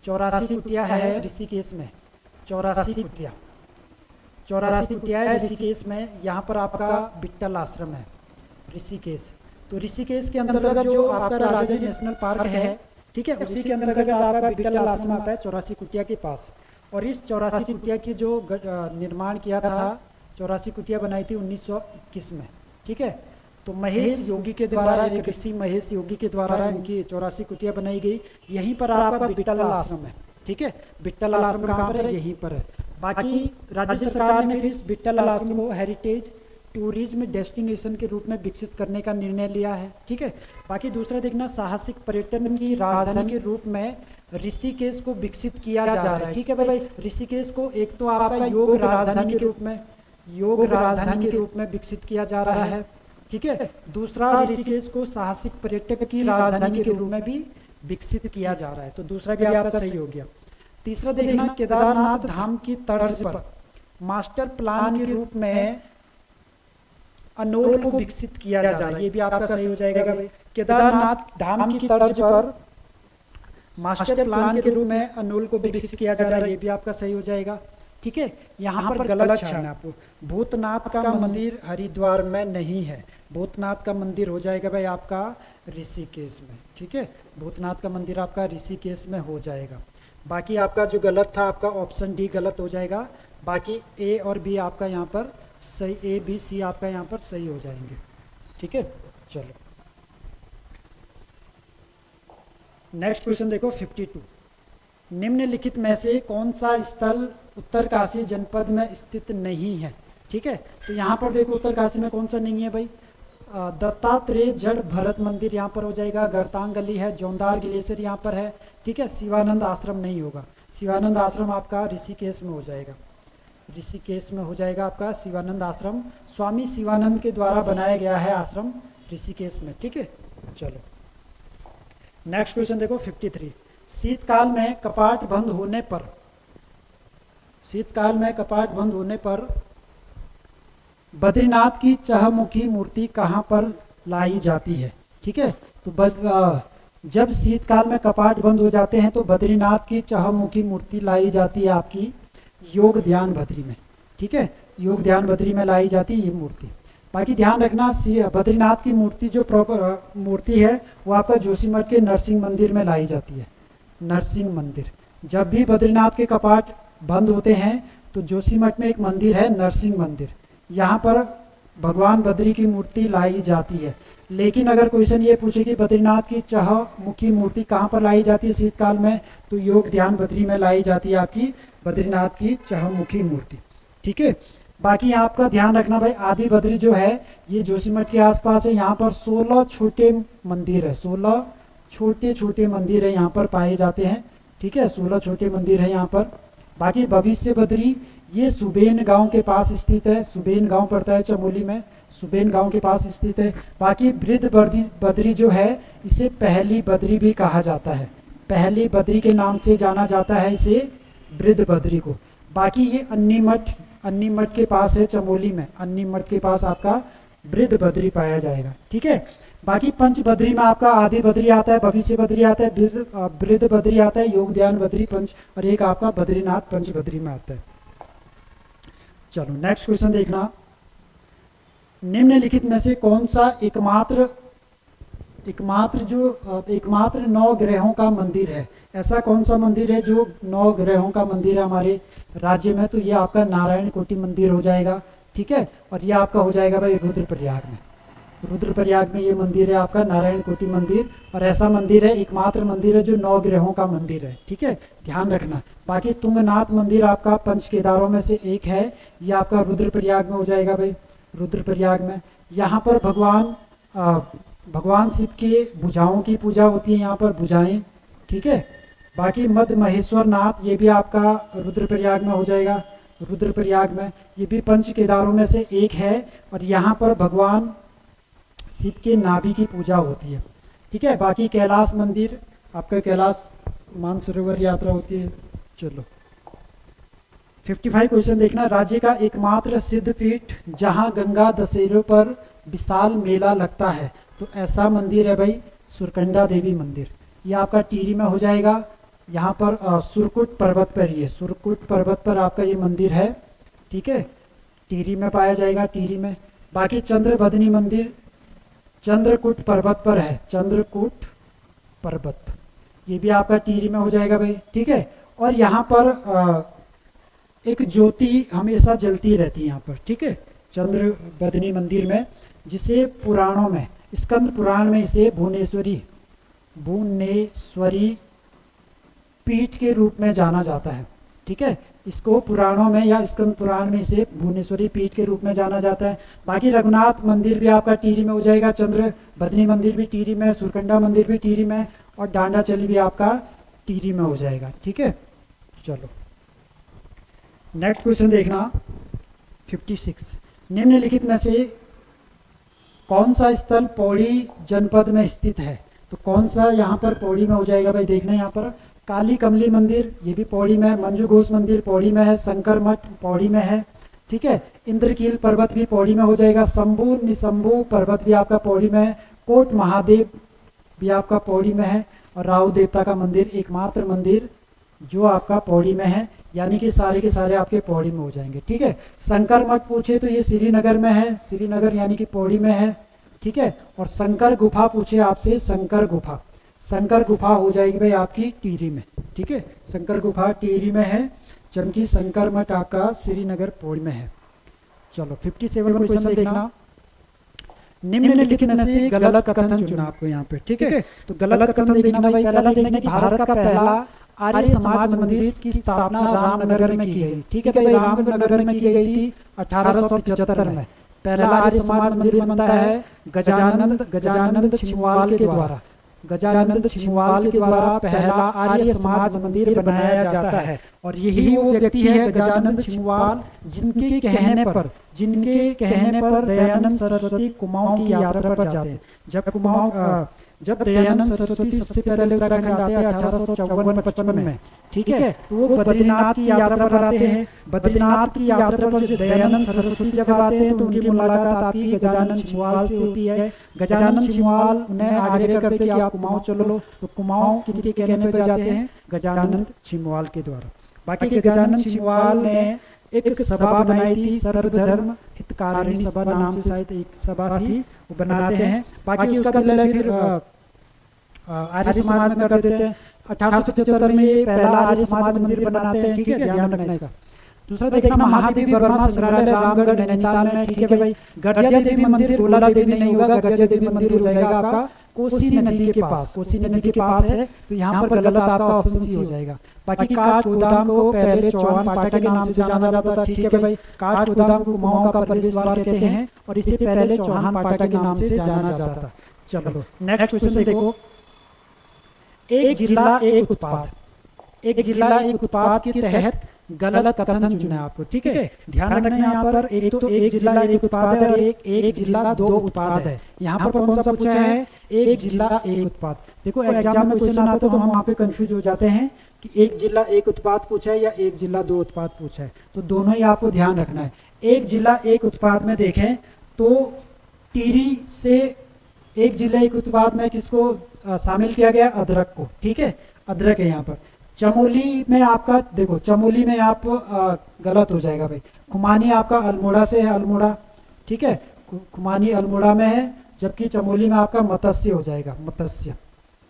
84 कुटिया है ऋषिकेश में, 84 कुटिया है ऋषिकेश में। यहाँ पर आपका विट्ठल आश्रम है ऋषिकेश। तो ऋषिकेश के अंतर्गत जो आपका राजाजी नेशनल पार्क है, ठीक है, उसी के अंतर्गत आपका विट्ठल आश्रम आता है 84 कुटिया के पास। और इस 84 कुटिया की जो निर्माण किया था, 84 कुटिया बनाई थी 1921 में। ठीक है, तो महेश योगी के द्वारा, एक ऋषि महेश योगी के द्वारा इनकी 84 कुटिया बनाई गई। यहीं पर आपका विट्ठल आश्रम है। ठीक है, विट्ठल आश्रम कहाँ पर है? यहीं पर है। बाकी राज्य सरकार ने फिर इस विट्ठल आश्रम को हेरिटेज टूरिज्म डेस्टिनेशन के रूप में विकसित करने का निर्णय लिया है। ठीक है, बाकी दूसरा देखना, साहसिक पर्यटन की राजधानी के रूप में ऋषिकेश को विकसित किया जा रहा है। ठीक है भाई, ऋषिकेश को एक तो आपका योग राजधानी के रूप में विकसित किया जा रहा है। ठीक है, दूसरा ऋषिकेश को साहसिक पर्यटक की राजधानी के रूप में भी विकसित किया जा रहा है, तो दूसरा भी आपका सही हो गया। तीसरा देखना, केदारनाथ धाम की तर्ज पर मास्टर प्लान के रूप में अनोल को विकसित किया जा रहा है, ये भी आपका सही हो जाएगा भाई। केदारनाथ धाम की तर्ज पर मास्टर प्लान के रूप में अनोल को विकसित किया जा रहा है, ये भी आपका सही हो जाएगा। ठीक है, यहाँ पर गलत क्षण आपको, भूतनाथ का मंदिर हरिद्वार में नहीं है, भूतनाथ का मंदिर हो जाएगा भाई आपका ऋषिकेश में। ठीक है, भूतनाथ का मंदिर आपका ऋषिकेश में हो जाएगा। बाकी आपका जो गलत था आपका ऑप्शन डी गलत हो जाएगा, बाकी ए और बी आपका यहाँ पर सही, ए बी सी आपका यहाँ पर सही हो जाएंगे। ठीक है, चलो नेक्स्ट क्वेश्चन देखो 52। निम्नलिखित में से कौन सा स्थल उत्तरकाशी जनपद में स्थित नहीं है? ठीक है, तो यहाँ पर देखो उत्तरकाशी में कौन सा नहीं है भाई, दत्तात्रेय जड़ भरत मंदिर यहाँ पर हो जाएगा, गरतांग गली है, जोंदार ग्लेशियर यहाँ पर है। ठीक है, शिवानंद आश्रम नहीं होगा, शिवानंद आश्रम आपका ऋषिकेश में हो जाएगा, ऋषिकेश में हो जाएगा आपका शिवानंद आश्रम, स्वामी शिवानंद के द्वारा बनाया गया है आश्रम ऋषिकेश में। ठीक है, चलो नेक्स्ट क्वेश्चन देखो 53। शीतकाल में कपाट बंद होने पर बद्रीनाथ की चहुमुखी मूर्ति कहाँ पर लाई जाती है? ठीक है, तो जब शीतकाल में कपाट बंद हो जाते हैं तो बद्रीनाथ की चहुमुखी मूर्ति लाई जाती है आपकी योग ध्यान बद्री में। ठीक है, योग ध्यान बद्री में लाई जाती है ये मूर्ति। बाकी ध्यान रखना, बद्रीनाथ की मूर्ति जो मूर्ति है वो आपका जोशीमठ के नरसिंह मंदिर में लाई जाती है, नरसिंह मंदिर। जब भी बद्रीनाथ के कपाट बंद होते हैं तो जोशीमठ में एक मंदिर है नरसिंह मंदिर, यहाँ पर भगवान बद्री की मूर्ति लाई जाती है। लेकिन अगर क्वेश्चन ये पूछे कि बद्रीनाथ की चहुमुखी मूर्ति कहाँ पर लाई जाती है शीतकाल में, तो योग ध्यान बद्री में लाई जाती है आपकी बद्रीनाथ की चहुमुखी मूर्ति। ठीक है, बाकी आपका ध्यान रखना भाई, आदि बद्री जो है ये जोशीमठ के आसपास है, यहाँ पर 16 छोटे मंदिर है, 16 छोटे छोटे मंदिर है यहाँ पर पाए जाते हैं। ठीक है, 16 छोटे मंदिर है यहाँ पर। बाकी भविष्य बद्री ये सुबेन गांव के पास स्थित है, सुबेन गांव पड़ता है चमोली में, सुबेन गांव के पास स्थित है। बाकी वृद्ध बद्री जो है इसे पहली बद्री भी कहा जाता है, पहली बद्री के नाम से जाना जाता है इसे, वृद्ध बद्री को। बाकी ये अन्नीमठ के पास है चमोली में, अन्नीमठ के पास आपका वृद्ध बद्री पाया जाएगा। ठीक है, बाकी पंच बद्री में आपका आदि बद्री आता है, भविष्य बद्री आता है, वृद्ध बद्री आता है, योग ध्यान बद्री पंच, और एक आपका बद्रीनाथ पंच बद्री में आता है। चलो नेक्स्ट क्वेश्चन देखना, निम्नलिखित में से कौन सा एकमात्र 9 ग्रहों का मंदिर है? ऐसा कौन सा मंदिर है जो 9 ग्रहों का मंदिर है हमारे राज्य में? तो ये आपका नारायण कोटि मंदिर हो जाएगा। ठीक है, और ये आपका हो जाएगा भाई रुद्रप्रयाग में, रुद्रप्रयाग में ये मंदिर है आपका नारायण कोटि मंदिर, और ऐसा मंदिर है, एकमात्र मंदिर है जो 9 ग्रहों का मंदिर है। ठीक है, ध्यान रखना। बाकी तुंगनाथ मंदिर आपका पंच केदारों में से एक है, ये आपका रुद्रप्रयाग में हो जाएगा भाई, रुद्रप्रयाग में। यहाँ पर भगवान शिव के भुजाओं की पूजा होती है, यहाँ पर भुजाएं। ठीक है, बाकी मध्य महेश्वर नाथ ये भी आपका रुद्रप्रयाग में हो जाएगा, रुद्रप्रयाग में, ये भी पंच केदारों में से एक है, और यहाँ पर भगवान शिव के नाभि की पूजा होती है। ठीक है, बाकी कैलाश मंदिर आपका, कैलाश मानसरोवर यात्रा होती है। चलो 55 क्वेश्चन देखना, राज्य का एकमात्र सिद्ध पीठ जहां गंगा दशहरे पर विशाल मेला लगता है, तो ऐसा मंदिर है भाई सुरकंडा देवी मंदिर, ये आपका टिहरी में हो जाएगा। यहाँ पर सुरकुट पर्वत पर, ये सुरकुट पर्वत पर आपका ये मंदिर है। ठीक है, टिहरी में पाया जाएगा, टिहरी में। बाकी चंद्रबदनी मंदिर चंद्रकूट पर्वत पर है, चंद्रकूट पर्वत, ये भी आपका टिहरी में हो जाएगा भाई। ठीक है, और यहाँ पर एक ज्योति हमेशा जलती रहती है यहाँ पर। ठीक है, चंद्रबदनी मंदिर में, जिसे पुराणों में, स्कंद पुराण में इसे भुवनेश्वरी पीठ के रूप में जाना जाता है। ठीक है, इसको पुराणों में या स्कंद पुराण में इसे भुवनेश्वरी पीठ के रूप में जाना जाता है। बाकी रघुनाथ मंदिर भी आपका टिहरी में हो जाएगा, चंद्रबदनी मंदिर भी टिहरी में, सुरकंडा मंदिर भी टिहरी में, और डांडाचली भी आपका टिहरी में हो जाएगा। ठीक है, चलो नेक्स्ट क्वेश्चन देखना 56। निम्नलिखित में से कौन सा स्थल पौड़ी जनपद में स्थित है? तो कौन सा यहाँ पर पौड़ी में हो जाएगा भाई? देखना यहाँ पर काली कमली मंदिर, ये भी पौड़ी में है। मंजू घोष मंदिर पौड़ी में है। शंकर मठ पौड़ी में है। ठीक है, इंद्रकील पर्वत भी पौड़ी में हो जाएगा। शंभू निशंभू पर्वत भी आपका पौड़ी में है। कोट महादेव भी आपका पौड़ी में है। और राहु देवता का मंदिर एकमात्र मंदिर जो आपका पौड़ी में है, यानी कि सारे के सारे आपके पौड़ी में हो जाएंगे। ठीक है, शंकर मठ पूछे तो ये श्रीनगर में है, श्रीनगर यानी कि पौड़ी में है। ठीक है, और शंकर गुफा पूछे आपसे, शंकर गुफा, शंकर गुफा हो जाएगी भाई आपकी टिहरी में। ठीक है, शंकर गुफा टिहरी में है, जबकि शंकर मठ आपका श्रीनगर पौड़ी में है। चलो 57 क्वेश्चन देखना। निम्नलिखित में से गलत कथन चुना आपको यहाँ पे। ठीक है, तो गलत कथन देखना भाई। पहला देखना कि भारत का पहला आर्य समाज मंदिर की स्थापना रामनगर में की गई। ठीक है भाई, रामनगर में की गई थी 1875 में। पहला आर्य समाज मंदिर बनता है गजानंद छिंदवाल के द्वारा। गजानंद छिंदवाल के द्वारा पहला आर्य समाज मंदिर बनाया जाता है। और यही वो व्यक्ति है गजानंद छिंदवाल जिनके कहने पर दयानंद सरस्वती कुमाऊं की यात्रा पर जाते हैं। जब दयानंद सरस्वती सबसे पहले उत्तराखंड आते हैं 1854-55 में। ठीक है, तो वो बद्रीनाथ की यात्रा पर आते हैं। बद्रीनाथ की यात्रा पर जो दयानंद सरस्वती जब आते हैं तो उनकी मुलाकात आपकी गजानंद छिंदवाल से होती है। गजानंद छिंदवाल उन्हें आग्रह करते हैं कि आप कुमाऊं चलो, तो कुमाऊं किनके कहने पर जाते हैं? गजानंद छिंदवाल के द्वारा। बाकी गजानंद छिंदवाल ने एक सभा बनाई थी, सर्वधर्म हितकारिणी सभा नाम से शायद एक सभा थी, वो बनाते हैं। बाकी उसका विलय फिर आर्य समाज में कर देते हैं। 1875 में ये पहला आर्य समाज मंदिर बनाते हैं। ठीक है, ध्यान रखना इसका। दूसरा देखना महादेवी वर्मा संग्रहालय रामगढ़ नैनीताल में। ठीक है भाई, गर्जिया देवी मंदिर गोला देवी नहीं होगा, गर्जिया देवी मंदिर हो जाएगा आपका कोसी नदी के पास। कोसी नदी के पास है, तो यहाँ पर गलत आपका ऑप्शन सी हो जाएगा। बाकी काठ गोदाम को पहले चौहान पाटा के नाम से जाना जाता था। ठीक है भाई, काठ गोदाम को कुमाऊं का प्रवेश द्वार कहते हैं और इससे पहले चौहान पाटा के नाम से जाना जाता था। चलो नेक्स्ट क्वेश्चन देखो। एक जिला एक उत्पाद, एक जिला एक उत्पाद के तहत गलत कथन चुना है आपको। ठीक है, ध्यान रखना यहाँ पर एक तो एक जिला एक उत्पाद है और एक जिला दो उत्पाद है। यहाँ पर कौन सा पूछा है? एक जिला एक उत्पाद। देखो एग्जाम में क्वेश्चन आता है तो हम वहाँ पे कंफ्यूज हो जाते हैं कि एक जिला एक उत्पाद पूछा है या एक जिला दो उत्पाद पूछा है, तो दोनों ही आपको ध्यान रखना है। एक जिला एक उत्पाद में देखें तो टिहरी से एक जिला एक उत्पाद में किसको शामिल किया गया? अदरक को। ठीक है, अदरक है यहाँ पर। चमोली में आपका देखो, चमोली में आप गलत हो जाएगा भाई। खुमानी आपका अल्मोड़ा से है, अल्मोड़ा। ठीक है, खुमानी अल्मोड़ा में है, जबकि चमोली में आपका मत्स्य हो जाएगा, मत्स्य।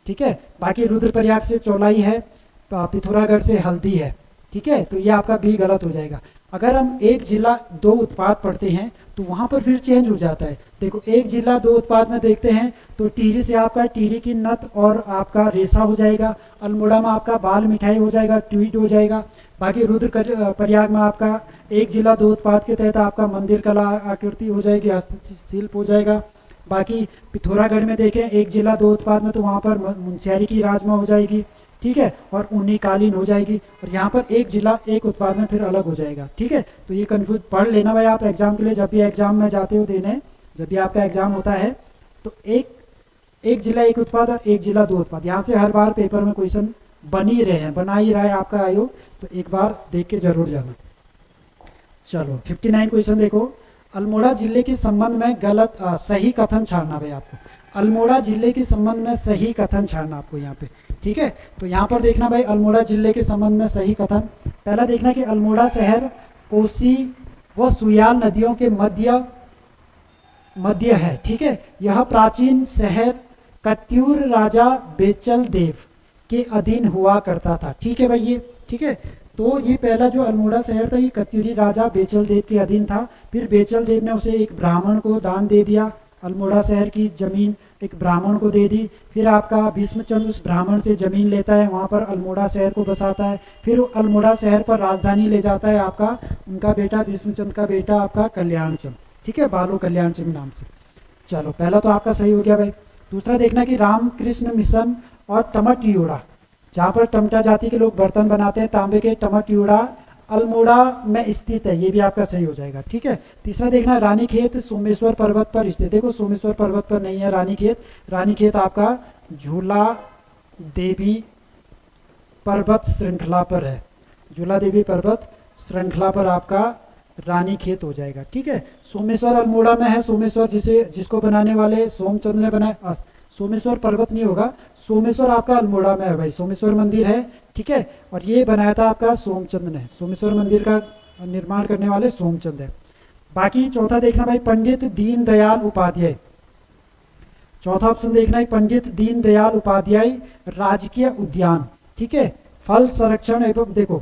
ठीक है, बाकी रुद्रप्रयाग से चौलाई है, पिथौरागढ़ से हल्दी है। ठीक है, तो ये आपका भी गलत हो जाएगा। अगर हम एक जिला दो उत्पाद पढ़ते हैं तो वहां पर फिर चेंज हो जाता है। देखो एक जिला दो उत्पाद में देखते हैं तो टिहरी से आपका टिहरी की नत और आपका रेशा हो जाएगा। अल्मोड़ा में आपका बाल मिठाई हो जाएगा, ट्वीट हो जाएगा। बाकी रुद्र प्रयाग में आपका एक जिला दो उत्पाद के तहत आपका मंदिर कला आकृति हो जाएगी, हस्तशिल्प हो जाएगा। बाकी पिथौरागढ़ में देखें एक जिला दो उत्पाद में तो वहाँ पर मुंशियारी की राजमा हो जाएगी। ठीक है, और ऊनी कालीन हो जाएगी। और यहाँ पर एक जिला एक उत्पाद में फिर अलग हो जाएगा। ठीक है, तो ये कंफ्यूज पढ़ लेना भाई आप एग्जाम के लिए। जब भी एग्जाम में जाते हो देने, जब भी आपका एग्जाम होता है तो एक जिला एक उत्पाद और एक जिला दो उत्पाद, यहाँ से हर बार पेपर में क्वेश्चन बन ही रहे हैं, बना ही रहा है आपका आयोग, तो एक बार देख के जरूर जाना। चलो 59 क्वेश्चन देखो। अल्मोड़ा जिले के संबंध में गलत सही कथन छाड़ना भाई आपको। अल्मोड़ा जिले के संबंध में सही कथन छाड़ना आपको यहाँ पे। ठीक है, तो यहाँ पर देखना भाई अल्मोड़ा जिले के संबंध में सही कथन। पहला देखना कि अल्मोड़ा शहर कोसी व सुयाल नदियों के मध्य है। ठीक है, यह प्राचीन शहर कत्यूर राजा बेचल देव के अधीन हुआ करता था। ठीक है भाई ये, ठीक है, तो ये पहला जो अल्मोड़ा शहर था ये कत्यूरी राजा बेचल देव के अधीन था। फिर बेचल देव ने उसे एक ब्राह्मण को दान दे दिया, अल्मोड़ा शहर की जमीन एक ब्राह्मण को दे दी। फिर आपका भीष्मचंद्र उस ब्राह्मण से जमीन लेता है, वहाँ पर अल्मोड़ा शहर को बसाता है। फिर अल्मोड़ा शहर पर राजधानी ले जाता है आपका उनका बेटा, भीष्मचंद्र का बेटा आपका कल्याणचंद। ठीक है, बालो कल्याणचंद नाम से। चलो पहला तो आपका सही हो गया भाई। दूसरा देखना कि रामकृष्ण मिशन और टमटियोड़ा, जहाँ पर टमटा जाति के लोग बर्तन बनाते हैं, तांबे के टमट्यूड़ा अल्मोड़ा में स्थित है, ये भी आपका सही हो जाएगा। ठीक है। तीसरा देखना रानीखेत सोमेश्वर पर्वत पर स्थित। देखो सोमेश्वर पर्वत पर नहीं है रानीखेत, रानीखेत आपका झूला देवी पर्वत श्रृंखला पर है, झूला देवी पर्वत श्रृंखला पर आपका रानीखेत हो जाएगा। ठीक है। सोमेश्वर अल्मोड़ा में है, सोमेश्वर जिसको बनाने वाले सोमचंद्र ने बनाया, सोमेश्वर पर्वत नहीं होगा, सोमेश्वर आपका अल्मोड़ा में है भाई, सोमेश्वर मंदिर है। ठीक है। और ये बनाया था आपका सोमचंद ने, सोमेश्वर मंदिर का निर्माण करने वाले सोमचंद है। बाकी चौथा देखना भाई पंडित दीनदयाल उपाध्याय, चौथा ऑप्शन देखना है पंडित दीनदयाल उपाध्याय राजकीय उद्यान। ठीक है। फल संरक्षण एवं, देखो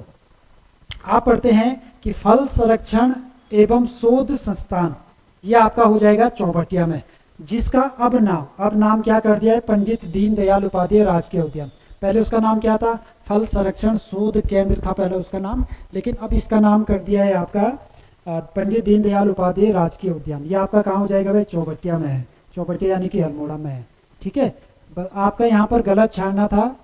आप पढ़ते हैं कि फल संरक्षण एवं शोध संस्थान, ये आपका हो जाएगा चौबटिया में, जिसका अब नाम क्या कर दिया है, पंडित दीनदयाल उपाध्याय राजकीय उद्यान। पहले उसका नाम क्या था, फल संरक्षण शोध केंद्र था पहले उसका नाम, लेकिन अब इसका नाम कर दिया है आपका पंडित दीनदयाल उपाध्याय राजकीय उद्यान। ये आपका कहाँ हो जाएगा भाई, चौबटिया में है, चौबटिया यानी कि अल्मोड़ा में है। ठीक है। आपका यहाँ पर गलत छाड़ना था,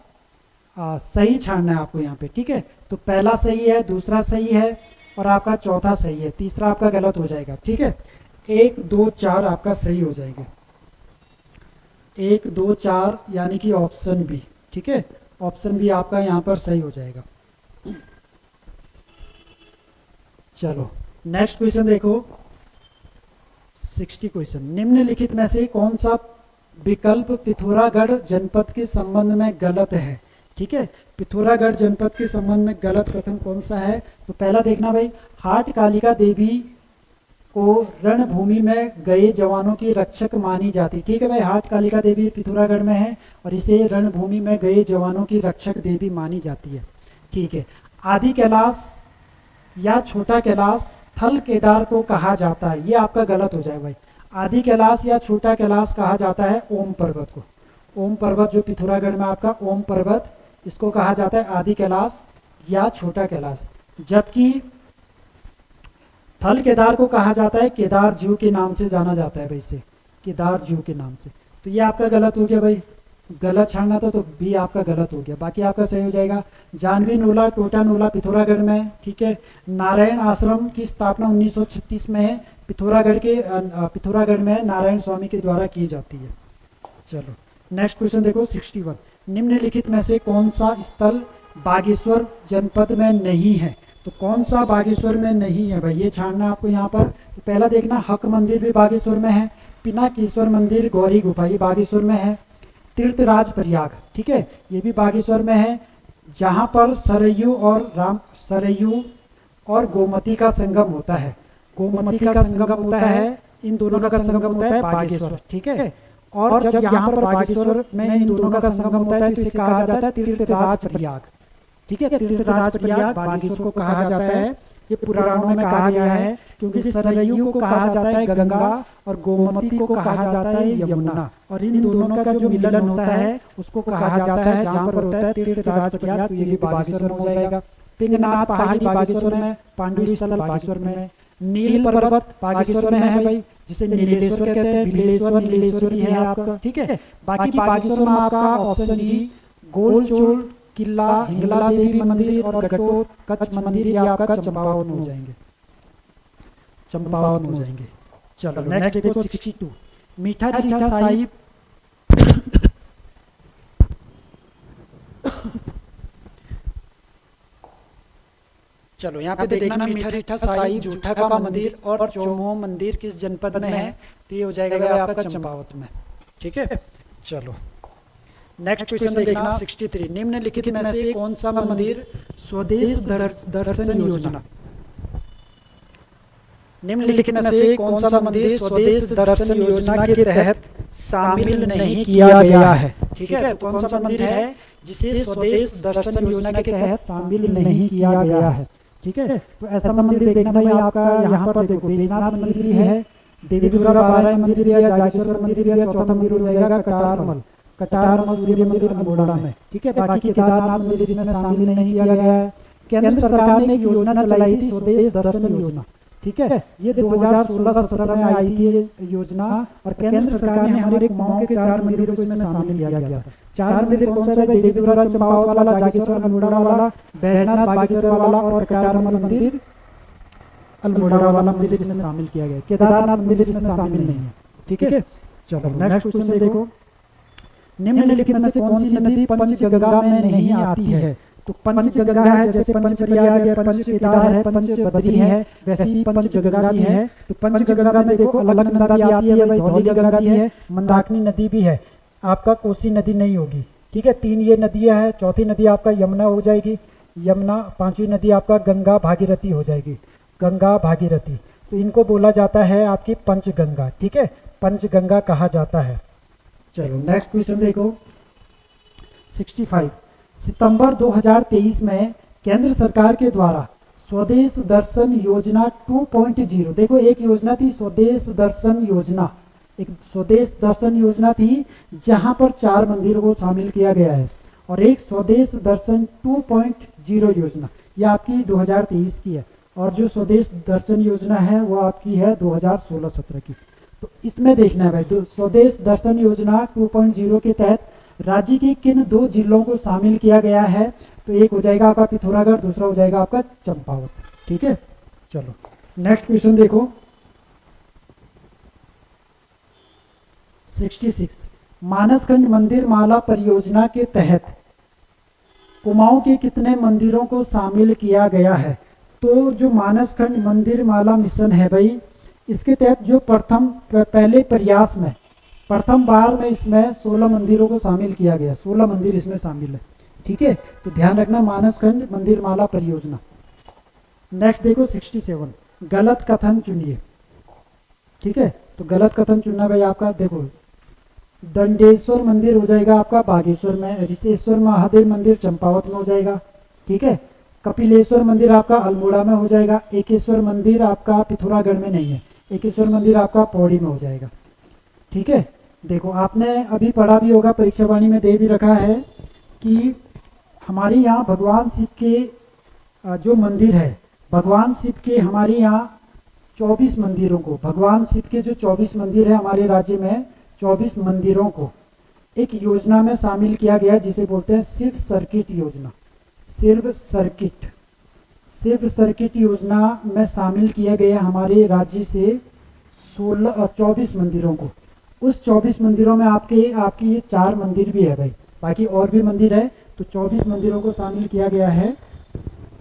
सही छाड़ना है आपको यहाँ पे। ठीक है। तो पहला सही है, दूसरा सही है और आपका चौथा सही है, तीसरा आपका गलत हो जाएगा। ठीक है। 1 2 4 आपका सही हो जाएगा, 1 2 4 यानी कि ऑप्शन बी। ठीक है। ऑप्शन बी आपका यहाँ पर सही हो जाएगा। चलो नेक्स्ट क्वेश्चन देखो, 60 क्वेश्चन। निम्नलिखित में से कौन सा विकल्प पिथौरागढ़ जनपद के संबंध में गलत है। ठीक है। पिथौरागढ़ जनपद के संबंध में गलत कथन कौन सा है, तो पहला देखना भाई हाट कालिका देवी को रणभूमि में गए जवानों की रक्षक मानी जाती। ठीक है भाई, हाट कालिका देवी पिथौरागढ़ में है और इसे रणभूमि में गए जवानों की रक्षक देवी मानी जाती है। ठीक है। आदि कैलाश या छोटा कैलाश थल केदार को कहा जाता है, ये आपका गलत हो जाए भाई। आदि कैलाश या छोटा कैलाश कहा जाता है ओम पर्वत को, ओम पर्वत जो पिथौरागढ़ में आपका ओम पर्वत, इसको कहा जाता है आदि कैलाश या छोटा कैलाश। जबकि थल केदार को कहा जाता है केदार जीव के नाम से जाना जाता है भाई, इसे केदार जीव के नाम से। तो ये आपका गलत हो गया भाई, गलत छाड़ना था तो बी आपका गलत हो गया, बाकी आपका सही हो जाएगा। जानवी नोला टोटा नोला पिथौरागढ़ में है। ठीक है। नारायण आश्रम की स्थापना 1936 में है, पिथौरागढ़ में नारायण स्वामी के द्वारा की जाती है। चलो नेक्स्ट क्वेश्चन देखो 61। निम्नलिखित में से कौन सा स्थल बागेश्वर जनपद में नहीं है, तो कौन सा बागेश्वर में नहीं है भाई, ये छाड़ना आपको यहाँ पर। तो पहला देखना हक मंदिर भी बागेश्वर में है, पिनाकेश्वर मंदिर गौरी गुफा ये बागेश्वर में है, तीर्थराज प्रयाग, ठीक है, ये भी बागेश्वर में है, जहाँ पर सरयू और गोमती का संगम होता है, गोमती का संगम होता है, इन दोनों का संगम होता है बागेश्वर। ठीक है। और जब यहाँ पर बागेश्वर में इन दोनों का संगम होता है तो इसे कहा जाता है तीर्थराज प्रयाग। ठीक है। तीर्थराज प्रयाग बागेश्वर को कहा जाता है, ये पुराणों में कहा गया है, क्योंकि सरयू को कहा जाता है गंगा और गोमती को कहा जाता है यमुना, और इन दोनों का जो मिलन होता है उसको कहा जाता है, जहाँ पर होता है तीर्थराज प्रयाग, तो ये भी बागेश्वर में हो जाएगा। पिंगनाथ पहाड़ी बागेश्वर में, पांडु स्थल बागेश्वर में, नील पर्वत बागेश्वर में है भाई, जिसे नीलेश्वर कहते हैं, बिलेश्वर नीलेश्वरी है आपका। ठीक है। बाकी बागेश्वर में आपका ऑप्शन डी गोलचोल किला, हिंगला देवी मंदिर और गटोत कच्छ मंदिर ये आपका चंपावत में हो जाएंगे, चंपावत में हो जाएंगे। चलो नेक्स्ट देखो 62। मीठा रीठा साहिब चलो यहाँ पे देखना मीठा रीठा साहिब जूठा का मंदिर और चौमो मंदिर किस जनपद में है, तो ये हो जाएगा आपका चंपावत में। ठीक है। चलो नेक्स्ट क्वेश्चन देखना 63। निम्नलिखित में से कौन सा मंदिर स्वदेश दर्शन योजना, निम्नलिखित में से कौन सा मंदिर स्वदेश दर्शन योजना के तहत शामिल नहीं किया गया है। ठीक है। तो कौन सा मंदिर है जिसे स्वदेश दर्शन योजना के तहत शामिल नहीं किया गया है। ठीक है। तो ऐसा मंदिर देखना भाई आपका यहाँ पर देखो बैजनाथ मंदिर भी है, देवी दुर्गा बाराई मंदिर भी है, जागेश्वर मंदिर भी है, चौथा मंदिर हो जाएगा कटारमल सूर्य मंदिर अल्मोड़ा में। ठीक है। बाकी केदारनाथ मंदिर इसमें शामिल नहीं किया गया है। केंद्र सरकार ने एक योजना चलाई थी स्वदेश दर्शन योजना, ठीक है, ये 2016-17 में आई थी ये योजना, और केंद्र सरकार ने हमारे कुमाऊं के 4 मंदिरों को इसमें शामिल किया गया था। 4 मंदिर कौन सा है? देवीपुरा चंपावत वाला, जागेश्वर अल्मोड़ा वाला, बैजनाथ बागेश्वर वाला और कटारमल मंदिर अल्मोड़ा वाला मंदिर इसमें शामिल किया गया। केदारनाथ मंदिर इसमें शामिल नहीं है। ठीक है, चलो नेक्स्ट क्वेश्चन देखो, निम्नलिखित में से कौन सी नदी पंचगंगा में नहीं आती है? तो पंचगंगा है, जैसे पंचप्रयाग है, पंच केदार है, पंच बद्री है, वैसे ही पंचगंगा भी है। तो पंचगंगा में देखो अलकनंदा भी आती है भाई, धौली गंगा भी है, मंदाकिनी नदी भी है, आपका कोसी नदी नहीं होगी। ठीक है, 3 ये नदियां हैं। चौथी नदी आपका यमुना हो जाएगी, यमुना। 5वीं नदी आपका गंगा भागीरथी हो जाएगी, गंगा भागीरथी। तो इनको बोला जाता है आपकी पंचगंगा। ठीक है, पंचगंगा कहा जाता है। चलो नेक्स्ट क्वेश्चन देखो, 65। सितंबर 2023 में केंद्र सरकार के द्वारा स्वदेश दर्शन योजना 2.0, देखो एक योजना थी स्वदेश दर्शन योजना, एक स्वदेश दर्शन योजना थी जहां पर 4 मंदिरों को शामिल किया गया है, और एक स्वदेश दर्शन 2.0 योजना, ये आपकी 2023 की है, और जो स्वदेश दर्शन योजना है वो आपकी है 2016-17 की। तो इसमें देखना है भाई, स्वदेश दर्शन योजना 2.0 के तहत राज्य के किन 2 जिलों को शामिल किया गया है? तो एक हो जाएगा आपका पिथौरागढ़, दूसरा हो जाएगा आपका चंपावत। ठीक है, चलो नेक्स्ट क्वेश्चन देखो, 66। मानसखंड मंदिर माला परियोजना के तहत कुमाऊं के कितने मंदिरों को शामिल किया गया है? तो जो मानसखंड मंदिर माला मिशन है भाई, इसके तहत जो पहले प्रयास में प्रथम बार में इसमें 16 मंदिरों को शामिल किया गया, 16 मंदिर इसमें शामिल है। ठीक है, तो ध्यान रखना मानसखंड मंदिर माला परियोजना। नेक्स्ट देखो 67, गलत कथन चुनिए। ठीक है, तो गलत कथन चुनना भाई आपका, देखो दंडेश्वर मंदिर हो जाएगा आपका बागेश्वर में, ऋषेश्वर महादेव मंदिर चंपावत में हो जाएगा। ठीक है, कपिलेश्वर मंदिर आपका अल्मोड़ा में हो जाएगा, एकेश्वर मंदिर आपका पिथौरागढ़ में नहीं है, एकेश्वर मंदिर आपका पौड़ी में हो जाएगा। ठीक है, देखो आपने अभी पढ़ा भी होगा, परीक्षा वाणी में दे भी रखा है कि हमारे यहाँ भगवान शिव के जो मंदिर है, भगवान शिव के हमारे यहाँ 24 मंदिरों को, भगवान शिव के जो 24 मंदिर है हमारे राज्य में, 24 मंदिरों को एक योजना में शामिल किया गया जिसे बोलते हैं शिव सर्किट योजना। शिव सर्किट योजना में शामिल किया गया हमारे राज्य से 24 मंदिरों को। उस 24 मंदिरों में आपके ये 4 मंदिर भी है भाई, बाकी और भी मंदिर है, तो 24 मंदिरों को शामिल किया गया है।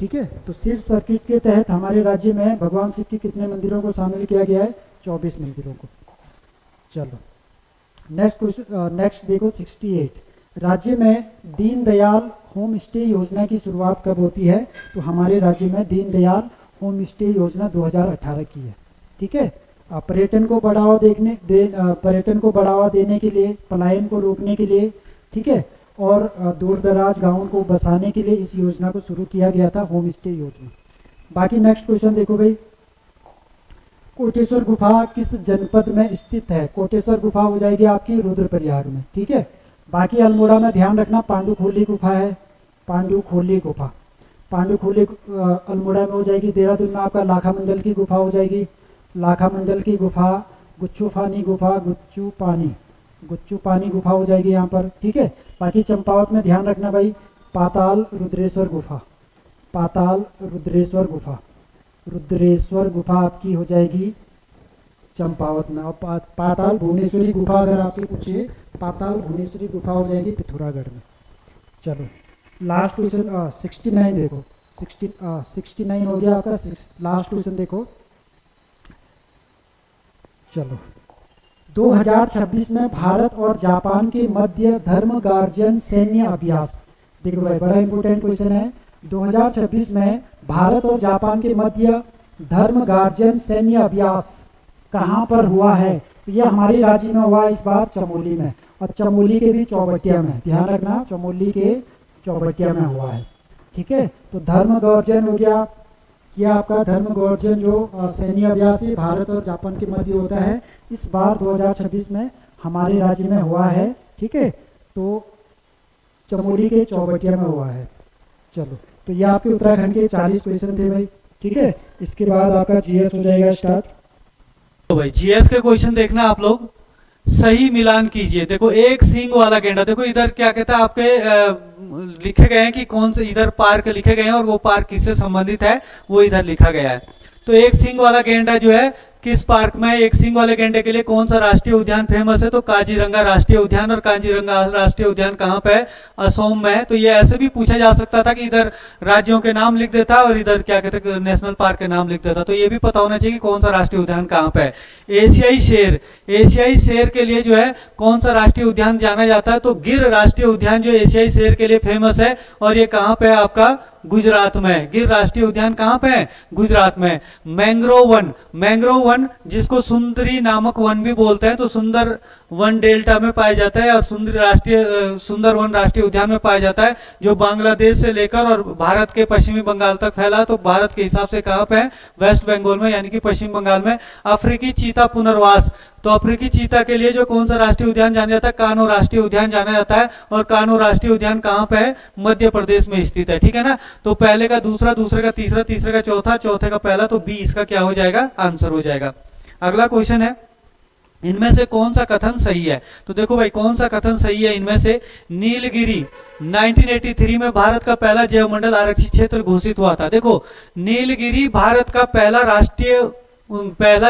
ठीक है, तो शिव सर्किट के तहत हमारे राज्य में भगवान शिव के कितने मंदिरों को शामिल किया गया है? 24 मंदिरों को। चलो नेक्स्ट क्वेश्चन, नेक्स्ट देखो 68। राज्य में दीनदयाल होम स्टे योजना की शुरुआत कब होती है? तो हमारे राज्य में दीनदयाल होम स्टे योजना 2018 की है। ठीक है, पर्यटन को बढ़ावा देने के लिए, पलायन को रोकने के लिए, ठीक है, और दूर दराज गांवों को बसाने के लिए इस योजना को शुरू किया गया था, होम स्टे योजना। बाकी नेक्स्ट क्वेश्चन देखो भाई, कोटेश्वर गुफा किस जनपद में स्थित है? कोटेश्वर गुफा हो जाएगी आपकी रुद्रप्रयाग में। ठीक है, बाकी अल्मोड़ा में ध्यान रखना पांडुखोली गुफा है, पांडुखोली गुफा, पांडुखोली अल्मोड़ा में हो जाएगी। देहरादून में आपका लाखा मंडल की गुफा हो जाएगी, लाखा मंडल की गुफा, गुच्चूपानी गुफा, गुच्चूपानी गुफा हो जाएगी यहाँ पर। ठीक है, बाकी चंपावत में ध्यान रखना भाई, पाताल रुद्रेश्वर गुफा, पाताल रुद्रेश्वर गुफा, रुद्रेश्वर गुफा आपकी हो जाएगी चंपावत में। और पाताल भुवनेश्वरी गुफा अगर आपसे पूछे, पाताल भुवनेश्वरी गुफा हो जाएगी पिथौरागढ़ में। चलो लास्ट क्वेश्चन 69 देखो, 69 हो गया आपका। लास्ट क्वेश्चन देखो, चलो 2026 में भारत और जापान के मध्य धर्म गार्जियन सैन्य अभ्यास, देखो भाई बड़ा इंपोर्टेंट क्वेश्चन है। 2026 में भारत और जापान के मध्य धर्म गार्जियन सैन्य अभ्यास कहाँ पर हुआ है? यह हमारे राज्य में हुआ इस बार, चमोली में, और चमोली के भी चौबटिया में। ध्यान रखना, चमोली के चौबटिया में हुआ है। ठीक है, तो धर्म गार्जियन हो गया, यह आपका धर्म गार्जियन जो सैन्य अभ्यास भारत और जापान के मध्य होता है, इस बार 2026 में हमारे राज्य में हुआ है। ठीक है, तो चमोली के चौबटिया में हुआ है। चलो, तो ये आपके उत्तराखंड के 40 क्वेश्चन थे भाई। ठीक है, इसके बाद आपका जीएस हो जाएगा स्टार्ट।
तो भाई जीएस के क्वेश्चन देखना आप लोग, सही मिलान कीजिए। देखो एक सींग वाला गेंडा, देखो इधर क्या कहता है आपके लिखे गए हैं कि कौन से इधर पार्क लिखे गए हैं और वो पार्क किससे संबंधित है वो इधर लिखा गया है। तो एक सींग वाला गेंडा जो है किस पार्क में है, एक सींग वाले गेंडे के लिए कौन सा राष्ट्रीय उद्यान फेमस है, तो काजीरंगा राष्ट्रीय उद्यान। और काजीरंगा राष्ट्रीय उद्यान कहाँ पे है, असम में है। तो ये ऐसे भी पूछा जा सकता था कि इधर राज्यों के नाम लिख देता और इधर क्या कहते हैं नेशनल पार्क के नाम लिख देता। तो ये भी पता होना चाहिए कि कौन सा राष्ट्रीय उद्यान कहाँ पे है। एशियाई शेर, एशियाई शेर के लिए जो है कौन सा राष्ट्रीय उद्यान जाना जाता है, तो गिर राष्ट्रीय उद्यान जो एशियाई शेर के लिए फेमस है। और ये कहाँ पे है आपका, गुजरात में। गिर राष्ट्रीय उद्यान कहाँ पे है, गुजरात में। मैंग्रोव वन, मैंग्रोव वन जिसको सुंदरी नामक वन भी बोलते हैं, तो सुंदर वन डेल्टा में पाया जाता है और सुंदर वन राष्ट्रीय उद्यान में पाया जाता है, जो बांग्लादेश से लेकर और भारत के पश्चिमी बंगाल तक फैला। तो भारत के हिसाब से कहाँ पे है, वेस्ट बंगाल में, यानी कि पश्चिम बंगाल में। अफ्रीकी चीता पुनर्वास, तो अफ्रीकी चीता के लिए जो कौन सा राष्ट्रीय उद्यान जाना जाता है, कान्हो राष्ट्रीय उद्यान जाना जाता है। और कान्हो राष्ट्रीय उद्यान कहाँ पे है, मध्य प्रदेश में स्थित है। ठीक है ना। तो पहले का दूसरा, दूसरे का तीसरा, तीसरे का चौथा, चौथे का पहला, तो बी इसका क्या हो जाएगा, आंसर हो जाएगा। अगला क्वेश्चन है, इनमें से कौन सा कथन सही है। तो देखो भाई कौन सा कथन सही है इनमें से, नीलगिरी 1983 में भारत का पहला जैवमंडल आरक्षित क्षेत्र घोषित हुआ था। देखो नीलगिरी भारत का पहला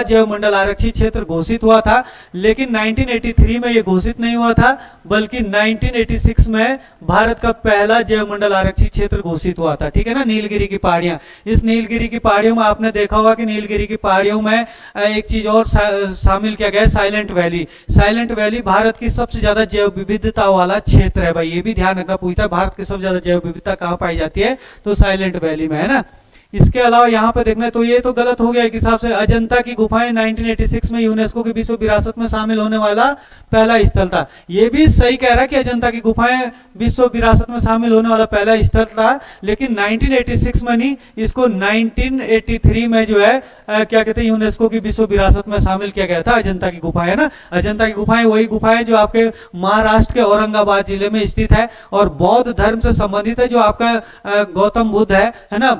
जैवमंडल आरक्षित क्षेत्र घोषित हुआ था, लेकिन 1983 में यह घोषित नहीं हुआ था, बल्कि 1986 में भारत का पहला जैवमंडल आरक्षित क्षेत्र घोषित हुआ था। ठीक है ना। नीलगिरी की पहाड़ियां, इस नीलगिरी की पहाड़ियों में आपने देखा होगा कि नीलगिरी की पहाड़ियों में एक चीज और शामिल किया गया है, silent valley. Silent valley Bharat की सबसे ज्यादा जैव विविधता वाला क्षेत्र है भाई, ये भी ध्यान रखना पूछता है, भारत की सबसे ज्यादा जैव विविधता कहाँ पाई जाती है, तो साइलेंट वैली में, है ना। इसके अलावा यहाँ पे देखना है, तो ये तो गलत हो गया एक हिसाब से। अजंता की गुफाएं 1986 में यूनेस्को की विश्व विरासत में शामिल होने वाला पहला स्थल था। ये भी सही कह रहा है कि अजंता की गुफाएं विश्व विरासत में शामिल होने वाला पहला स्थल था, लेकिन 1986 में नहीं, इसको 1983 में जो है क्या कहते हैं यूनेस्को की विश्व विरासत में शामिल किया गया था। अजंता की गुफाएं, है ना। अजंता की गुफाएं वही गुफाएं जो आपके महाराष्ट्र के औरंगाबाद जिले में स्थित है और बौद्ध धर्म से संबंधित है। जो आपका गौतम बुद्ध है ना,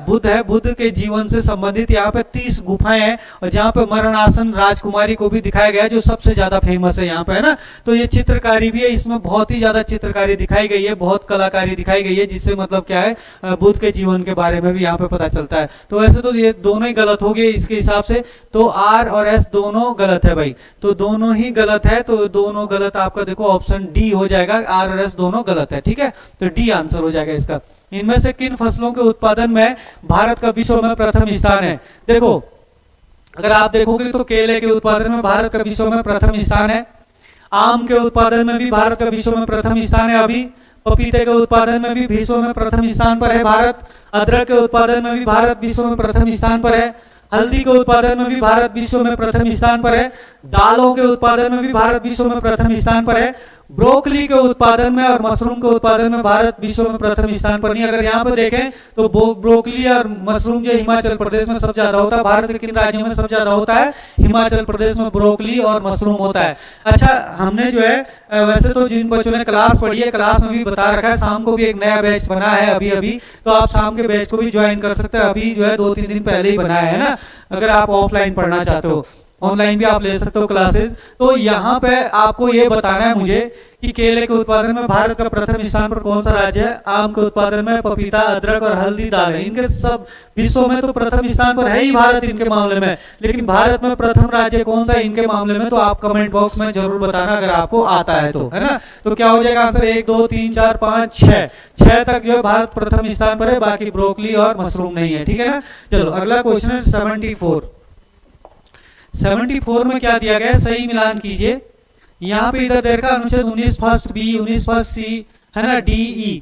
बुद्ध के जीवन से संबंधित यहाँ पे 30 गुफाएं हैं, और जहाँ पे मरणासन राजकुमारी को भी दिखाया गया है, जो सबसे ज्यादा फेमस है यहाँ पे, है ना। तो ये चित्रकारी भी है, इसमें बहुत ही ज्यादा चित्रकारी दिखाई गई है, बहुत कलाकारी दिखाई गई है, जिससे मतलब क्या है बुद्ध के जीवन के बारे में भी यहाँ पे पता चलता है। तो वैसे तो ये दोनों ही गलत हो गए इसके हिसाब से, तो आर और एस दोनों गलत है भाई, तो दोनों ही गलत है। तो दोनों गलत आपका देखो ऑप्शन डी हो जाएगा, आर और एस दोनों गलत है। ठीक है, तो डी आंसर हो जाएगा इसका। इनमें से किन फसलों के उत्पादन में भारत का विश्व में प्रथम स्थान है। देखो अगर आप देखोगे तो केले के उत्पादन में भारत का विश्व में प्रथम स्थान है, आम के उत्पादन में भी भारत का विश्व में प्रथम स्थान है, अभी पपीते के उत्पादन में भी विश्व में प्रथम स्थान पर है भारत, अदरक के उत्पादन में भी भारत विश्व में प्रथम स्थान पर है, हल्दी के उत्पादन में भी भारत विश्व में प्रथम स्थान पर है, दालों के उत्पादन में भी भारत विश्व में प्रथम स्थान पर है, ब्रोकली के उत्पादन में और मशरूम के उत्पादन में भारत विश्व में प्रथम स्थान पर नहीं। अगर यहाँ पर देखें तो ब्रोकली और मशरूम जो हिमाचल प्रदेश में सबसे ज्यादा होता है, भारत के किन राज्यों में सबसे ज्यादा होता है, हिमाचल प्रदेश में ब्रोकली और मशरूम होता है। अच्छा हमने जो है वैसे तो जिन बच्चों ने क्लास पढ़ी है, क्लास में भी बता रखा है, शाम को भी एक नया बैच बना है अभी, तो आप शाम के बैच को भी ज्वाइन कर सकते हैं, अभी जो है 2-3 दिन पहले ही बनाया है ना। अगर आप ऑफलाइन पढ़ना चाहते हो, ऑनलाइन भी आप ले सकते हो क्लासेस। तो यहाँ पे आपको ये बताना है मुझे कि केले के उत्पादन में भारत का प्रथम स्थान पर कौन सा राज्य है, आम के उत्पादन में पपीता, अदरक और हल्दी दाल है, इनके सब विश्व में तो प्रथम स्थान पर है ही भारत इनके मामले में, लेकिन भारत में प्रथम राज्य कौन सा इनके मामले में, तो आप कमेंट बॉक्स में जरूर बताना अगर आपको आता है तो, है ना। तो क्या हो जाएगा आंसर, 1 2 3 4 5 6 तक जो है भारत प्रथम स्थान पर है, बाकी ब्रोकली और मशरूम नहीं है। ठीक है ना। चलो अगला क्वेश्चन है 74 में क्या दिया गया है, सही मिलान कीजिए। यहाँ पे इधर देखा अनुच्छेद 19 फर्स्ट बी, 19 फर्स्ट सी, है ना, डी ई।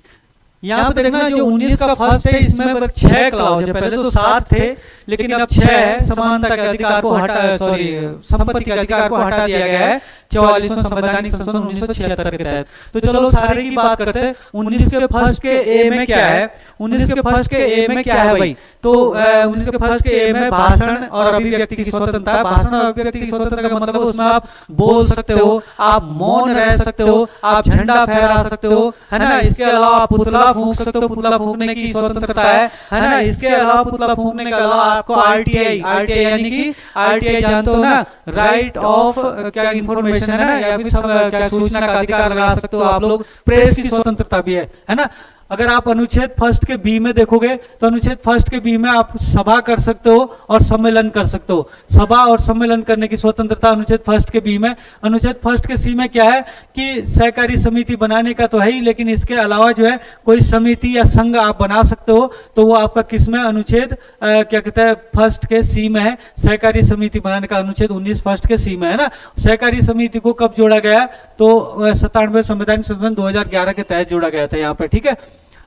यहाँ पे देखना जो 19 का फर्स्ट है इसमें 6 क्लॉज है, पहले तो 7 थे लेकिन अब 6 है। समानता के अधिकार को हटा, सॉरी संपत्ति के अधिकार को हटा दिया गया है, 44वां संवैधानिक संशोधन 1976 के तहत। तो चलो सारे की बात करते हैं। 19 के फर्स्ट के ए में क्या है, 19 के फर्स्ट के ए में क्या है भाई, तो 19 के फर्स्ट के ए में भाषण और अभिव्यक्ति की स्वतंत्रता। भाषण और अभिव्यक्ति की स्वतंत्रता का मतलब उसमें आप बोल सकते हो, आप मौन रह सकते हो, आप झंडा फहरा सकते हो, है ना। इसके अलावा आप पुतला फूंक सकते हो, पुतला फूंकने की स्वतंत्रता है ना। इसके अलावा पुतला फूंकने के अलावा आपको आरटीआई, आरटीआई यानी कि आरटीआई जानते हो ना, राइट ऑफ क्या इंफॉर्मेशन है ना, या फिर क्या सूचना का अधिकार लगा सकते हो आप लोग। प्रेस की स्वतंत्रता भी है ना। अगर आप अनुच्छेद फर्स्ट के बी में देखोगे तो अनुच्छेद फर्स्ट के बी में आप सभा कर सकते हो और सम्मेलन कर सकते हो। सभा और सम्मेलन करने की स्वतंत्रता अनुच्छेद फर्स्ट के बी में। अनुच्छेद फर्स्ट के सी में क्या है कि सहकारी समिति बनाने का तो है ही, लेकिन इसके अलावा जो है कोई समिति या संघ आप बना सकते हो, तो वो आपका किस में, अनुच्छेद क्या कहते हैं फर्स्ट के सी में है। सहकारी समिति बनाने का अनुच्छेद 19 फर्स्ट के सी में है ना। सहकारी समिति को कब जोड़ा गया, तो 97वें संवैधानिक संशोधन 2011 के तहत जोड़ा गया था यहाँ पे, ठीक है।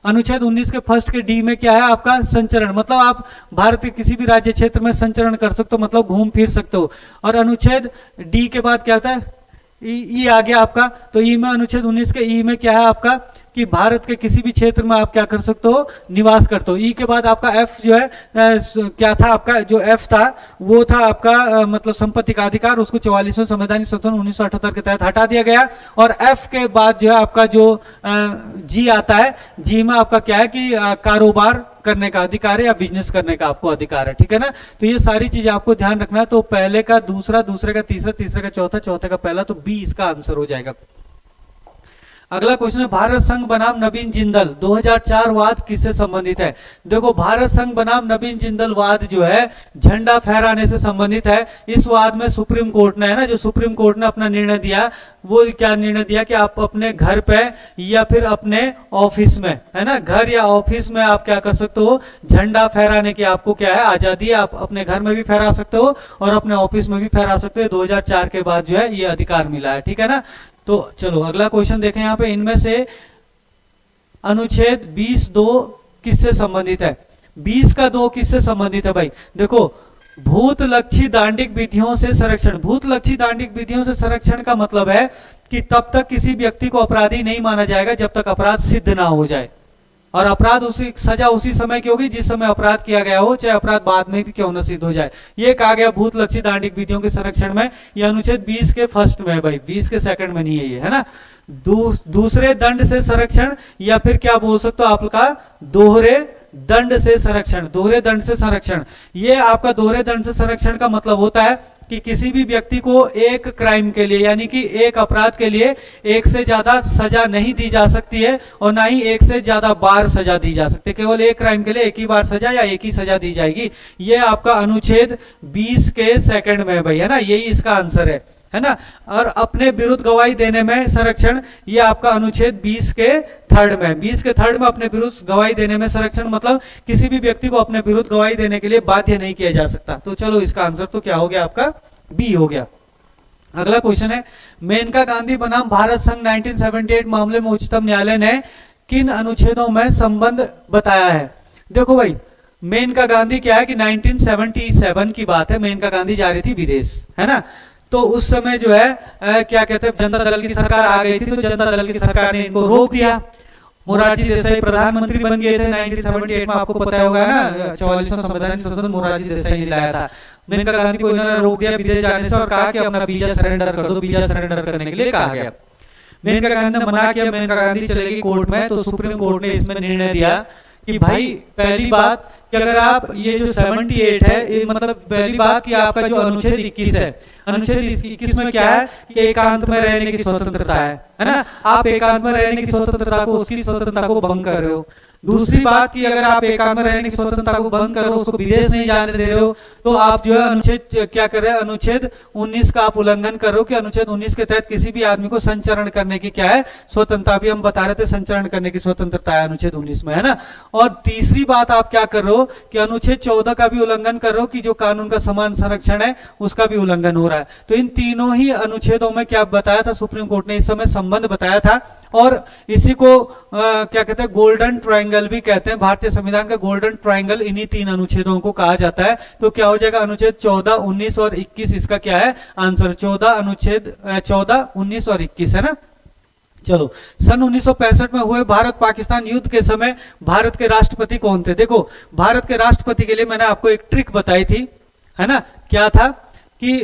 अनुच्छेद 19 के फर्स्ट के डी में क्या है आपका, संचरण, मतलब आप भारत के किसी भी राज्य क्षेत्र में संचरण कर सकते हो, मतलब घूम फिर सकते हो। और अनुच्छेद डी के बाद क्या आता है, ई आ गया आपका। तो ई में अनुच्छेद 19 के ई में क्या है आपका कि भारत के किसी भी क्षेत्र में आप क्या कर सकते हो, निवास करते हो। ई के बाद आपका एफ जो है क्या था आपका, जो एफ था वो था आपका मतलब संपत्ति का अधिकार, उसको 44वें संवैधानिक संशोधन 1978 के तहत हटा दिया गया। और एफ के बाद जो है आपका जो जी आता है, जी में आपका क्या है कि कारोबार करने का अधिकार है या बिजनेस करने का आपको अधिकार है, ठीक है ना। तो ये सारी चीजें आपको ध्यान रखना है। तो पहले का दूसरा, दूसरे का तीसरा, तीसरे का चौथा, चौथे का पहला, तो बी इसका आंसर हो जाएगा। अगला क्वेश्चन है, भारत संघ बनाम नवीन जिंदल 2004 वाद किससे संबंधित है। देखो भारत संघ बनाम नवीन जिंदल वाद जो है झंडा फहराने से संबंधित है। इस वाद में सुप्रीम कोर्ट ने, है ना, जो सुप्रीम कोर्ट ने अपना निर्णय दिया, वो क्या निर्णय दिया कि आप अपने घर पे या फिर अपने ऑफिस में, है ना, घर या ऑफिस में आप क्या कर सकते हो, झंडा फहराने की आपको क्या है, आजादी है। आप अपने घर में भी फहरा सकते हो और अपने ऑफिस में भी फहरा सकते हो। 2004 के बाद जो है ये अधिकार मिला है, ठीक है ना। तो चलो अगला क्वेश्चन देखें यहाँ पे, इनमें से अनुच्छेद 20(2) किससे संबंधित है। 20 का 2 किससे संबंधित है भाई, देखो भूत लक्षी दांडिक विधियों से संरक्षण। भूत लक्षी दांडिक विधियों से संरक्षण का मतलब है कि तब तक किसी व्यक्ति को अपराधी नहीं माना जाएगा जब तक अपराध सिद्ध ना हो जाए, और अपराध उसी सजा उसी समय की होगी जिस समय अपराध किया गया हो, चाहे अपराध बाद में भी क्यों न सिद्ध हो जाए। ये कहा गया भूत लक्षी दांडिक विधियों के संरक्षण में। ये अनुच्छेद 20 के फर्स्ट में है भाई, 20 के सेकंड में नहीं है ये, है ना। दूसरे दंड से संरक्षण, या फिर क्या बोल सकते हो आपका दोहरे दंड से संरक्षण। दोहरे दंड से संरक्षण, ये आपका दोहरे दंड से संरक्षण का मतलब होता है कि किसी भी व्यक्ति को एक क्राइम के लिए, यानी कि एक अपराध के लिए एक से ज्यादा सजा नहीं दी जा सकती है, और ना ही एक से ज्यादा बार सजा दी जा सकती है। केवल एक क्राइम के लिए एक ही बार सजा या एक ही सजा दी जाएगी। ये आपका अनुच्छेद 20 के सेकंड में है भाई, है ना, यही इसका आंसर है ना। और अपने विरुद्ध गवाही देने में संरक्षण, ये आपका अनुच्छेद 20 के थर्ड में, 20 के थर्ड में अपने विरुद्ध गवाही देने में संरक्षण, मतलब किसी भी व्यक्ति को अपने विरुद्ध गवाही देने के लिए बाध्य नहीं किया जा सकता। तो चलो इसका आंसर तो क्या हो गया आपका, बी हो गया। अगला क्वेश्चन है, मेनका गांधी बनाम भारत संघ 1978 मामले में उच्चतम न्यायालय ने किन अनुच्छेदों में संबंध बताया है। देखो भाई मेनका गांधी क्या है कि 1977 की बात है, मेनका गांधी जा रही थी विदेश, है ना। तो उस समय जो है क्या कहते हैं, जनता दल की सरकार आ गई थी, तो जनता दल की सरकार ने इनको रोक दिया। मोरारजी देसाई प्रधानमंत्री बन गए थे 1978 में, आपको पता होगा ना, 44वां संवैधानिक संशोधन मोरारजी देसाई ने लाया था। मेनका गांधी को इन्होंने रोक दिया विदेश जाने से और कहा कि अपना वीजा सरेंडर कर दो। वीजा सरेंडर करने के लिए कहा गया। मेनका गांधी ने मना किया, मेनका गांधी चलेगी कोर्ट में। तो सुप्रीम कोर्ट ने इसमें निर्णय दिया कि भाई पहली बात कि अगर आप ये जो 78 है, ये मतलब पहली बात कि आपका जो अनुच्छेद 21 है, अनुच्छेद 21 में क्या है कि एकांत में रहने की स्वतंत्रता है ना। आप एकांत में रहने की स्वतंत्रता को, उसकी स्वतंत्रता को भंग कर रहे हो। दूसरी बात कि अगर आप एकांत में रहने की स्वतंत्रता को भंग कर रहे हो, उसको विदेश नहीं जाने दे रहे हो, तो आप जो है अनुच्छेद क्या कर रहे हैं, अनुच्छेद 19 का आप उल्लंघन कर रहे हो कि अनुच्छेद 19 के तहत किसी भी आदमी को संचरण करने की क्या है, स्वतंत्रता। भी हम बता रहे थे संचरण करने की स्वतंत्रता है अनुच्छेद 19 में, है ना। और तीसरी बात आप क्या कर रहे हो कि अनुच्छेद 14 का भी उल्लंघन कर रहे हो कि जो कानून का समान संरक्षण है उसका भी उल्लंघन हो रहा है। तो इन तीनों ही अनुच्छेदों में क्या बताया था सुप्रीम कोर्ट ने, इस समय संबंध बताया था। और इसी को क्या कहते हैं, गोल्डन ट्रायंगल भी कहते हैं। भारतीय संविधान का गोल्डन ट्रायंगल इन्हीं 3 अनुच्छेदों को कहा जाता है। तो क्या हो जाएगा, अनुच्छेद 14, 19 और 21 इसका क्या है आंसर। 14 अनुच्छेद 14, 19 और 21 है ना। चलो, सन 1965 में हुए भारत पाकिस्तान युद्ध के समय भारत के राष्ट्रपति कौन थे। देखो, भारत के राष्ट्रपति के लिए मैंने आपको एक ट्रिक बताई थी, है ना। क्या था कि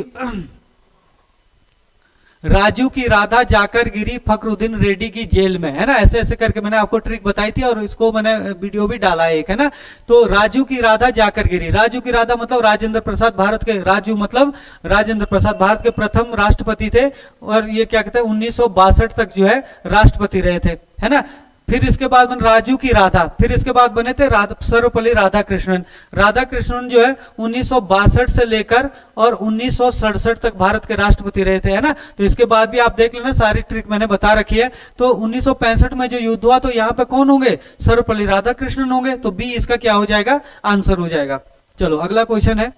राजू की राधा जाकर गिरी फखरुद्दीन रेड्डी की जेल में, है ना। ऐसे ऐसे करके मैंने आपको ट्रिक बताई थी और इसको मैंने वीडियो भी डाला है एक, है ना। तो राजू की राधा जाकर गिरी, राजू की राधा मतलब राजेंद्र प्रसाद, भारत के राजू मतलब राजेंद्र प्रसाद भारत के प्रथम राष्ट्रपति थे और ये क्या कहते हैं 1962 तक जो है राष्ट्रपति रहे थे, है ना। फिर इसके बाद बन राजू की राधा, फिर इसके बाद बने थे सर्वपल्ली राधाकृष्णन। राधाकृष्णन जो है 1962 से लेकर और 1967 तक भारत के राष्ट्रपति रहे थे, है ना। तो इसके बाद भी आप देख लेना, सारी ट्रिक मैंने बता रखी है। तो 1965 में जो युद्ध हुआ तो यहाँ पे कौन होंगे, सर्वपल्ली राधाकृष्णन होंगे। तो बी इसका क्या हो जाएगा, आंसर हो जाएगा। चलो अगला क्वेश्चन है,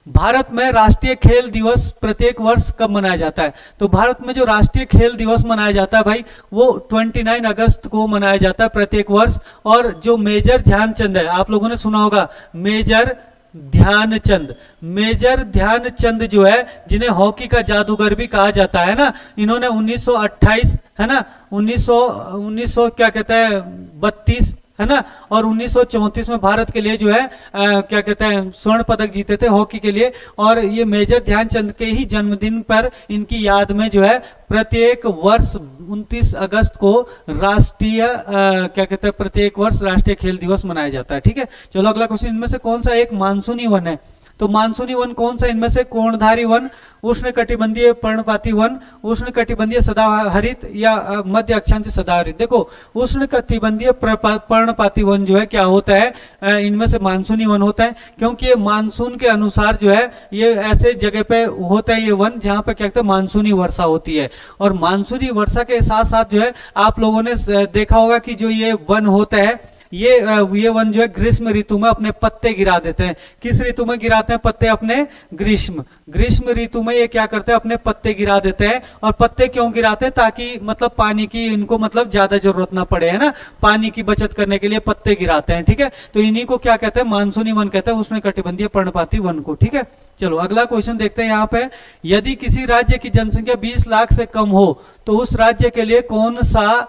भारत में राष्ट्रीय खेल दिवस प्रत्येक वर्ष कब मनाया जाता है। तो भारत में जो राष्ट्रीय खेल दिवस मनाया जाता है भाई, वो 29 अगस्त को मनाया जाता है प्रत्येक वर्ष। और जो मेजर ध्यानचंद है, आप लोगों ने सुना होगा मेजर ध्यानचंद, मेजर ध्यानचंद जो है, जिन्हें हॉकी का जादूगर भी कहा जाता है ना, इन्होंने 1928 है ना, 1900 क्या कहते हैं 32 है ना, और 1934 में भारत के लिए जो है क्या कहते हैं स्वर्ण पदक जीते थे हॉकी के लिए। और ये मेजर ध्यानचंद के ही जन्मदिन पर इनकी याद में जो है प्रत्येक वर्ष 29 अगस्त को राष्ट्रीय क्या कहते हैं प्रत्येक वर्ष राष्ट्रीय खेल दिवस मनाया जाता है। ठीक है, चलो अगला क्वेश्चन, इनमें से कौन सा एक मानसूनी वन है। तो मानसूनी वन कौन सा, इनमें से कोणधारी वन, उष्ण कटिबंधीय पर्णपाती वन, उष्ण कटिबंधीय सदाहरित या मध्य अक्षांश सदाहरित। देखो, उष्ण कटिबंधीय पर्णपाती वन जो है क्या होता है, इनमें से मानसूनी वन होता है, क्योंकि ये मानसून के अनुसार जो है ये ऐसे जगह पे होता है ये वन जहां पे क्या कहते हैं मानसूनी वर्षा होती है। और मानसूनी वर्षा के साथ साथ जो है आप लोगों ने देखा होगा कि जो ये वन होता है ये वन जो है ग्रीष्म ऋतु में अपने पत्ते गिरा देते हैं। किस ऋतु में गिराते हैं पत्ते अपने, ग्रीष्म ऋतु में ये क्या करते हैं अपने पत्ते गिरा देते हैं। और पत्ते क्यों गिराते हैं, ताकि मतलब पानी की इनको मतलब ज्यादा जरूरत ना पड़े, है ना, पानी की बचत करने के लिए पत्ते गिराते हैं। ठीक है, तो इन्हीं को क्या कहते हैं मानसूनी वन कहते हैं, उष्ण कटिबंधीय पर्णपाती वन को। ठीक है, चलो अगला क्वेश्चन देखते हैं यहाँ पे, यदि किसी राज्य की जनसंख्या 20 लाख से कम हो तो उस राज्य के लिए कौन सा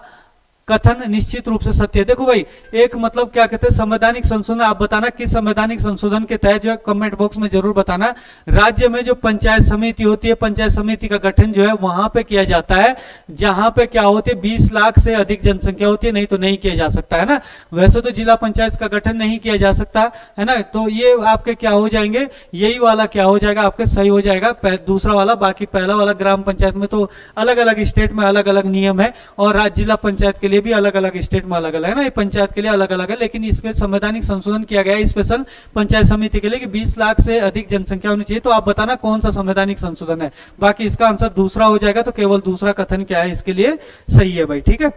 कथन निश्चित रूप से सत्य है। देखो भाई, एक मतलब क्या कहते हैं संवैधानिक संशोधन, आप बताना किस संवैधानिक संशोधन के तहत जो है कमेंट बॉक्स में जरूर बताना। राज्य में जो पंचायत समिति होती है, पंचायत समिति का गठन जो है वहां पे किया जाता है जहां पे क्या होती है 20 लाख से अधिक जनसंख्या होती है, नहीं तो नहीं किया जा सकता, है ना। वैसे तो जिला पंचायत का गठन नहीं किया जा सकता, है ना। तो ये आपके क्या हो जाएंगे, यही वाला क्या हो जाएगा आपके सही हो जाएगा, दूसरा वाला। बाकी पहला वाला ग्राम पंचायत में तो अलग अलग स्टेट में अलग अलग नियम है, और राज्य जिला पंचायत के लिए भी अलग अलग स्टेट में अलग अलग है ना, ये पंचायत के लिए अलग अलग है। लेकिन इसमें संवैधानिक संशोधन किया गया है स्पेशल पंचायत समिति के लिए कि 20 लाख से अधिक जनसंख्या होनी चाहिए। तो आप बताना कौन सा संवैधानिक संशोधन है। बाकी इसका आंसर दूसरा हो जाएगा, तो केवल दूसरा कथन क्या है इसके लिए सही है भाई। ठीक है,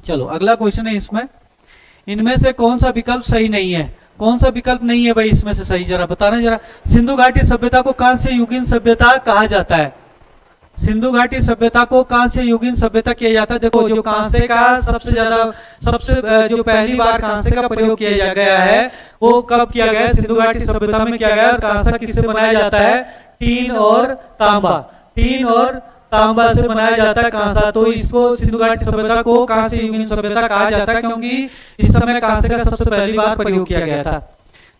चलो अगला क्वेश्चन है, इसमें इनमें से कौन सा विकल्प सही नहीं है, कौन सा विकल्प नहीं है भाई इसमें से सही, जरा बताना जरा। सिंधु घाटी सभ्यता को कांस्य युगीन सभ्यता कहा जाता है। सिंधु घाटी सभ्यता को कांस्य युगीन सभ्यता किया जाता है। देखो, जो कांसे का सबसे जो पहली बार कांसे का प्रयोग किया गया है वो कब किया गया है, सिंधु घाटी सभ्यता में किया गया है। और कांसा किससे बनाया जाता है, टीन और तांबा से बनाया जाता है कांसा। तो इसको सिंधु घाटी सभ्यता को कांस्य युगीन सभ्यता कहा जाता है, क्योंकि इस समय कांसे का सबसे पहली बार प्रयोग किया गया था।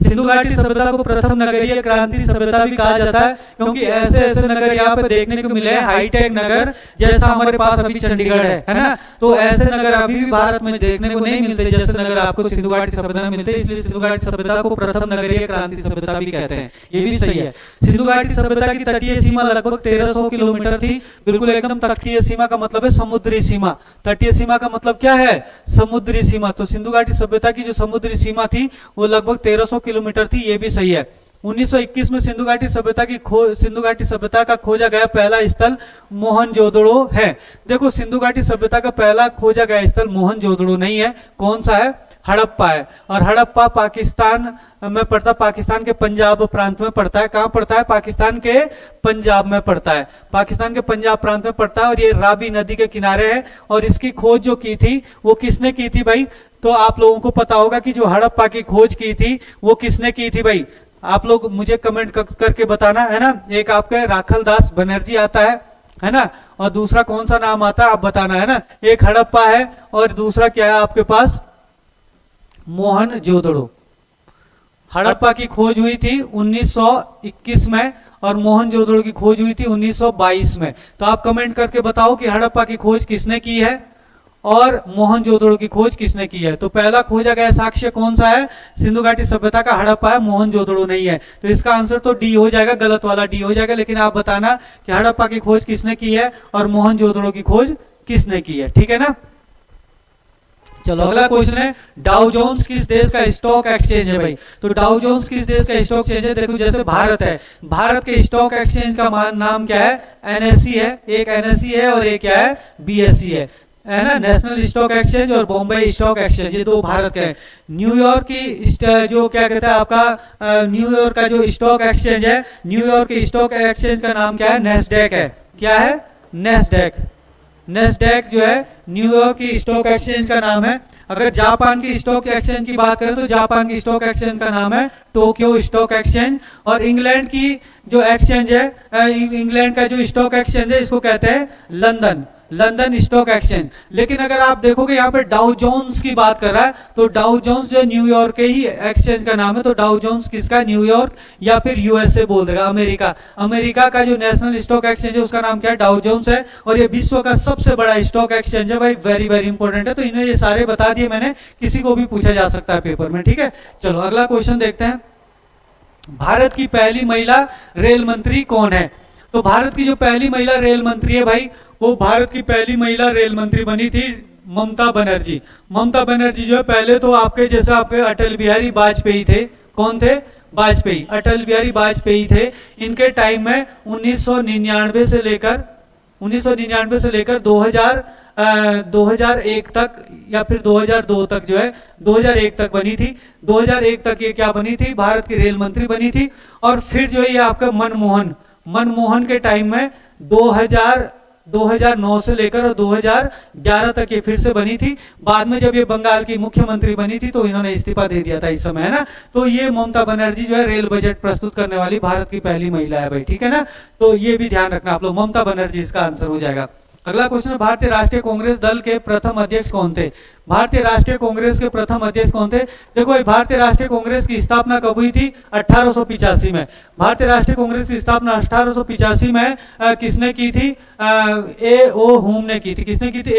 सिंधु घाटी सभ्यता को प्रथम नगरीय क्रांति सभ्यता भी कहा जाता है, क्योंकि ऐसे ऐसे नगर यहाँ पे देखने को मिले हैं, हाईटेक नगर, जैसा हमारे पास अभी चंडीगढ़ है ना। तो ऐसे नगर अभी भी भारत में देखने को नहीं मिलते जैसे नगर आपको सिंधु घाटी सभ्यता में मिलते हैं। इसलिए सिंधु घाटी सभ्यता को प्रथम नगरीय क्रांति सभ्यता भी कहते हैं, ये भी सही है। सिंधु घाटी सभ्यता की तटीय सीमा लगभग 1300 किलोमीटर थी। बिल्कुल एकदम तटीय सीमा का मतलब है समुद्री सीमा। तटीय सीमा का मतलब क्या है, समुद्री सीमा। तो सिंधु घाटी सभ्यता की जो समुद्री सीमा थी वो लगभग 1300 किलोमीटर थी, ये भी सही है। 1921 में सिंधु घाटी सभ्यता का खोजा गया पहला स्थल मोहनजोदड़ो है। देखो, सिंधु घाटी सभ्यता का पहला खोजा गया स्थल मोहनजोदड़ो नहीं है, कौन सा है, हड़प्पा है। और हड़प्पा पाकिस्तान में पड़ता, पाकिस्तान के पंजाब प्रांत में पड़ता है। कहाँ पड़ता है? पाकिस्तान के पंजाब में पड़ता है, पाकिस्तान के पंजाब प्रांत में पड़ता है। और ये रावी नदी के किनारे है। और इसकी खोज जो की थी वो किसने की थी भाई? तो आप लोगों को पता होगा कि जो हड़प्पा की खोज की थी वो किसने की थी भाई? आप लोग मुझे कमेंट करके बताना, है ना। एक आपका राखलदास बनर्जी आता है ना, और दूसरा कौन सा नाम आता है आप बताना, है ना। एक हड़प्पा है और दूसरा क्या है आपके पास? मोहनजोदड़ो। हड़प्पा की खोज हुई थी 1921 में और मोहनजोदड़ो की खोज हुई थी 1922 में। तो आप कमेंट करके बताओ कि हड़प्पा की खोज किसने की है और मोहनजोदड़ो की खोज किसने की है। तो पहला खोजा गया साक्ष्य कौन सा है? सिंधु घाटी सभ्यता का हड़प्पा है, मोहनजोदड़ो नहीं है। तो इसका आंसर तो डी हो जाएगा, गलत वाला डी हो जाएगा। लेकिन आप बताना कि हड़प्पा की खोज किसने की है और मोहनजोदड़ो की खोज किसने की है, ठीक है ना। चलो अगला क्वेश्चन है, डाउ जोन्स किस देश का स्टॉक एक्सचेंज है भाई? तो डाउ जोन्स किस देश का स्टॉक एक्सचेंज है? देखो जैसे भारत है, भारत के स्टॉक एक्सचेंज का नाम क्या है? एनएससी है। एक एनएससी है और एक क्या है? बीएससी है ना, नेशनल स्टॉक एक्सचेंज और बॉम्बे स्टॉक एक्सचेंज, ये दो भारत के हैं। न्यूयॉर्क की जो क्या कहते हैं आपका न्यूयॉर्क का जो स्टॉक एक्सचेंज है, न्यूयॉर्क के स्टॉक एक्सचेंज का नाम क्या है? नेस्डैक है। क्या है? नेस्डैक। नेस्डैक जो है न्यूयॉर्क की स्टॉक एक्सचेंज का नाम है। अगर जापान की स्टॉक एक्सचेंज की बात करें तो जापान की स्टॉक एक्सचेंज का नाम है टोक्यो स्टॉक एक्सचेंज। और इंग्लैंड की जो एक्सचेंज है, इंग्लैंड का जो स्टॉक एक्सचेंज है इसको कहते हैं लंदन, लंदन स्टॉक एक्सचेंज। लेकिन अगर आप देखोगे यहाँ पे डाउ जोन्स की बात कर रहा है, तो डाउ जोन्स जो न्यूयॉर्क के ही एक्सचेंज का नाम है। तो डाउ जोन्स किसका? न्यूयॉर्क या फिर यूएसए बोल देगा, अमेरिका। अमेरिका का जो नेशनल स्टॉक एक्सचेंज है उसका नाम क्या है? डाउ जोन्स है। और ये विश्व का सबसे बड़ा स्टॉक एक्सचेंज है भाई, वेरी वेरी इंपॉर्टेंट है। तो इन्हें ये सारे बता दिए मैंने, किसी को भी पूछा जा सकता है पेपर में, ठीक है। चलो अगला क्वेश्चन देखते हैं, भारत की पहली महिला रेल मंत्री कौन है? तो भारत की जो पहली महिला रेल मंत्री है भाई, वो भारत की पहली महिला रेल मंत्री बनी थी ममता बनर्जी। ममता बनर्जी जो है पहले तो आपके जैसे आपके अटल बिहारी वाजपेयी थे। कौन थे? वाजपेयी, अटल बिहारी वाजपेयी थे। इनके टाइम में 1999 से लेकर 2001 तक या फिर 2002 तक जो है 2001 तक बनी थी। 2001 तक ये क्या बनी थी? भारत की रेल मंत्री बनी थी। और फिर जो है ये आपका मनमोहन के टाइम में 2009 से लेकर और 2011 तक ये फिर से बनी थी। बाद में जब ये बंगाल की मुख्यमंत्री बनी थी तो इन्होंने इस्तीफा दे दिया था इस समय, है ना। तो ये ममता बनर्जी जो है रेल बजट प्रस्तुत करने वाली भारत की पहली महिला है भाई, ठीक है ना। तो ये भी ध्यान रखना आप लोग, ममता बनर्जी इसका आंसर हो जाएगा। अगला क्वेश्चन है, भारतीय राष्ट्रीय कांग्रेस दल के प्रथम अध्यक्ष कौन थे? भारतीय राष्ट्रीय कांग्रेस के प्रथम अध्यक्ष कौन थे? देखो भारतीय राष्ट्रीय कांग्रेस की स्थापना कब हुई थी? 1885 में। भारतीय राष्ट्रीय कांग्रेस की स्थापना 1885 में किसने की थी? ए ओ हुम ने की थी। किसने की थी?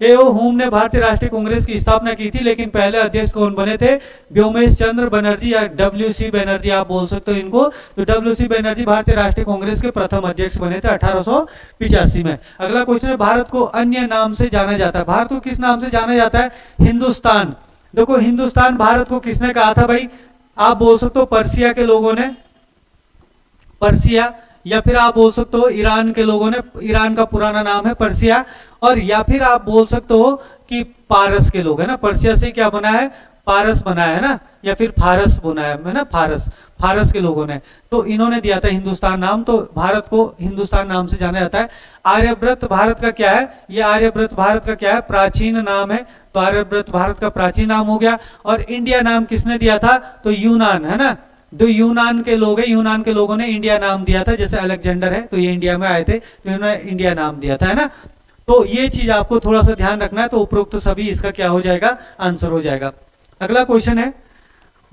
ए ओ हुम ने भारतीय राष्ट्रीय कांग्रेस की स्थापना की थी। लेकिन पहले अध्यक्ष कौन बने थे? व्योमेश चंद्र बनर्जी या डब्ल्यूसी बनर्जी आप बोल सकते हो इनको। तो डब्ल्यूसी बनर्जी भारतीय राष्ट्रीय कांग्रेस के प्रथम अध्यक्ष बने थे 1885 में। अगला क्वेश्चन है, भारत को अन्य नाम से जाना जाता है। भारत को किस नाम से जाना जाता है? हिंदुस्तान। देखो हिंदुस्तान भारत को किसने कहा था भाई? आप बोल सकते हो पर्सिया के लोगों ने, पर्सिया, या फिर आप बोल सकते हो ईरान के लोगों ने, ईरान का पुराना नाम है पर्सिया। और या फिर आप बोल सकते हो कि पारस के लोग, है ना। पर्सिया से क्या बना है? पारस बना है ना, या फिर फारस बना है ना, फारस के लोगों ने। तो इन्होंने दिया था हिंदुस्तान नाम। तो भारत को हिंदुस्तान नाम से जाना जाता है। आर्यव्रत भारत का क्या है? ये आर्यव्रत भारत का क्या है? प्राचीन नाम है। तो आर्यव्रत भारत का प्राचीन नाम हो गया। और इंडिया नाम किसने दिया था? तो यूनान, है ना। जो यूनान के लोग हैं, यूनान के लोगों ने इंडिया नाम दिया था। जैसे अलेक्जेंडर है तो ये इंडिया में आए थे तो इन्होंने इंडिया नाम दिया था, है ना। तो ये चीज आपको थोड़ा सा ध्यान रखना है। तो उपरोक्त सभी इसका क्या हो जाएगा? आंसर हो जाएगा। अगला क्वेश्चन है,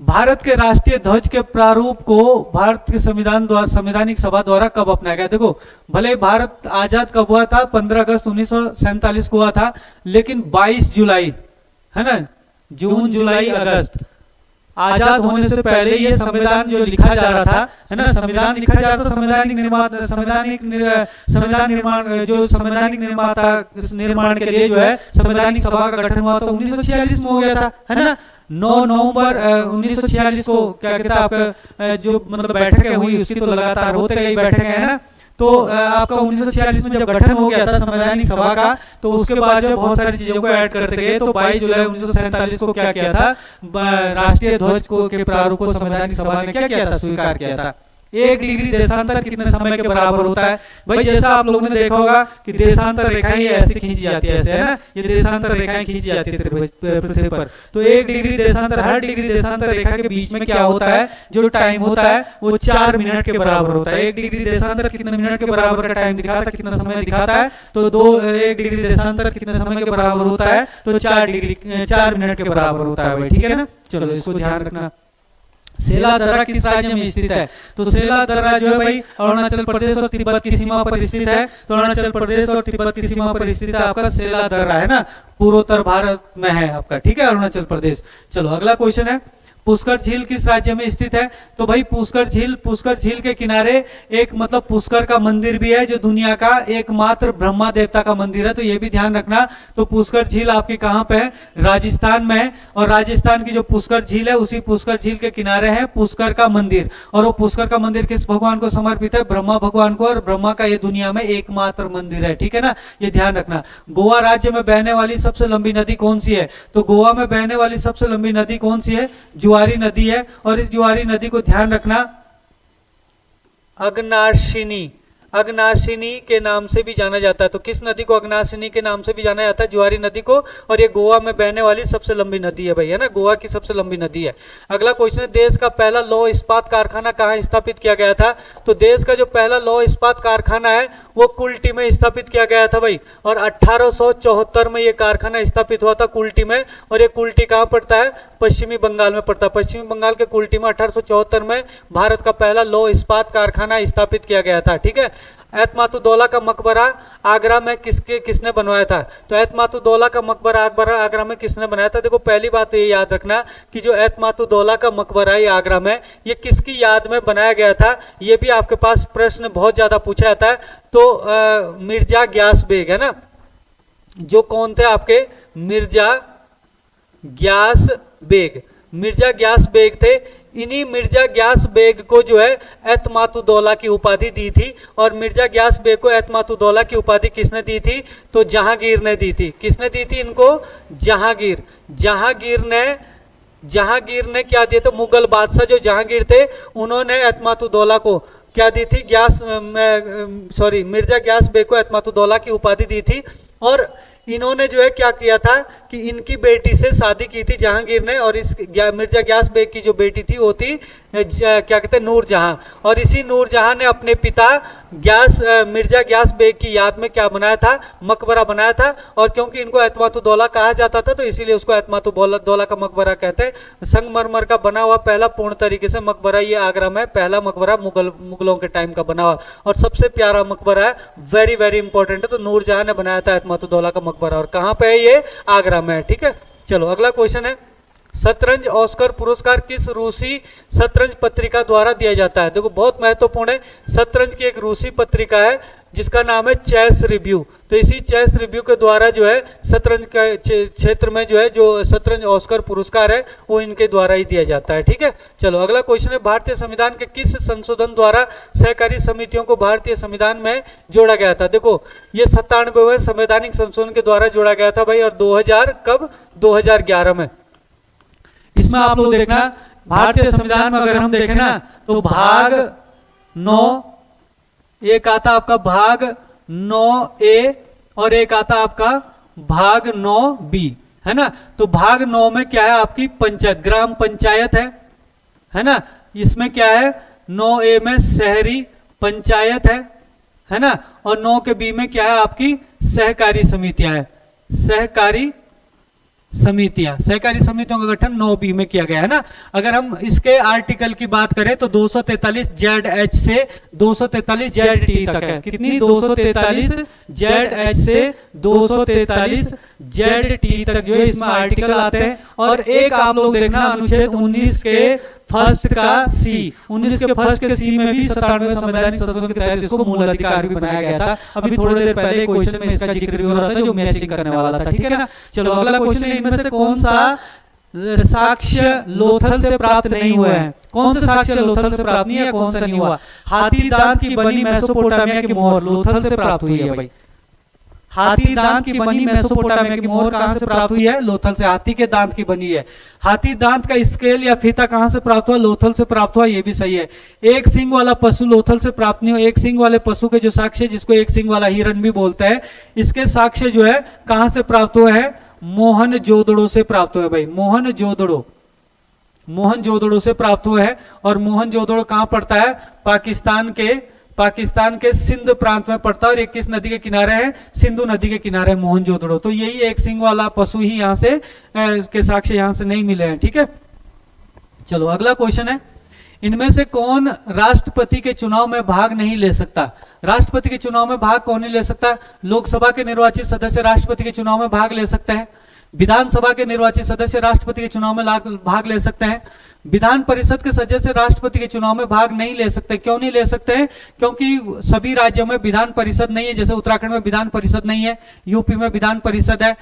भारत के राष्ट्रीय ध्वज के प्रारूप को भारत के संवैधानिक सभा द्वारा कब अपनाया गया? देखो भले भारत आजाद कब हुआ था? 15 अगस्त 1947 को हुआ था। लेकिन 22 जुलाई, है ना, जून जुलाई अगस्त, आजाद होने से पहले ये संविधान जो लिखा जा रहा था, है ना, संविधान लिखा जा रहा था। संवैधानिक निर्माण के लिए जो है संवैधानिक सभा का गठन हुआ था 1946 में हो गया था, है ना। 9 नवंबर 1946 को क्या कहता है आपका जो मतलब बैठकें हुई उसकी तो लगातार होते गई बैठकें, है ना। तो आपका 1946 में जब गठन हो गया था संवैधानिक सभा का, तो उसके बाद जो बहुत सारी चीजों को ऐड करते गए, तो 22 जुलाई 1947 को क्या किया था, राष्ट्रीय ध्वज को के प्रारूप को संवैधानिक सभा ने क्या किया था, स्वीकार किया था। 1 डिग्री देशांतर कितने समय के बराबर होता है भाई, जैसा आप लोगों ने देखा होगा कि देशांतर रेखाएं ऐसे खींची जाती है, ऐसे है ना, ये देशांतर रेखाएं खींची जाती है पृथ्वी पर। तो 1 डिग्री देशांतर, हर डिग्री देशांतर रेखा के बीच में क्या होता है, जो टाइम होता है वो 4 मिनट के बराबर होता है। 1 डिग्री देशांतर कितने मिनट के बराबर का टाइम दिखाता है, कितना समय दिखाता है, तो 1 डिग्री देशांतर कितने समय के बराबर होता है, तो 4 मिनट के बराबर होता है भाई, ठीक है ना। चलो इसको ध्यान रखना। सेला दर्रा किस राज्य में स्थित है, तो सेला दर्रा जो है भाई अरुणाचल प्रदेश और तिब्बत की सीमा पर स्थित है। तो अरुणाचल प्रदेश और तिब्बत की सीमा पर स्थित है आपका सेला दर्रा, है ना, पूर्वोत्तर भारत में है आपका, ठीक है, अरुणाचल प्रदेश। चलो अगला क्वेश्चन है, पुष्कर झील किस राज्य में स्थित है, तो भाई पुष्कर झील के किनारे एक मतलब पुष्कर का मंदिर भी है, जो दुनिया का एकमात्र ब्रह्मा देवता का मंदिर है, तो ये भी ध्यान रखना। तो पुष्कर झील आपकी कहाँ पे है, राजस्थान में है, और राजस्थान की जो पुष्कर झील है, उसी पुष्कर झील के किनारे है पुष्कर का मंदिर। और वो पुष्कर का मंदिर किस भगवान को समर्पित है, ब्रह्मा भगवान को, और ब्रह्मा का ये दुनिया में एकमात्र मंदिर है, ठीक है ना, ये ध्यान रखना। गोवा राज्य में बहने वाली सबसे लंबी नदी कौन सी है, तो गोवा में बहने वाली सबसे लंबी नदी कौन सी है, जुआरी नदी है। और इस जुआरी नदी को ध्यान रखना अगनाशिनी के नाम से भी जाना जाता है। तो किस नदी को अगनाशिनी के नाम से भी जाना जाता है, जुआरी नदी को, और ये गोवा में बहने वाली सबसे लंबी नदी है भाई, है ना, गोवा की सबसे लंबी नदी है। अगला क्वेश्चन है, देश का पहला लौह इस्पात कारखाना कहाँ स्थापित किया गया था, तो देश का जो पहला लौह इस्पात कारखाना है वो कुल्टी में स्थापित किया गया था भाई, और 1874 में ये कारखाना स्थापित हुआ था कुल्टी में। और ये कुल्टी कहाँ पड़ता है, पश्चिमी बंगाल में पड़ता है। पश्चिमी बंगाल के कुल्टी में 1874 में भारत का पहला लौह इस्पात कारखाना स्थापित किया गया था, ठीक है। एतमातुद्दौला का मकबरा आगरा में किसने बनवाया था, तो एतमातुद्दौला का मकबरा आगरा में किसने बनाया था। देखो पहली बात तो ये याद रखना कि जो एतमातुद्दौला का मकबरा है आगरा में, ये किसकी याद में बनाया गया था, ये भी आपके पास प्रश्न बहुत ज्यादा पूछा जाता है। तो मिर्जा ग्यास बेग, है ना, जो कौन थे आपके, मिर्जा ग्यास बेग थे। इन्हीं मिर्जा ग्यास बेग को जो है एतमातुद्दौला की उपाधि दी थी। और मिर्जा ग्यास बेग को एतमातुद्दौला की उपाधि किसने दी थी, तो जहांगीर ने दी थी। किसने दी थी इनको, जहांगीर ने क्या दिया, तो मुगल बादशाह जो जहांगीर थे उन्होंने एतमातुद्दौला को क्या दी थी, मिर्जा ग्यास बेग को एतमातुद्दौला की उपाधि दी थी। और इन्होंने जो है क्या किया था कि इनकी बेटी से शादी की थी जहांगीर ने, और इस मिर्जा ग्यास बेग की जो बेटी थी वो थी क्या कहते हैं, नूरजहां। और इसी नूरजहां ने अपने पिता मिर्जा ग्यास बेग की याद में क्या बनाया था, मकबरा बनाया था। और क्योंकि इनको एतमातुद्दौला कहा जाता था, तो इसीलिए उसको एतमातुद्दौला का मकबरा कहते हैं। संगमरमर का बना हुआ पहला पूर्ण तरीके से मकबरा ये आगरा में पहला मकबरा मुगलों के टाइम का बना हुआ, और सबसे प्यारा मकबरा है, वेरी वेरी इंपॉर्टेंट है। तो नूरजहां ने बनाया था एतमातुद्दौला का मकबरा, और कहाँ पे है ये, आगरा में, ठीक है। चलो अगला क्वेश्चन है, शतरंज ऑस्कर पुरस्कार किस रूसी शतरंज पत्रिका द्वारा दिया जाता है। देखो बहुत महत्वपूर्ण है, शतरंज की एक रूसी पत्रिका है जिसका नाम है चेस रिव्यू। तो इसी चेस रिव्यू के द्वारा जो है शतरंज के क्षेत्र में जो है जो शतरंज ऑस्कर पुरस्कार है वो इनके द्वारा ही दिया जाता है, ठीक है। चलो अगला क्वेश्चन है, भारतीय संविधान के किस संशोधन द्वारा सहकारी समितियों को भारतीय संविधान में जोड़ा गया था। देखो ये 97वें संवैधानिक संशोधन के द्वारा जोड़ा गया था भाई, और 2011 में। इसमें आप लोग देखना, भारतीय संविधान में अगर हम देखें ना, तो भाग 9 एक आता आपका भाग 9A और एक आता आपका भाग 9B, है ना। तो भाग 9 में क्या है, आपकी पंचायत, ग्राम पंचायत है ना। इसमें क्या है, 9A में शहरी पंचायत है ना। और 9 के B में क्या है, आपकी सहकारी समितियां है, सहकारी समितियों का गठन 9B में किया गया है ना। अगर हम इसके आर्टिकल की बात करें तो 243 ZH से 243 ZT तक है। कितनी, 243 ZH से 243 ZT तक जो है इसमें आर्टिकल आते हैं। और एक आप लोग देखना, अनुच्छेद 19 के फर्स्ट का सी, 19 के फर्स्ट के सी में भी 97वें संवैधानिक संशोधन के तहत इसको मूल अधिकार भी बनाया गया था। अभी थोड़ी देर पहले क्वेश्चन में इसका जिक्र भी हो रहा था जो मैचिंग करने वाला था, ठीक है ना। चलो अगला क्वेश्चन है, इनमें से कौन सा साक्ष्य लोथल से प्राप्त नहीं हुए हैं। कौन से साक्ष्य लोथल से प्राप्त नहीं है, कौन सा नहीं हुआ? हाथी दांत की बनी मेसोपोटामिया की मोहर लोथल से प्राप्त हुई है भाई। हाथी दांत की बनी मेसोपोटामिया की मोहर कहां से प्राप्त हुई है? लोथल से। हाथी के दांत की बनी है। हाथी दांत का स्केल या फीता कहां से प्राप्त हुआ? लोथल से प्राप्त हुआ, ये भी सही है। एक सींग वाला पशु लोथल से प्राप्त नहीं हुआ। एक सींग वाले पशु के जो साक्ष्य, जिसको एक सींग वाला हिरन भी बोलते हैं, इसके साक्ष्य जो है कहां से प्राप्त हुए हैं? मोहनजोदड़ो से प्राप्त हुए भाई। मोहनजोदड़ो, मोहनजोदड़ो से प्राप्त हुए हैं। और मोहनजोदड़ो कहां पड़ता है? पाकिस्तान के सिंध प्रांत में पड़ता है। और ये किस नदी के किनारे है? सिंधु नदी के किनारे मोहनजोदड़ो। तो यही एक सिंग वाला पशु ही यहां से के साक्ष्य यहां से नहीं मिले हैं। ठीक है, चलो अगला क्वेश्चन है, इनमें से कौन राष्ट्रपति के चुनाव में भाग नहीं ले सकता? राष्ट्रपति के चुनाव में भाग कौन नहीं ले सकता? लोकसभा के निर्वाचित सदस्य राष्ट्रपति के चुनाव में भाग ले सकते हैं। विधानसभा के निर्वाचित सदस्य राष्ट्रपति के चुनाव में भाग ले सकते हैं। विधान परिषद के सदस्य राष्ट्रपति के चुनाव में भाग नहीं ले सकते। क्यों नहीं ले सकते हैं? क्योंकि सभी राज्यों में विधान परिषद नहीं है। जैसे उत्तराखंड में विधान परिषद नहीं है, यूपी में विधान परिषद है,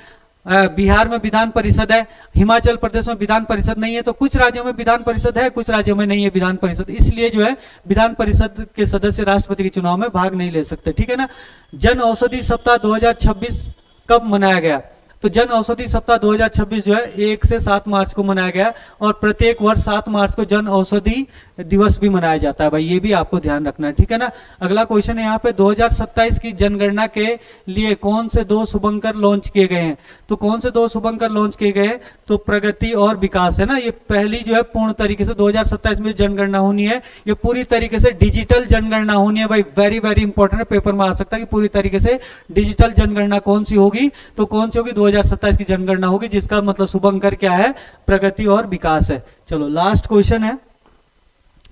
बिहार में विधान परिषद है, हिमाचल प्रदेश में विधान परिषद नहीं है। तो कुछ राज्यों में विधान परिषद है, कुछ राज्यों में नहीं है विधान परिषद। इसलिए जो है विधान परिषद के सदस्य राष्ट्रपति के चुनाव में भाग नहीं ले सकते। ठीक है ना। जन औषधि सप्ताह 2026 कब मनाया गया? तो जन औषधि सप्ताह 2026 जो है 1 से 7 मार्च को मनाया गया। और प्रत्येक वर्ष 7 मार्च को जन औषधि दिवस भी मनाया जाता है भाई, ये भी आपको ध्यान रखना है। ठीक है ना। अगला क्वेश्चन है यहाँ पे, 2027 की जनगणना के लिए कौन से 2 शुभंकर लॉन्च किए गए हैं? तो कौन से 2 शुभंकर लॉन्च किए गए? तो प्रगति और विकास है ना। ये पहली जो है पूर्ण तरीके से 2027 में जनगणना होनी है। ये पूरी तरीके से डिजिटल जनगणना होनी है भाई। वेरी वेरी इंपॉर्टेंट है, पेपर में आ सकता है कि पूरी तरीके से डिजिटल जनगणना कौन सी होगी? तो कौन सी होगी? 2027 की जनगणना होगी, जिसका मतलब शुभंकर क्या है? प्रगति और विकास है। चलो लास्ट क्वेश्चन है,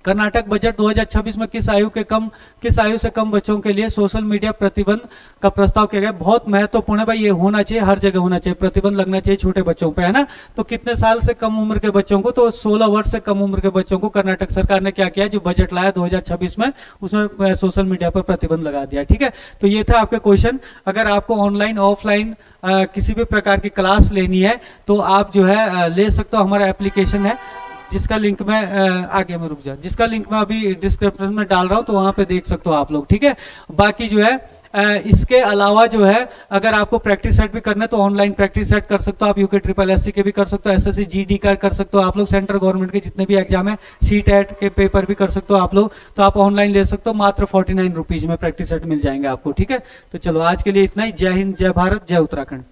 कर्नाटक बजट 2026 में किस आयु से कम बच्चों के लिए सोशल मीडिया प्रतिबंध का प्रस्ताव किया गया? बहुत महत्वपूर्ण है भाई, ये होना चाहिए, हर जगह होना चाहिए, प्रतिबंध लगना चाहिए छोटे बच्चों पे, है ना। तो कितने साल से कम उम्र के बच्चों को? तो 16 वर्ष से कम उम्र के बच्चों को कर्नाटक सरकार ने क्या किया, जो बजट लाया 2026 में, उसमें सोशल मीडिया पर प्रतिबंध लगा दिया। ठीक है, तो ये था आपके क्वेश्चन। अगर आपको ऑनलाइन ऑफलाइन किसी भी प्रकार की क्लास लेनी है तो आप जो है ले सकते हो। हमारा एप्लीकेशन है जिसका लिंक मैं आगे में रुक जा, जिसका लिंक मैं अभी डिस्क्रिप्शन में डाल रहा हूं, तो वहां पे देख सकते हो आप लोग। ठीक है, बाकी जो है इसके अलावा जो है अगर आपको प्रैक्टिस सेट भी करना है तो ऑनलाइन प्रैक्टिस सेट कर सकते हो आप। यूके ट्रिपल एससी के भी कर सकते हो, एसएससी जीडी का कर सकते हो आप लोग। सेंट्रल गवर्नमेंट के जितने भी एग्जाम है, सीटेट के पेपर भी कर सकते हो आप लोग। तो आप ऑनलाइन ले सकते हो, मात्र 49 रुपीज में प्रैक्टिस सेट मिल जाएंगे आपको। ठीक है, तो चलो आज के लिए इतना ही। जय हिंद, जय भारत, जय उत्तराखंड।